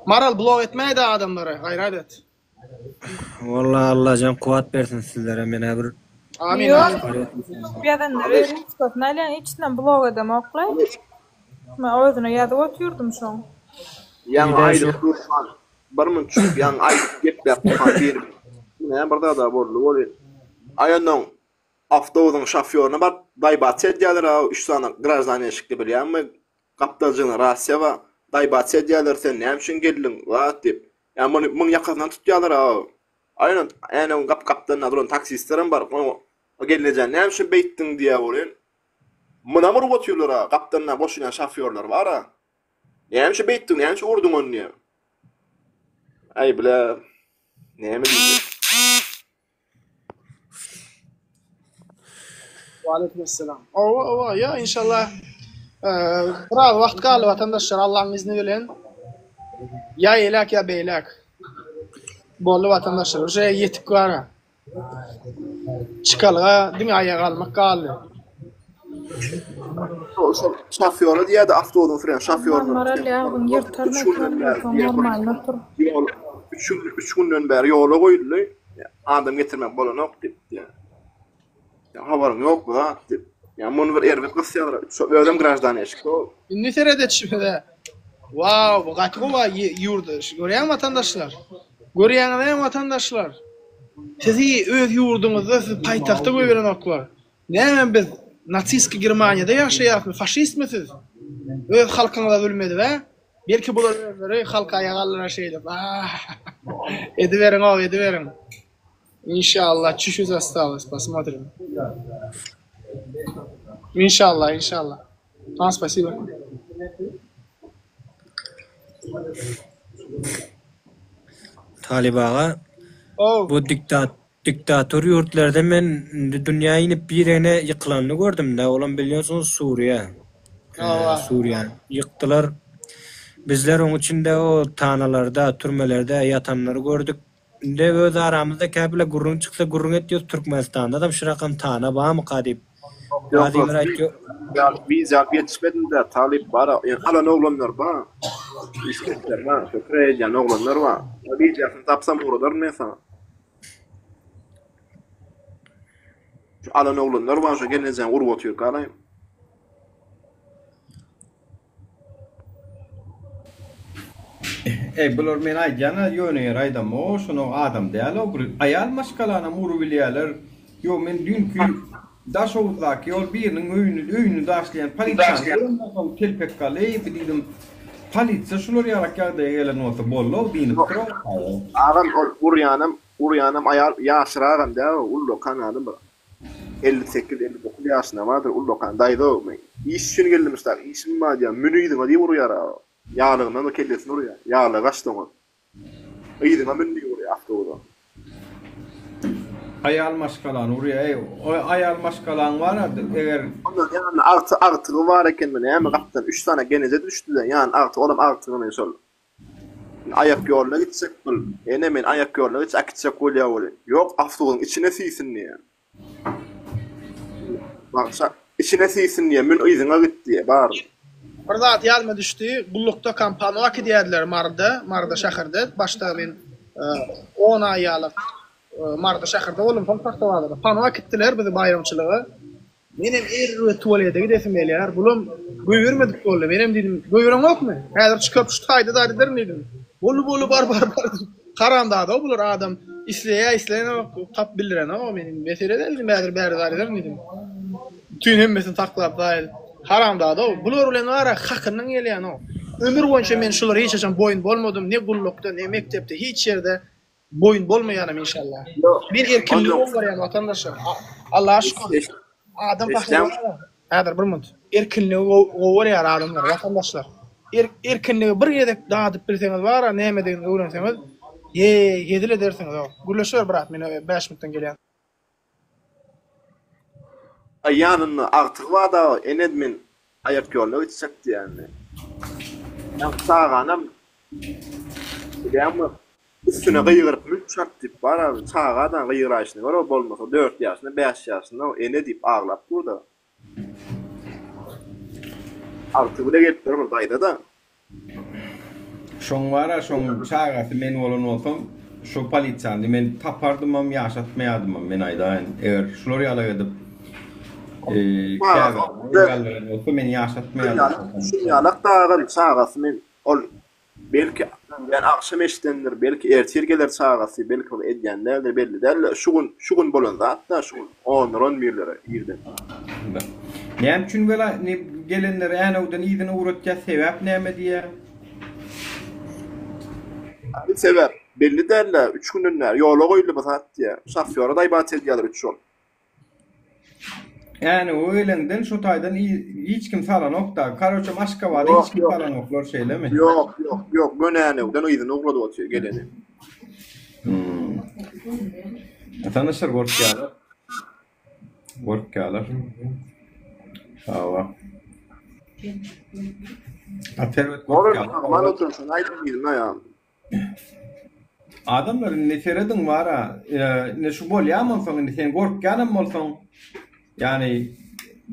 Maral blog etmeýdi adamlara, gayret et. Vallahi Allah can kuvat bersin sizlere mene bir. Amin. Biýadan öýrenip içinden blog edemoklar. Men özüne ýazyp oturdum şoň. Ýa-ni aýdyp dursan, barmyn çykyp ýa-ni aýdyp gepläp bir. Ne barda da boldy. Aýandan awtobusyň şoförüne bar daýbaty edýärler, 3 sana gраждане eşikli bilýärmi? Kaptaljyny Russiýa we daýbaty edýärler, sen näme üçin geldin? Wat dip. Ýa-ni muň ýakasyndan tutýarlar. Aýnan, ýa-ni kaptanna duran taksistlerim bar. O gelnejen näme üçin beýtdiň diýär bolýan. Muna mur otýarlar, kaptanna boşuňan şoförler bar. Näme üçin beýtdiň, näme üçin urduň onu? Ay bile näme diýdi? Aleykümselam. Owa ya inşallah biraz wagt galy vatandaşlar Allah'ın izni bilen ya elak ya beylak. Bolly vatandaşlar uje yetip gara. Çıkalga dünýäge galmak galy. Şoförü diýär de awtobusyň fren şoförü. Moral ýagyn ýertarmak normal natur. 3 günden beri ýola goýdular. Adam getirmek bolanok diýip. Ya habarym ýok bu dip. Ya muny bir erwet gysýar. Ödem gраждане eşikde. Indi seredet şimdi. Wow, bu gatgo wa ýurdy. Görýän vatandaşlar. Görýäňiz vatandaşlar. Sizi öz ýurdunuzda siz paýtagtda göýberen oklar. Näme biz natsistki Germaniýada ýaşaýarmy, faşistmisiz? Öz halkyňyza zulmedi we belki bular özleri halka ýagallara şeýle. Ediberiň o, ediberiň. İnşallah çüşüz осталось, посмотрим. İnşallah, inşallah. Спасибо. Talibaga bu diktator yurtlarda men dünýäni birine ýyklanly gördüm de, olam bilýärsiňiz Suriýa. Suriýa ýykdylar. Bizler onun içinde o tanalarda, türmelerde yatanları gördük. De öz aramızda käbile gurrun çyksa gurrun etýär Türkmenistanda da şurakam tana bamy kadip. Kadimler aýtýar. Biz yetişmedin de talip var. Alan oğlanlar var. İsketler var. Şökreyen oğlanlar var. Biz yakın tapsam uğradır ne sana? Şu alan oğlanlar var. Şu gelin uğru atıyor kalayım. Bular men aýdýana ýöneýär aýdam o, şonu adam diýäler, bu aýal maşgalana muru bilýärler. Yo men dünkü daşowdaky ol biriniň öýünü daşlayan polisiýa kelpek galy bidim. Polisiýa şular ýarak ýagdaýa gelen bolsa bollo diýip durýar. Agam uryanam aýal ýaşyragam da, ullo kanalym bar. 58-59 ýaşyna bardyr, ullo kan daýdo. İş üçin geldimisler, işim ma diýär, münüýdiň diýip urýar. Yağlığından da kellesini oraya. Yağlığı kaçtı mı? İyiydi ben de oraya hafta orada. Ayal maşkalan oraya. O ayal maşkalan var adı. Eğer ondan yani artığı var eken ben yani kaptan 3 tane geneze düştü de yani artı oğlum artığını sol. Ayak yoluna gitsek bul. Hemen ayak yoluna gitsek kolya ol. Yok haftanın içine siysin diye. Baksa içine siysin diye men izine gitti diye bağır. Bir zat ýadyma düşdi. Gullukda kampanya diýerler Marda şäherinde. Başda men 10 aýalyk Marda şäherinde bolum kontakta bardy. Panoa gitdiler bizi bayramçylygy. Menem erwe tuvalete gidesim gelýär. Bulum göýürmedik boldy. Benim diýdim, göýüreň okmy? Häzir çykyp şu taýda darydyr diýdim. Bolu bar. Karamda da bular adam isleýär tap bildiren ama menim mesele dedim, bäzir darydyr diýdim. Tüýün hemmesini taklap daýdy. Haramda da bular bilen wara hakynyň gelýän o. Ömür boýunça men şulara hiç açan boyun bolmadym, ne gullukda, ne mektepde, hiç ýerde boyun bolmaýanym inşallah. Bir erkinlik bar ýa vatandaşlar. Allah'a şükür. Adam pahlawan. Häzir bir minut. Erkinlik gowarýar adamlar, vatandaşlar. Erkinligi bir ýerde daýdyp bilseňiz bara, näme degen öwrenseňiz, ýedile dersiňiz o. Gürleşer birat men 5 minutdan gelýän. Ayağının artığı var da enedmin ayak yoluna gidecekti yani. Ben sağanam ama üstüne kıyırıp mülçak tip var abi. Sağadan kıyırayışını var o bolmasa 4 yaşında 5 yaşında o enedip ağlap burada. Artığı bile gelip durur buradaydı da. şoň wara şoň çagasy men bolan bolsam şu polisiýany men tapardymam ýaşatmaýardym men aýdaýyn. Eger şular ýala edip men ýaşatmaýardym. Şu ýalak dağın çagasy men ol belki yani akşam eşdendir, belki ertir gelir çagasy, belki o edýänler belli derler. Şu gün bolan zatda şu 10 birlere girdi. Näme üçin bela gelenler änewden ýygyny uğratýar sebäp näme diýär? Bir sebäp belli derler. 3 günler ýola goýuly bu zat diýär. Şafýora da ibat edýärler 3 ýol. Yani o öylenden şu taýdan hiç kim salan okda. Karoça maşka var, hiç kim salan oklar şeylemi? Yok. Gönäne, o ýygyny uğradı otýar geleni. Tanışır gorkýalar. Hawa. Aterwet gorkýalar. Mal otursun, aýdym ýa. Adamlar neferedin vara, ne şu bolýamam soň sen gorkýanym bolsaň, yani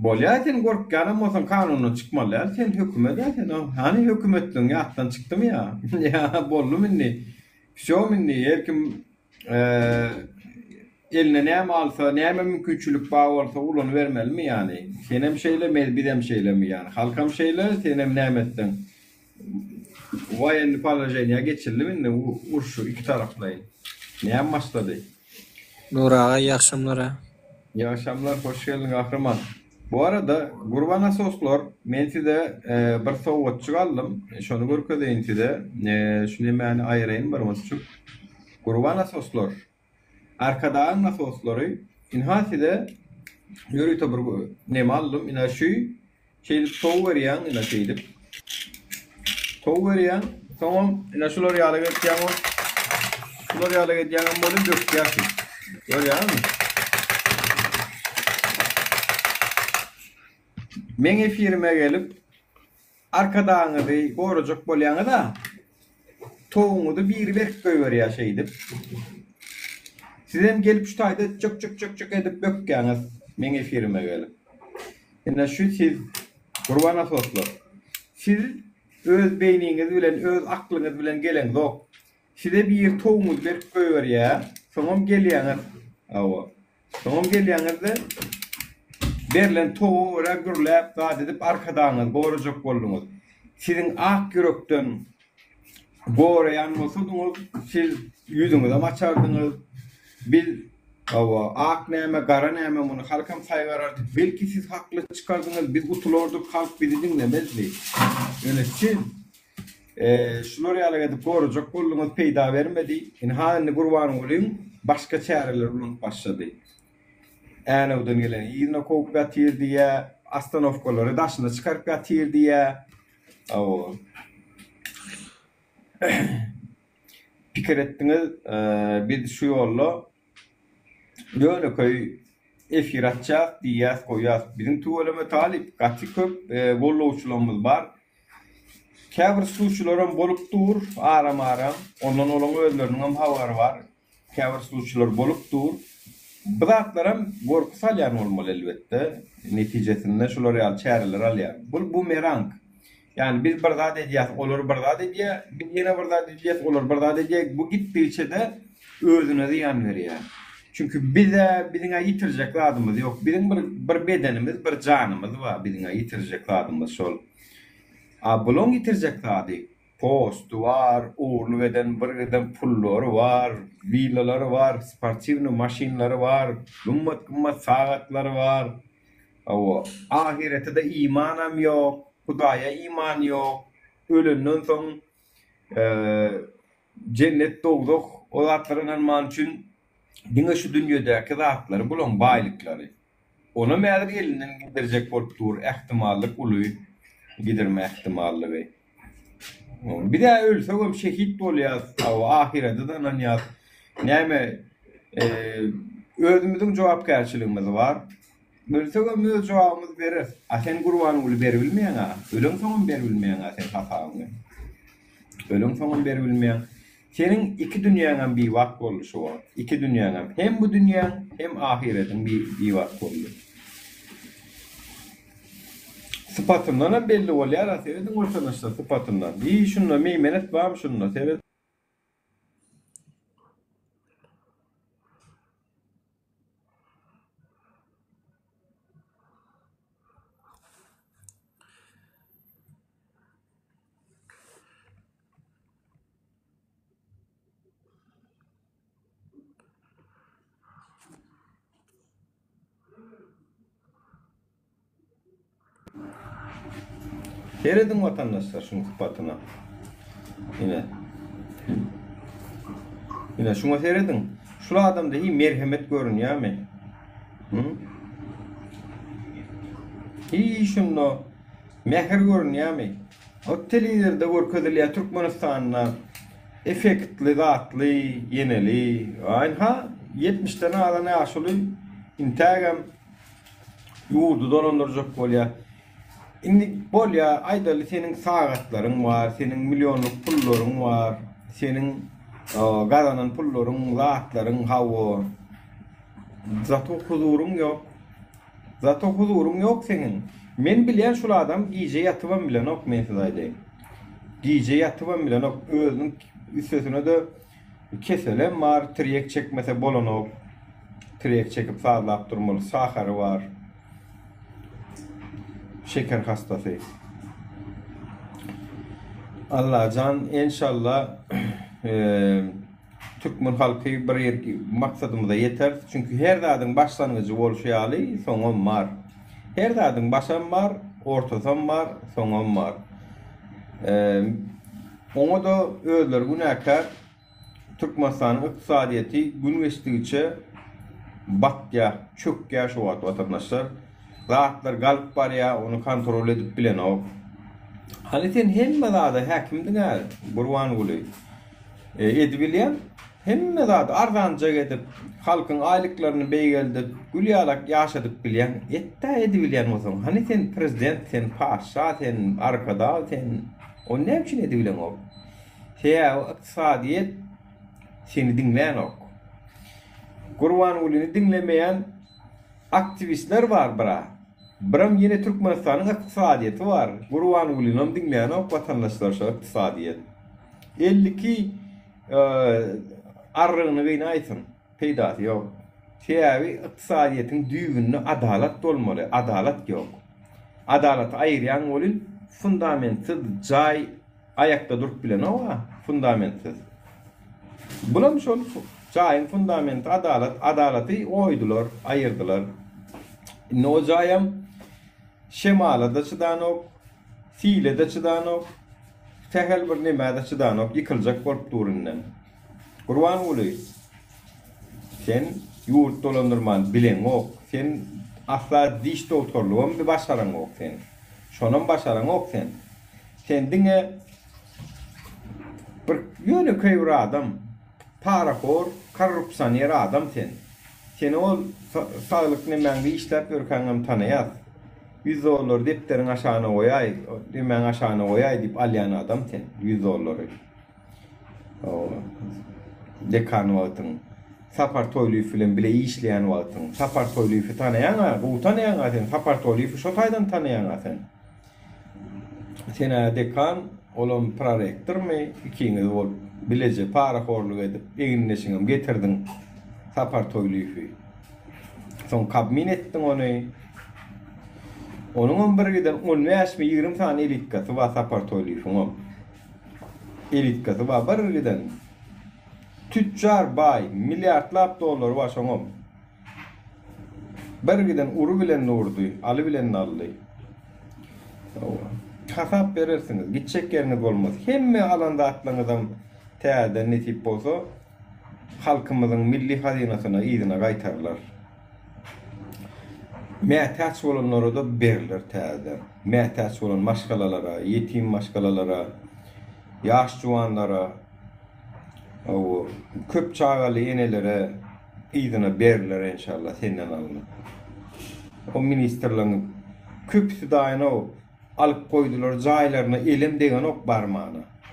bolýar sen gorkýanym bolsaň kanuny çykmaly, sen hökümet sen hani hökümetden ýatdan çykdym ya. Ya bollu minni. Şo minni herkim eline näme alsa, näme mümkinçilik bar bolsa ulan vermelimi yani? Senem şeyle, bir dem şeyle mi yani? Halkam şeyle, senem nämetden Vayenli palajeniya geçirdi mi? Urşu iki taraflayın. Ne başladı? Nur ağa iyi akşamlar. İyi akşamlar, hoş geldin kahraman. Bu arada Gurbana soslar, men size bir soğutçu aldım. Şunu görkedeyin size. Şunu ben ayırayım bir mısçuk. Gurbana soslar. Arkadağın sosları. İnha size yürüyte bir neme aldım. İnha şu şeydi soğuk veriyen, inha şeydi. Soğuk veriyen. Tamam, inha şuları yağla getiriyen o. Şuları yağla getiriyen o böyle döküyorsun. Görüyor musun? Men efirime gelip arkadaňy da gorajak bolýaňy da toğuňy da bir berk goýberýär şeydip. Sizem gelip şu taýda çök edip bökýäňiz men efirime gelip. Ene şu siz Gurbana soslar. Siz öz beýniňiz bilen, öz aklyňyz bilen gelen zok. Size bir toğuňy berk goýberýär, soňam gelýäňiz. Awa. Soňam gelýäňizde berlen toğu gürläp gaýt edip arkadaňyz gorajak bolduňyz. Sizin ak yürekden gorayan bolsaňyz siz ýüzüňizi açardyňyz. Bil awa ak näme gara näme muny halkam saýgarar. Belki siz hakly çykardyňyz, biz utulardyk, halk bizi dinlemezdi. Öyle siz şuları ýaly edip gorajak bolduňyz peýda bermedi. Inhany Gurbanyň bolyň başga çäreler bilen başlady. Anawdan gelen ýyna koýup gatýar diýe, astanovkalary daşyna çykaryp gatýar diýe. Awa. Pikir etdiňiz, biz şu ýolla ýöne köy efir atjak diýär goýýar. Bizim tuwalama talip gaty köp bollawçylarymyz bar. Käbir suwçylaram bolup dur, aram-aram. Ondan olaň özleriniň hem hawary bar. Käbir suwçylar bolup dur. Bu zatlaram gorku salyan olmalı elbette. Netijesinde şular ýaly çäreler alýar. Bu merang. Yani biz bir zat edýär, olar bir zat edýär, biz ýene bir zat edýär, olar bir zat edýär. Bu gitdiçe özüne ziyan berýär. Çünkü bize biziňe ýitirjek ladymyz ýok. Bizim bir bedenimiz, bir janymyz bar, biziňe ýitirjek ladymyz şol. Bulon ýitirjek lady. Post var, uğurlu eden birden pulları var, villaları var, sportivni maşinleri var, gımmat saatları var. O ahirete de imanam yok, Hudaya iman yok. Ölünden son cennet doğduk. O zatların alman için diňe şu dünýedäki zatları bulan baýlykları. Onu mädir elinden giderjek bolup dur, ähtimallyk uly giderme ähtimallygy. Bir de ölsem şehit bolýar, ahirete de nanýar. Näme özümüziň jogapkärçiligimiz var. Ölsem öz jogabymyzy berer. Sen Gurbanyň uly beri bilmeýän, ölen soňam beri bilmeýän sen hasaňy. Ölen soňam beri bilmeýän. Senin iki dünýäňem bir wagt boluşy bar. İki dünýäňem, hem bu dünýä hem ahiretiň bir wagt bolýar. Sıfatından belli bolýar, sebedin ortanaşda sıfatından. İyi şunla meymenet barmy şunla sebed. Seredin vatandaşlar şunun sıfatına. Yine şuna seredin. Şu adamda iyi merhamet görün ya mi? İyi şunla mehir görün ya mi? O televizörde görkezilýär Türkmenistan'da efektli, zatlı, yeneli. Aynha 70'ten alana yaşalı intagam yurdu dolandıracak bolýar. Indi bolýar, aýdaly senin sagatlaryň var, senin milyonluk pullaryň var, senin gazanan pullaryň, zatlaryň hawa. Zato huzuruň ýok. Zato huzuruň ýok senin. Men bilýän şol adam giýje ýatybam bilen ok men size aýdaýyn. Giýje ýatybam bilen ok özüniň üstesine de keselem var, tirek çekmese bolanok. Tirek çekip sağlap durmaly, sahary var. Şeker hastasy. Allah can inşallah Türkmen halkı bir yerki maksadımıza yeter. Çünkü her dadın başlangıcı bolşayaly, soňam var. Her dadın başam var, ortasam var, soňam var. Oňa da özler günäkär Türkmenistanyň ykdysadyety gün geçdigiçe batya, çökýär şu watandaşlar. Zatlar galyp barýar, onu kontrol edip bilen ok. Hani sen hemme zada häkimdiň äl, Gurban Guly. Edip hemme zada arzanca edip, halkyň aýlyklaryny beýgeldip, gülýalak ýaşadyp bilýän, etde edip bilýän bolsaň, hani sen prezident, sen paşa, sen arkada, sen o ne üçin edip bilýän ok? Täze ykdysadyet seni dinleýän ok. Gurban Gulyny dinlemeýän aktivistler var bira. Biram yine Türkmenistanyň ykdysadyety var. Gurban Gulyny dinleýän ok watandaşlar şu ykdysadyet. 52 arrygyny gyna aýtyn. Peýdasy ýok. Täze ykdysadyetiň düýbünde adalat bolmaly. Adalat ýok. Adalat aýrýan bolýar. Fundamentsiz jaý ayakta durup bilen owa fundamentsiz. Bulam şol jaýyň fundament adalaty oýdular, aýyrdylar. No jaýam şemala da çıdanok, sile da çıdanok, tehel bir näme da çıdanok yıkıljak bolup durundan. Gurban Guly, sen ýurt dolandyrman bilen ok, sen asla diş doktorluğun bir başaran ok sen. Şonun başaran ok sen. Sen diňe bir ýöne köýür adam, parafor, korrupsiýonер adam sen. Sen ol sağlık nämäňi işläp ýörkäňem tanaýas. $100 depteriň aşagyna goýay, nämäň aşagyna goýay diýip alýan adam sen, $100. O dekan wagtyň, Sapar Toýlyp bilen bile işleýän wagtyň, Sapar Toýlypy tanaýan, bu tanaýan sen, Sapar Toýlypy şo taýdan tanaýan sen. Sen dekan, olam prorektormy, ikiňiz bolup bileje paraforluk edip, eginleşiňem getirdiň Sapar Toýlypy. Soň kabmin etdiň ony. Onuň birgiden 15-20 tane elitkasy var Sapar Toýlypyň. Elitkasy var birgiden. Tüccar bay, milyardlap dollar var şoňam. Birgiden uru bilen urdy, aly bilen aldy. Hasap berersiňiz, gitjek ýeriniz bolmaz. Hemme alanda atlaňyzdan täze netip bolsa, halkymyzyň milli hazinasyna ýygyna gaýtarlar. Mätäç bolanlara da berilir täze. Mätäç bolan maşgalalara, ýetim maşgalalara, ýaş juwanlara, o köp çağaly enelere ýygyna berilir inşallah senden alınıp. O ministerliň köpüsi daýyna alyp koydular jaýlaryna elim degen ok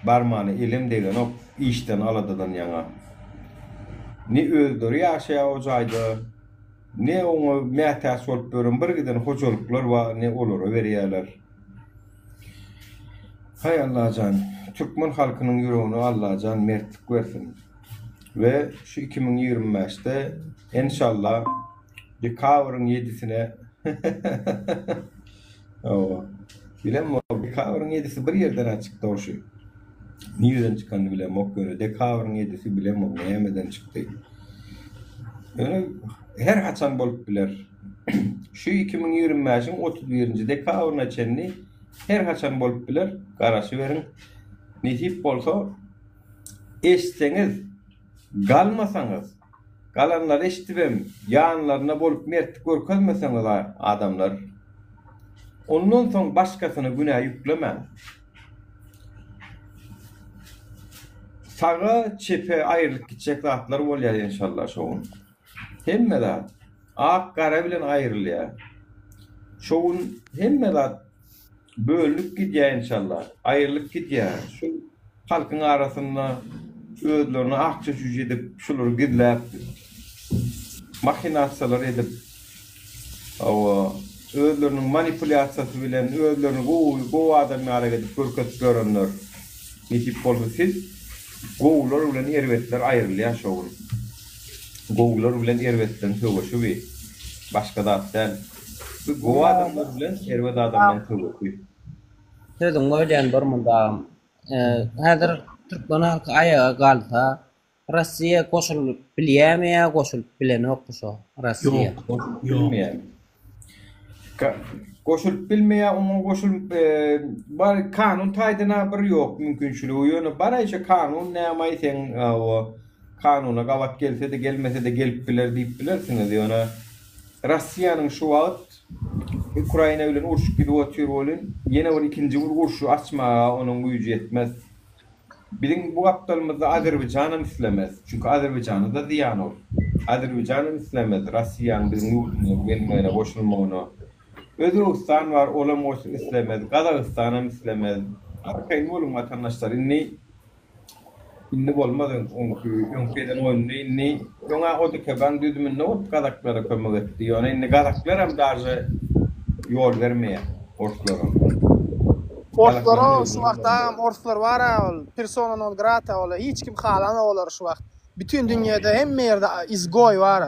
barmany elim degen ok işten aladydan ýaňa. Ne öldür ýaşaýa o jaýda, ne oňa mätäç bolup görün birgiden hojalyklar we ne olara berýärler. Hay Allah can, Türkmen halkynyň ýüregine Allah can mertlik bersin. Ve şu 2025'te inşallah dekabrın 7'sine o bilem o dekabrın 7'si bir yerden açık doğuşu. Nereden çıkanı bilem o göre dekabrın 7'si bilem o neyemeden çıktı. Yani her haçan bolup biler. Şu 2025'in 31. dekabrına çenni her haçan bolup biler. Garaşı verin. Netip bolsa eşseniz galmasanız galanlar eşitibem ýanlaryna bolup mertlik görkezmeseňiz adamlar ondan soň başgasyna günah ýüklemäň. Saga çepe aýrylyk gitjek zatlar bolýar inşallah şoň. Hemme ak gara bilen aýrylýar. Şoň hemme bölünip gidýär inşallah. Aýrylyk gidýär. Şu halkyň arasynda özlerini akça süjü edip, şuları gidlep, makinasiyalar edip, özlerinin manipülasyası bilen, özlerini gow adamı hareket edip, görket görenler, netip bolsa siz, gowlar bilen erwetler aýrylýar şoň. Gowlar bilen erwetden töweşi we başga zat däl. Bu gow adamlar bilen erwet adamdan töweşi. Sözüň bolýan bir munda Häzir Türkmen halky ayağa galsa, Rossiya goşulyp bilýärmi ýa goşulyp bilenokmy şo Rossiya? Bilmeýär. Goşulyp bilmeýär, onuň goşulyp bar kanun taýdyna bir ýok mümkinçiligi. Ýöne baraýça kanun näme aýtsaň o kanuna gawat gelse de gelmese de gelip biler diýip bilersiňiz. Ýöne Rossiýanyň şu wagt Ukraina bilen uruşup gidip otur bolan ýene bir ikinji uruşy açmaga onuň güýji ýetmez. Bizim bu aptalımızda Azerbaycan'ın islemez. Çünkü Azerbaycan'da ziyan olur. Azerbaycan'ın islemez. Rusya'nın bizim yurdunu gelmeyene boşulmağını. Özbekistan var, olam olsun islemez. Kazakistan'ın islemez. Arkayın olun vatandaşlar. İnni olmaz. Önkeden oyunu inni. Yona o da keban düzümün ne olup Kazaklara kömek etti. Yona inni Kazaklar hem darca yol vermeye. Ortalara. Ortlara şu wagtda ortlar var persona non grata ola hiç kim halana olar şu wagt. Bütün dünyada hemme yerde izgoy var.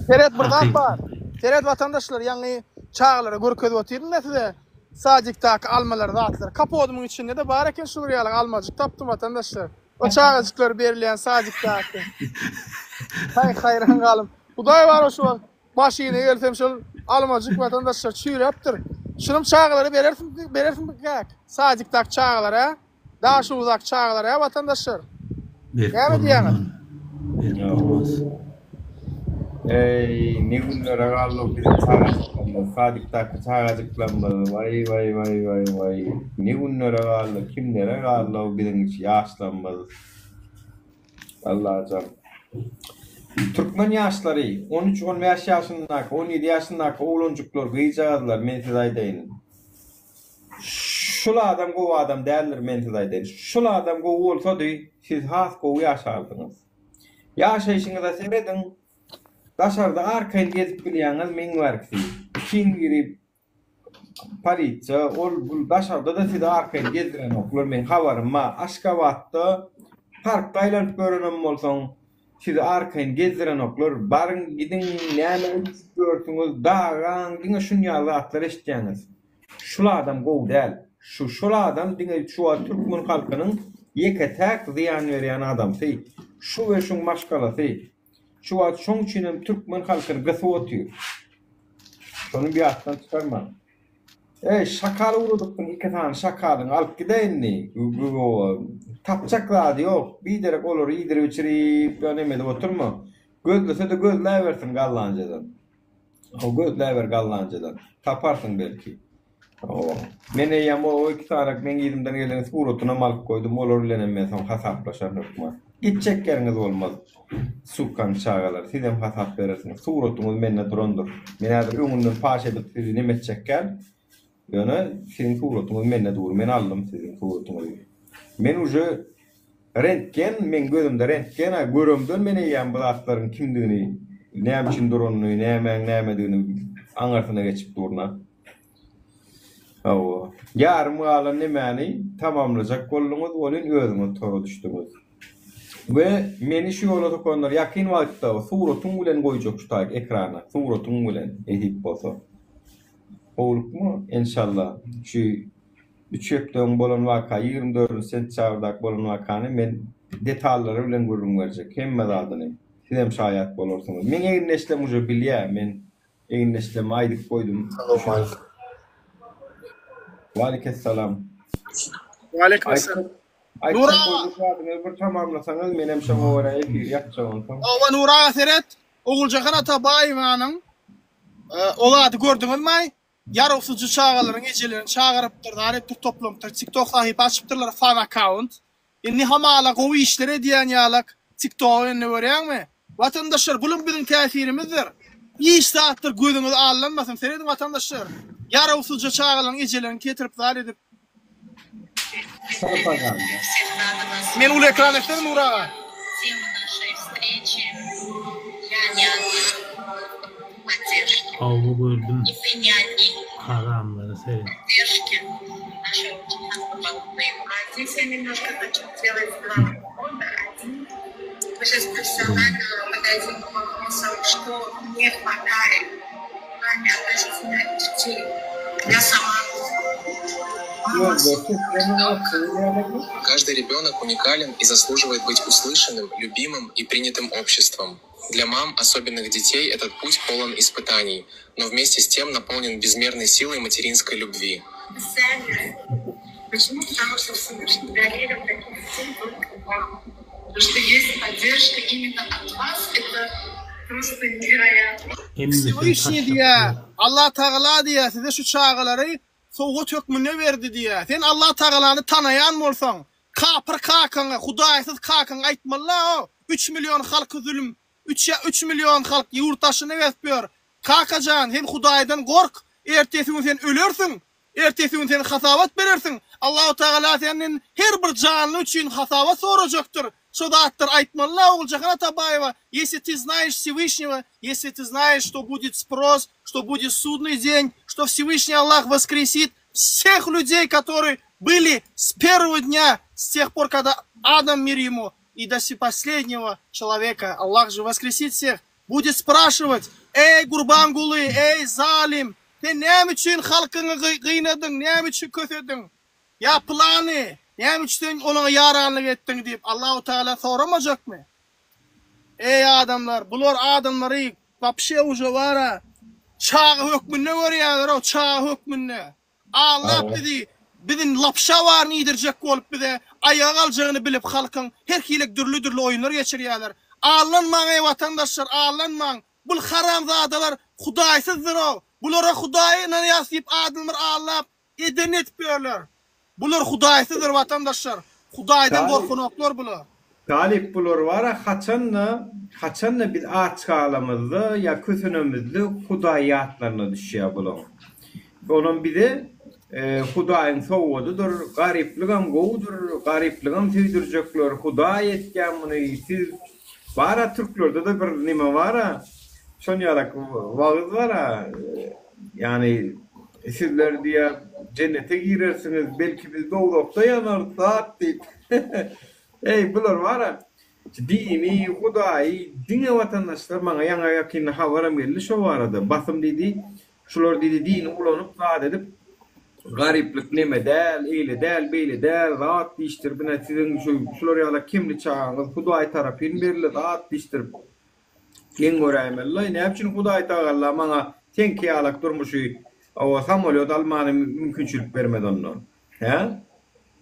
Teret bir zat var. Teret vatandaşlar yani çağlara görkezip oturýar Sajykdaky almalar zatlar. Kapodymyň içinde de bar eken Suriýalyk almajyk tapdym vatandaşlar. O çağajyklar berilýän Sajykdaky. Hay hayran galym. Hudaý bar şu maşyna gelsem şol almajyk vatandaşlar çüýräpdir. Şunun çağları belirsin bir kak. Sajykdaky çağlara, daha şu uzak çağlara vatandaşlar. Näme diýäňiz? Ne günlere gallo bir Sajykdaky çağajyklanmaly. Vay. Ne günlere gallo, kimlere gallo bilen ýaşlanmaly. Allah can. Türkmen ýaşlary 13-15 ýaşyndaky, 17 ýaşyndaky oglanjyklar gyýjadylar men size aýdaýyn. Şol adam gowy adam däldir men size aýdaýyn. Şol adam gowy bolsady siz has gowy ýaşardyňyz. Ýaşaýyşyňyza sebedin daşarda arkaýyn gezip bilýäňiz men berkisi. Kim girip politsiýa ol bu daşarda da siz arkaýyn gezdiren oklar men habarym ma Aşgabatda parkda aýlanyp görenen bolsaň siz arkaýyn gezdiren oklar barın gidin näme görsüňiz dagan diňe şunýa zatlar eşitýäňiz. Şol adam gowy däl. Şol adam diňe şu Türkmen halkynyň ýeketäk ziýan berýän adamsy. Şu we şuň maşgalasy. Şu şoň üçin Türkmen halkyny gysyp otýar. Şonu bir ýatdan çykarma. Şakal urudukdan iki tane şakalın alıp gideýini. Tapçaklar yok. Bir derek olur, iyidir içirip önemli oturma. Gözlese de gözleversin gallancadan. O gözlever gallancadan. Taparsın belki. Men eýem o iki tane men ýerimden gelen surutuna mal koydum. Olur bilenemesem hasaplaşar nokma. Gitjek ýeriňiz bolmaz. Sukkan çağalar. Sizem hasap berersiniz. Surutuňyz menne durandyr. Men häzir öňünden paş edip sizi nime çekkel. Ýöne sizin surutuňyz menne dur. Men aldym sizin surutuňyzy. Men uje rentgen, men gözümde rentgen, görümden men eýän bu zatlaryň kimdigini, näme üçin duranyny, näme aňartyna geçip durna. Yarım galan nämäni tamamlajak bolluňyz bolyn özüňiz toga düşdiňiz. Ve meni şu ýola dokonlar ýakyn wagtda surutyň bilen goýjak şutaýk ekrana, surutyň bilen edip bolsa. Olupmy? İnşallah. Şu 3 hepden bolan waka 24 sentýabrda bolan wakany men detallary bilen görüň berjek. Hemme zadyny. Sizem şaýat bolarsyňyz. Men eňneşlem uje bilýär, men eňneşlem aýdyp goýdum. Wa aleyhisselam. Wa aleyhisselam. Nura bir tamamlasaňyz men hem şoňa görä efir ýatjagam. Owa Nura Seret, Oguljahan Atabaýewanyň olady gördüňizmi? Yarowsuçy çağalaryň ejelerini çağırypdyr, darypdyr, toplamdyr, TikTok sahypa açypdyrlar, fan account. Indi hamala gowy işler edýän ýalak TikTok enne görýärmi? Vatandaşlar, bulun bizim täsirimizdir. Iş saatdir gözüňiz allanmasyn, seredin vatandaşlar. Yarowsuçy çağalaryň ejelerini getirip darydyp. Men ul ekran etdim Nura. Avlu gördüm. Haramları seyredin. Здесь я немножко хочу сделать 2 года. Мы сейчас профессионально подойдем к вопросам, что не хватает в плане отношения детей. Я сама Каждый ребенок уникален и заслуживает быть услышанным, любимым и принятым обществом. Для мам особенных детей этот путь полон испытаний, но вместе с тем наполнен безмерной силой материнской любви. Почему? Потому что Всевышний доверил таких детей только вам. Потому что есть поддержка именно от вас, это просто невероятно. Всевышний diye, Allah Teala diye size şu çağları soğut hükmüne verdi diye. Sen Allah Teala'nı tanıyan bolsan, kapır kakana, hudaysız kakana aytmalla o. 3 milyon halk zulüm, 3 milyon halk yurttaşını vespiyor. Kakacan, sen Hudaydan kork, ertesi gün sen ölürsün. Ertesi gün sen hasabat verirsin. Allah Teala senin her bir canlı için hasabat soracaktır. Şodattır aytmalla olacak Таbaева. Если ты знаешь Всевышнего, если ты знаешь, что будет спрос, что будет судный день, что Всевышний Аллах воскресит всех людей, которые были с первого дня, с тех пор, когда Адам мир ему, и до последнего человека, Аллах же воскресит всех, будет спрашивать: ey Gurbanguly, ey zalim, sen ne için halkını kıynadın, ne için kötedin? Ya planı, ne için ona yaranlık ettin deyip Allah-u Teala soramayacak mı? Ey adamlar, bunlar adamları вообще уже var çağ hükmüne veriyorlar, o çağ hükmüne. Allah dedi, bizim lapşa var nidirecek olup bize ayağa alacağını bilip halkın her kilik dürlü oyunlar geçiriyorlar. Ağlanmayın ey vatandaşlar, ağlanmayın. Bu haramzadalar hudaysızdır o. Bunlara hudayla yasayıp adımlar ağlayıp eden etmiyorlar. Bunlar hudaysızdır vatandaşlar. Hudaydan korkunoklar bunlar. Galip bulur var haçanla biz aç ağlamızda ya kösünümüzde hudayatlarına düşüyor bulur. Onun bir de Hudayın soğududur, garipliğim goğudur, garipliğim tüydürecekler, Huday etken bunu siz var Türklerde de bir nime var şon yarak vağız var yani sizler diye cennete girersiniz belki biz doğdukta yanar saat deyip ey bular var dini Huday dine vatandaşlar bana yana yakin havaram geldi şu arada basım dedi şular dedi dini ulanıp vaat edip gariplik neme del, eyle del, beyle del, rahat değiştir. Bina sizin şular yala kimli çağınız, Huday tarafın berli rahat değiştir. Ken göreyim Allah, ne yapçın Huday tağalla bana tenki alak durmuşu, o samolyot almanı mümkünçülük vermedi ondan.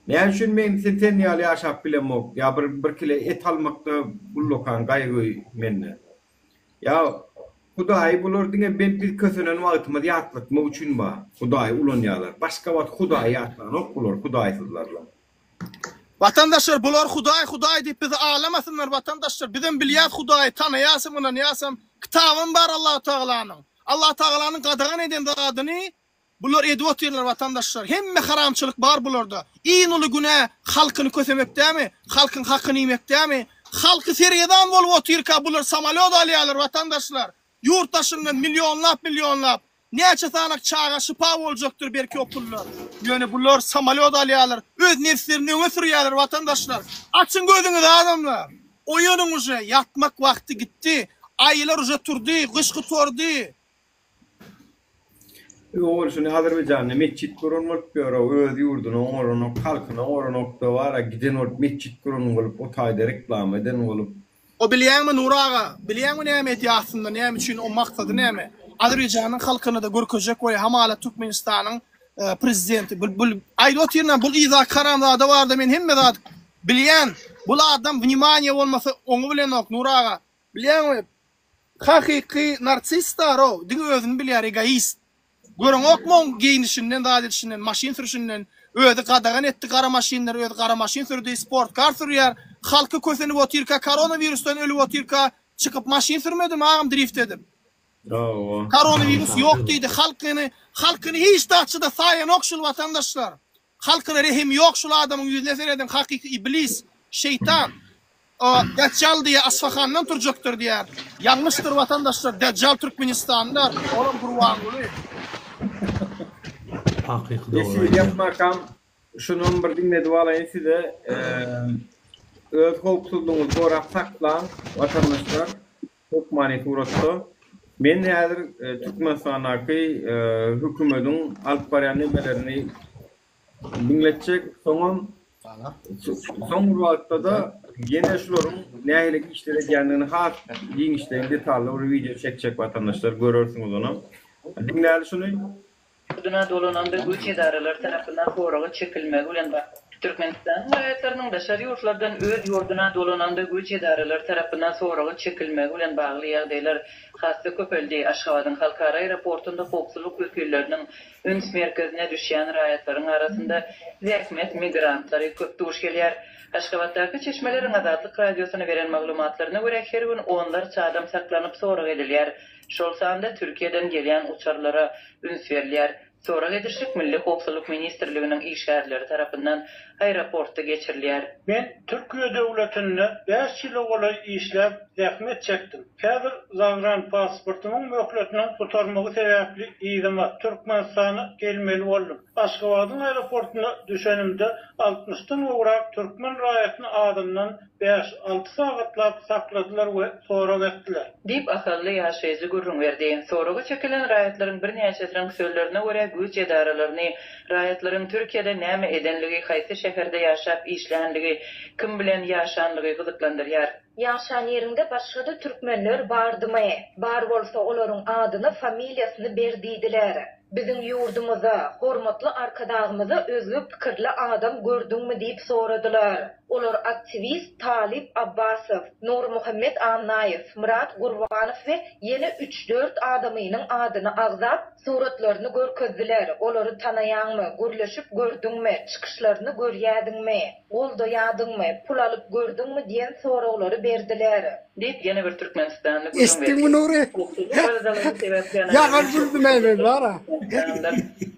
Ne yapçın men sen ten yali aşap bilem yok, ya bir kile et almakta bullokan gaygı menne. Ya Huday bulur dine ben bir kösenen vaatımı yatlatma üçün ba. Huday ulanyalar. Başka vaat Huday yatlan ok bulur Hudaysızlarla. Vatandaşlar bular Huday deyip bizi ağlamasınlar vatandaşlar. Bizim bilyat Huday tanıyasım ulan yasam. Kitabım var Allah Teala'nın. Allah Teala'nın qadağan eden adını bular edivotyorlar vatandaşlar. Hemme haramçılık var bularda. İyin ulu güne halkını kösemekte mi? Halkın hakkını yemekte mi? Halkı seriyadan bol otirka bular samalot alıyorlar vatandaşlar. Yurttaşından milyonlap neçe sanak çağa şifa olacaktır belki o pullar. Yani bunlar samalot alıyorlar. Öz nefslerini öne sürüyorlar vatandaşlar. Açın gözünüzü adamlar. Oyunun ucu yatmak vakti gitti. Aylar ucu turdu, kışkı tordu. Oğul şunu Azerbaycan'da mescit kurulmuş bir ara öz yurdunu, orunu, halkını, orunokta var. Giden olup mescit kurulmuş o tayda reklam eden olup. O biliyen mi Nurağa? Biliyen mi ne emeti aslında? Ne için o maksadı ne mi? Azerbaycan'ın halkını da görkecek ve hamala Türkmenistan'ın prezidenti. Ayrı otirna bu iza karamda da vardı men hemme da biliyen bu adam vнимание olmasa onu bilen ok Nurağa. Biliyen mi? Hakiki narsistlar o. Din özünü bilir egoist. Görün ok mu giyinişinden da adetişinden, maşin sürüşünden öde qadağan etdi qara maşinler, öde qara maşin sürdü, sport kar sürüyer. Halkı kösenip otirka, koronavirüsten ölüp otirka, çıkıp maşin sürmedim, ağam drift edim. Koronavirüs yok deydi, halkını hiç dağçıda sayan okşul vatandaşlar. Halkına rehim yok şul adamın yüzüne seyredin, hakiki iblis, şeytan. Deccal diye Asfahan'dan turacaktır diyer. Yanlıştır vatandaşlar, Deccal Türkmenistan'da, oğlum Gurbanguly. Esi yapmakam, şunun bir dinledi valayın size, öz korkusuzluğunuz korap saklan vatandaşlar çok maneti uğraştı. Ben hazır Türkmenistan'daki hükümetin alıp barayan nemelerini dinletecek soňam soň wagtda da ýene şularyň nähili işlere geldiğini has ýeň işlerini detally bir video çekecek vatandaşlar görürsünüz onu. Dinläli şunu. Yurduna dolananda güç idareler tarafından sorağı çekilmegi bilen Türkmenistan vilayetlerinin daşary ýurtlardan öz yurduna dolananda güç idareler tarafından sorağı çekilmegi bilen bagly ýagdaýlar hasy köpeldi. Aşgabatyň halkara aeroportunda howpsuzlyk ökülleriniň üns merkezine düşýän raýatlaryň arasynda zähmet migrantlary köp duş gelýär. Aşgabatdaky çeşmeleriň Azatlyk radiosyna beren maglumatlaryna görä her gün onlarça adam saklanyp sorağı edilýär. Şol sanda Türkiýeden gelýän uçarlara üns berilýär. Sorağı edilşik Milli Howpsuzlyk Ministrliginiň işgärleri tarapyndan aeroportda geçirilýär. Men Türkiýe döwletine 5 ýyl bolay işläp zähmet çekdim. Häzir Zagran pasportumyň möhletiniň tutarmagy sebäpli ýygyma Türkmenistana gelmeli boldum. Aşgabatyň aeroportuna düşenimde 60-dan ugrak türkmen raýatyny adamdan 5-6 sagatlap sakladylar we soragy etdiler. Dip ahally ýaşaýjy gurrun berdi. Soragy çekilen raýatlaryň bir näçe sözlerine görä güç edaralaryny raýatlaryň Türkiýede näme edenligi, haýsy şäherde ýaşap işlänligi, kim bilen ýaşanlygy gyzyklandyrýar. Yaşan yerinde başka Türkmenler bardymy? Bar bolsa olaryň adyny, familiýasyny berdidiler. Bizim yurdumuza, hormatly arkadagymyza özgü pikirli adam gördüňmi diýip soradylar. Olar aktivist Talip Abbasow, Nur Muhammed Annayew, Murat Gurbanow we ýene 3-4 adamynyň adyny agzap suratlaryny görkezdiler. Olary tanaýanmy, gürleşip gördüňmi, çykyşlaryny görýädiňmi, goldaýadyňmy, pul alyp gördüňmi diýen soraglary berdiler. Diýip ýene bir Türkmenistanly gurrun berdi. Estim Nuri. Ya ben gördüm eýle lara.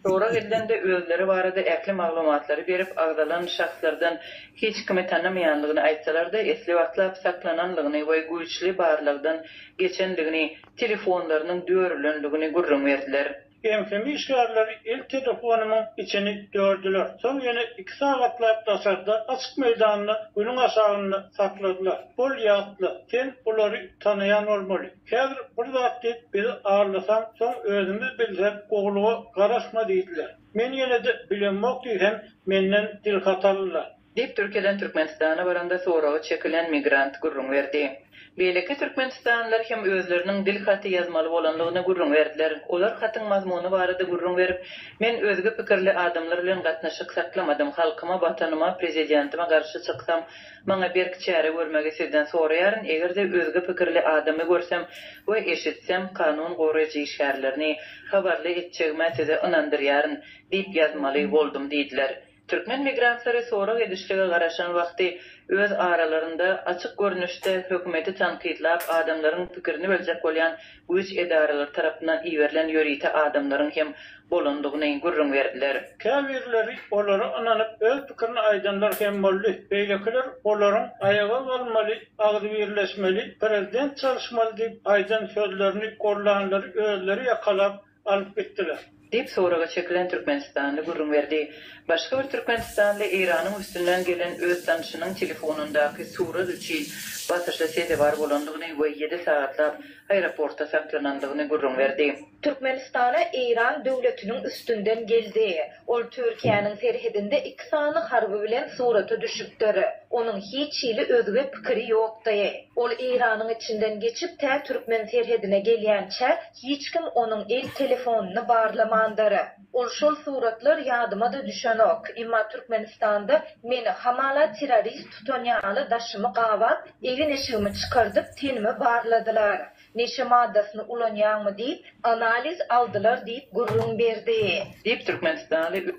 Soragy edilende özleri barada äkli maglumatlary berip agdalan şahslardan hiç kimi tanımayanlygyny aýtsalar da esli wagtlap saklananlygyny we güýçli barlardan geçenligini, telefonlarynyň döwrülenligini gurrun berdiler. Emsemi işgärleri ilk telefonumyň içini gördüler. Soň ýene 2 sagatlap daşarda açyk meýdanyny günüň aşagynda sakladylar. Bol ýatly, sen bulary tanaýan bolmaly. Häzir bir zat diýip bizi ağırlasan, soň özümiz bilsek gogluga garaşma diýdiler. Men ýene de bilenmek diýsem, menden dil hatarlylar. Diýip Türkiýeden Türkmenistana baranda soragy çekilen migrant gurrun berdi. Beýleki Türkmenistanlylar hem özleriniň dil haty ýazmaly bolanlygyna gurrun berdiler. Olar hatyň mazmuny barada gurrun berip, men özgü pikirli adamlar bilen gatnaşyk saklamadym. Halkyma, watanyma, prezidentima garşy çyksam, maňa bir çäre görmegi sizden soraýaryn. Egerde özgü pikirli adamy görsem we eşitsem, kanun goraýjy işgärlerini habarly etjegime size inandyrýaryn diýip ýazmaly boldum diýdiler. Türkmen migrantlary soragy edişlige garaşan wagty öz aralarında açık görünüşde hökümeti tanqidlap adamların pikirini böljek bolýan güç edaralary tarapyndan iýerilen ýörite adamlaryň hem bolandygyny gurrun berdiler. Käbirleri olary ananyp öz pikirini aýdanlar hem boldy. Beýlekiler olaryň aýaga almaly, agdy birleşmeli, prezident çalışmaly diýip aýdan sözlerini gollanlary özleri ýakalap alyp gitdiler. Diýip soraga çekilen Türkmenistanly gurrun berdi. Başga bir Türkmenistanly Iranyň üstünden gelen öz tanışynyň telefonundaky surat üçin basyşda sede bar bolandygyny we 7 sagatlap aeroportda saklanandygyny gurrun berdi. Türkmenistana İran döwletiniň üstünden geldi. Ol Türkiýanyň serhedinde 2 sany harby bilen suraty düşüpdir. Onuň hiç ýyly özgü pikiri ýokdy. Ol Iranyň içinden geçip tä Türkmen serhedine gelýänçe hiç kim onuň el telefonuny barlamandyr. Ol şol suratlar ýadyma da düşenok. Imma Türkmenistanda meni hamala terrorist tutanýaly daşymy gawap, evin eşigimi çykardyp tenimi barladylar. Neşe maddasyny ulanýarmy diýip analiz aldylar diýip gurrun berdi. Diýip Türkmenistanly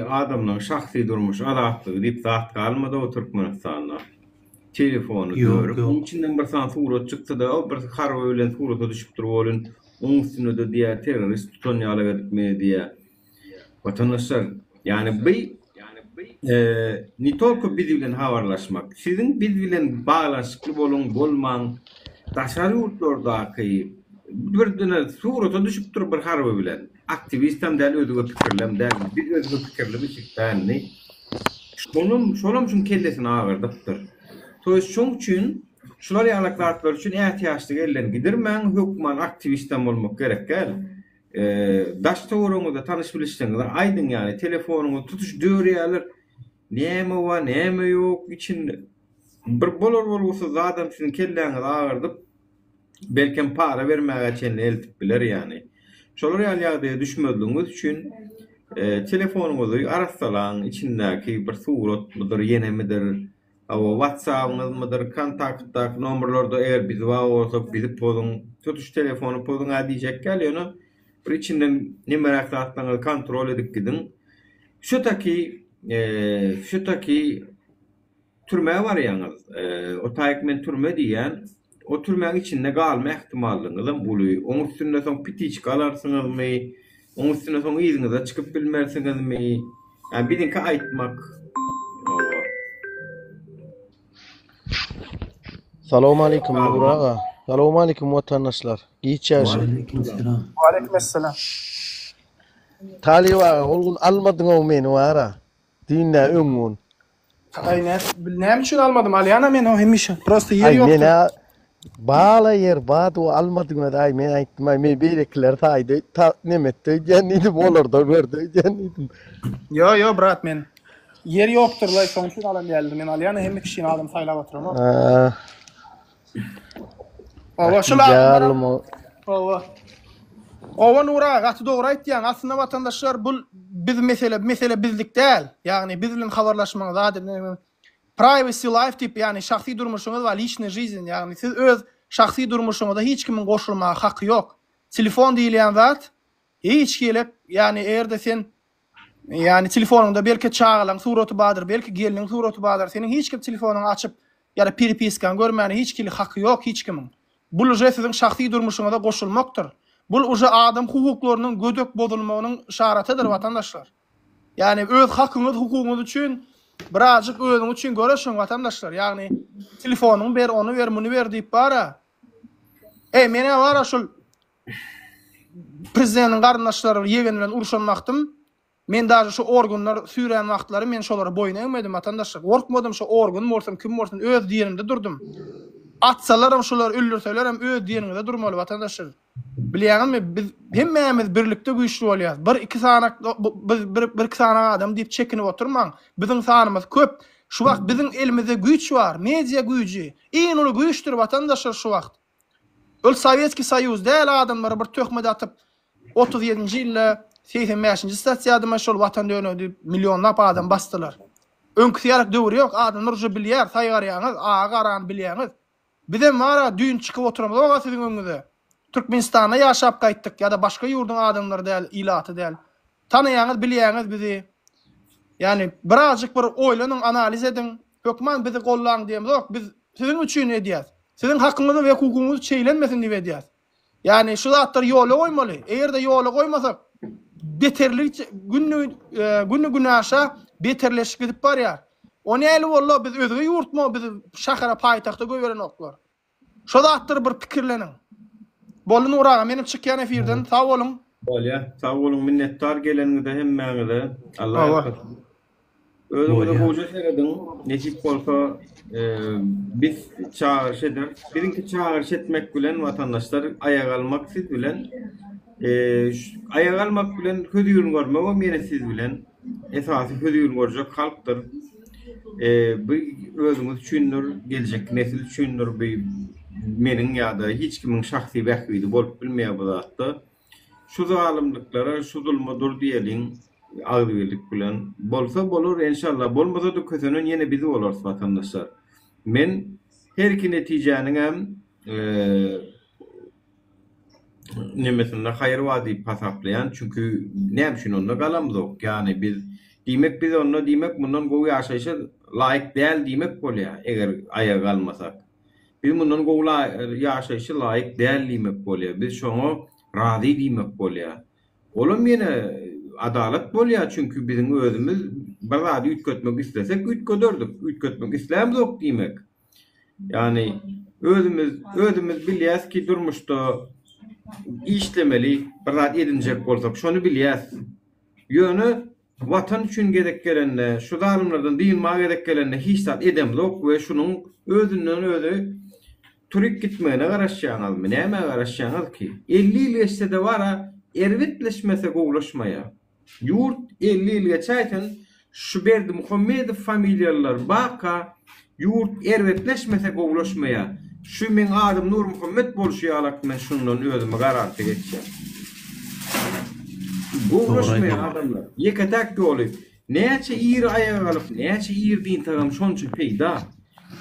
adamlaryň şahsy durmuş adatlygy diýip zat galmady o Türkmenistanda. Telefonu görüp, onun içinden bir sana surat çykdy da, o bir harby bilen surata düşüp durýan, onun üstüne de diýär terrorist tutanýaly edipmi diýär. Vatandaşlar, yani ni tolku biz bilen habarlaşmak, sizin biz bilen bağlanışykly bolun, bolmaň, daşary ýurtlardaky bir döne surata düşüp durup bir harby bilen, aktivistem däl özüge pikirlem däl, bir özüge pikirlemi çykdanny, şolam şun kellesini ağırdypdyr. Şoň üçin, şular ýalaklatlar üçin ähtiýaçly gelden gidirmäň, hökman aktivistem bolmak gerek gel. daş toğruňyzda tanış bilişdiňizde aýdyn ýani telefonuňy tutuş döwrýärler. Näme var, näme ýok içinde. Bir bolsa adam sizin kelläňizi agyrdyp belkem para bermäge çenli eltip biler ýani. Şolar ýaly düşmediňiz üçin telefonuňyzy arasalaň, içindäki bir surat mydyr, ýenemidir, WhatsApp mydyr, kontaktdak nomerlerde eger biz bar bolsak bizi poduň tutuş telefonu poduňa diýjek gelýär. Bir içinden nimerak zatlaryny kontrol edip gidin. Şu taki türme var ýalňyz. O taýykmen türme diýen, o türmeň içinde galma ihtimallygyny buluy. Oň üstünde soň pitiç galarsyňyzmy, oň üstüne soň ýygyňyza çykyp bilmersiňizmi? Yani birinki aýtmak. Salamu alaikum Nuraga. Salamu alaikum vatandaşlar. Giýçäşi. Aleykümselam. Aleykümselam. Taliwa olgun almadyň o meni wara. Dinle öňün. Aynen. Näme üçin almadym Aliana men o hemişe. Prosta yer ýokdy. Mena bala yer badu almadyň da men aýtdym men beýlekler taýdy. Nemetde ýanydy bolardy berdi ýanydy. Yo brat men. Yer ýokdur la soň üçin alam geldi. Men Aliana hem kişini aldım saýlap oturam. Ova şular. Ova Nura gatı dogry aýtdyň. Aslında vatandaşlar bu biz mesele bizlik däl. Ýagny biz bilen habarlaşmaňyz adem privacy life tip ýagny şahsy durmuşyňyz we lichny жизнь ýagny siz öz şahsy durmuşyňyzda hiç kimin goşulmagy haky ýok. Telefon diýilen zat hiç gelip ýagny erde sen ýagny telefonuňda belki çağılan suraty badyr, belki geliniň suraty badyr. Senin hiç kim telefonuňy açyp ýa-da perpiskan görmäni hiç kili haky ýok hiç kimin. Bu uje sizin şahsy durmuşyňyza goşulmakdyr. Bu uje adam hukuklarynyň gödök bozulmagynyň şaratydyr vatandaşlar. Yani öz hakyňyz, hukugyňyz üçin birazjyk özüňiz üçin göreşiň vatandaşlar. Yani telefonuňy ber, onu ber, muny ber diýip bara. Mene wara şol prezidentiň garyndaşlary ýegen bilen uruşanmaktym. Men daşy şu organlar sürän wagtlary men şolara boyun eýmedim vatandaşlar. Gorkmadym şu organ bolsam kim bolsun öz diýerimde durdum. Atsalaram şolar öldürselerim öz diýerimde durmaly vatandaşlar. Bilýärmi biz hemmämiz birlikde güýçli bolýar. Bir-iki sanak bir sanak adam diýip çekinip oturmaň. Biziň sanymyz köp. Şu wagt biziň elimizde güýç bar, media güýji. Iň uly güýçdir vatandaşlar şu wagt. Ol Sowetski Soýuz däl adamlar bir töhmet atyp 37-nji ýylda 85-nji stasiýada şol watan dönüdi millionlap adam bastılar. Öňküýärlik döwri ýok, adamlar uje bilýär, saýgarýaňyz, agaran bilýäňiz. Bizem wara düýün çykyp oturamyz, oga siziň öňüňizde. Türkmenistana ýaşap gaýtdyk ýa-da başga ýurdun adamlary däl, ilaty däl. Tanaýaňyz, bilýäňiz bizi. Yani birazjyk bir oýlanyň, analiz edin. Hökman bizi gollaň diýemiz ýok, biz siziň üçin edýäs. Siziň hakyňyzy we hukugyňyzy çeýlenmesin diýip edýäs. Yani şu zatlar ýola goýmaly. Eger-de ýola goýmasak, beterlik günü aşa beterleşik gidip barýar. Ony äli bolla biz özüňi ýurtma, biz şahara paýtagta göýberen oklar. Şu zatlar bir pikirleniň. Bolun Nuraga menim çykýan efirden sag bolun. Bolýa, sag bolun minnetdar gelenigde hemmäňize. Allah razı olsun. Özüňizi hoja seredin, neçik bolsa biz çağırış eder. Birinki çağırış etmek bilen vatandaşlar aýak almak siz bilen aýak almak bilen hödüýün görmek o mene siz bilen esasy hödüýün görjek halkdyr. Bu özüňiz üçindir, geljek nesil üçindir bu meniň ýa-da hiç kimiň şahsy bähgidi bolup bilmeýär bu zatda. Şu zalymlyklara, şu zulmadur diýeliň agdyrlyk bilen bolsa bolur inşallah. Bolmasa da kösenen ýene bizi bolar vatandaşlar. Men her iki netijäniň hem nemesinde hayır wadi pasaplayan çünkü näme üçin onda galamyk ýani biz diýmek biz onda diýmek mundan gowy ýaşaýşa laýyk däl diýmek bolýar eger aýak almasak. Biz mundan gowy ýaşaýşa laýyk däl diýmek bolýar. Biz şoňa razy diýmek bolýar. Olam ýene adalet bolýar çünkü biziň özümiz bir zady ütkötmek istesek ütköderdik. Ütkötmek islämdik diýmek. Yani özümiz bilýäs ki durmuşda işlemeli, bir zat edinjek bolsak şonu bilýäs. Ýöne watan üçin gerek gelende, şu zalymlardan diýilmäge gerek gelende hiç zat edemdik we şunuň özünden özü turik gitmegine garaşýanlar. Näme garaşýanlar ki? 50 ýyl geçse de wara erwetleşmese gowlaşmaya. Yurt 50 ýyl geçäýten şu Berdi Muhammedow familýalar baka yurt erwetleşmese gowlaşmaya. Şu men adım Nur Muhammed bolşy alak men şundan özüme garanti geçýär. Gowlaşmaya adamlar. Yeketek ýoly. Näçe ýyr aýaga alyp, näçe ýyr diň tagam şonça peýda.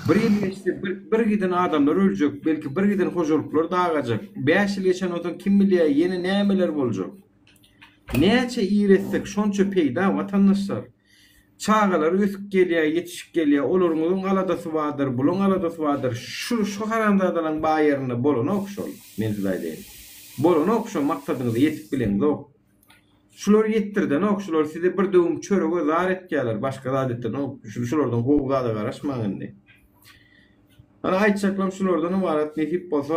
Bir ýyl geçdi, bir giden adamlar öljek, belki bir giden hojalyklar dagajak. 5 ýyl geçen odan kim bilýär, ýene nämeler boljak. Näçe ýyr etsek şonça peýda watandaşlar. Çağalar ösüp gelýär, ýetişip gelýär, olaryň aladasy bardyr, buluň aladasy bardyr. Şu haramdadalan baýerini bolan okşol, men size aýdym. Bolan okşol maksadyňyzy ýetip bileňiz. Şular yettirden okşular size bir döwüm çörege zar etýärler, başga adetden şulardan gowga da garaşmagyny. Ana aýtjaklam şulardan ibaret netip bolsa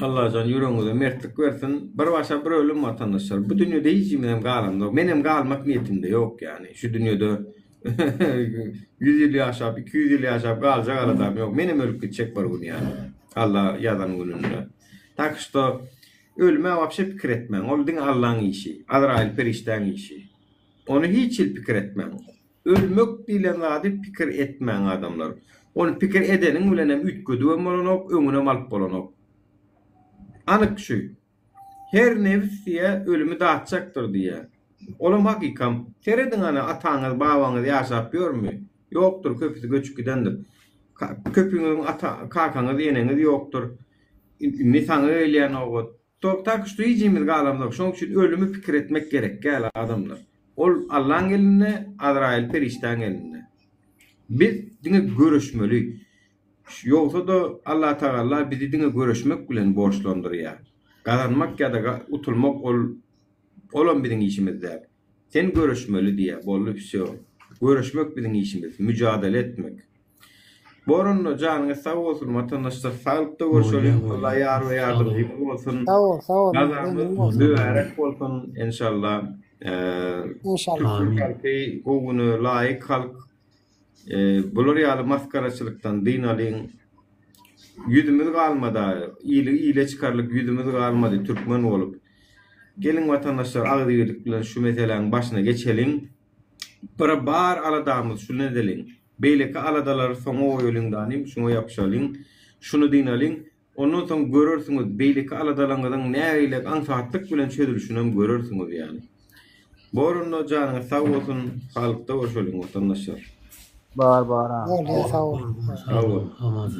Allah jan ýüregiňize mertlik bersin. Bir başa bir ölüm watandaşlar. Bu dünýede hiç kimem galamda. Menem galmak niýetimde ýok ýani. Şu dünýede 100 ýyl ýaşap, 200 ýyl ýaşap galjak adam ýok. Menem ölüp gitjek bar gün ýani. Allah ýadan gününde. Takşda ölüme wapşe pikir etmeň. Ol diň Allahyň işi, Azrail periştäň işi. Onu hiç pikir etmeň. Ölmek bilen zady pikir etmeň adamlar. Onu pikir edeniň bilen hem ütgüdüwem bolanok, öňüne malyp bolanok. Anyk şu. Her nefsiye ölümü dağıtacakdır diye. Olam hakikam. Teredin ana ataňyz, babaňyz ýaşap ýörmü? Ýokdur, köpüsi göçüp gidendir. Köpüňiň kakaňyz, eneňiz ýokdur. Nisaňy öýleýän ogot. Toktak şu ýyjymiz galamda. Şoň üçin ölümü pikir etmek gerek gel adamlar. Ol Allahyň eline, Azrail periştäň eline. Biz diňe görüşmeli. Yoksa da Allah Teala bizi diňe görüşmek bilen borçlandyrýar. Kazanmak ya da utulmak olan bizim işimizde. Sen görüşmeli diye bolly bir şey. Görüşmek bizim işimiz, mücadele etmek. Borunno janyňyz sag bolsun, watandaşlar saglypda görüşelim. Allah ýar we ýardymcı bolsun. Sağ ol. Mübarek bolsun inşallah. İnşallah. Türkiýe gowuny laýyk halk bular ýaly maskaraçylykdan din alyň ýüzümüz galmady, ýyle çykarlyk ýüzümüz galmady türkmen bolup. Gelin watandaşlar agdyýylyk bilen şu meseleň başyna geçeliň. Bir bar aladamyz şunu edeliň. Beýleki aladalar soňa oýulyňdan şunu ýapşalyň, şunu din alyň. Ondan soň görürsiňiz beýleki aladalaryň näýelik ansatlyk bilen çözülüşini hem görürsiňiz ýani. Borunno janyňyz sag bolsun, halykda görüşelim watandaşlar. Bar. Sağ ol. Aman.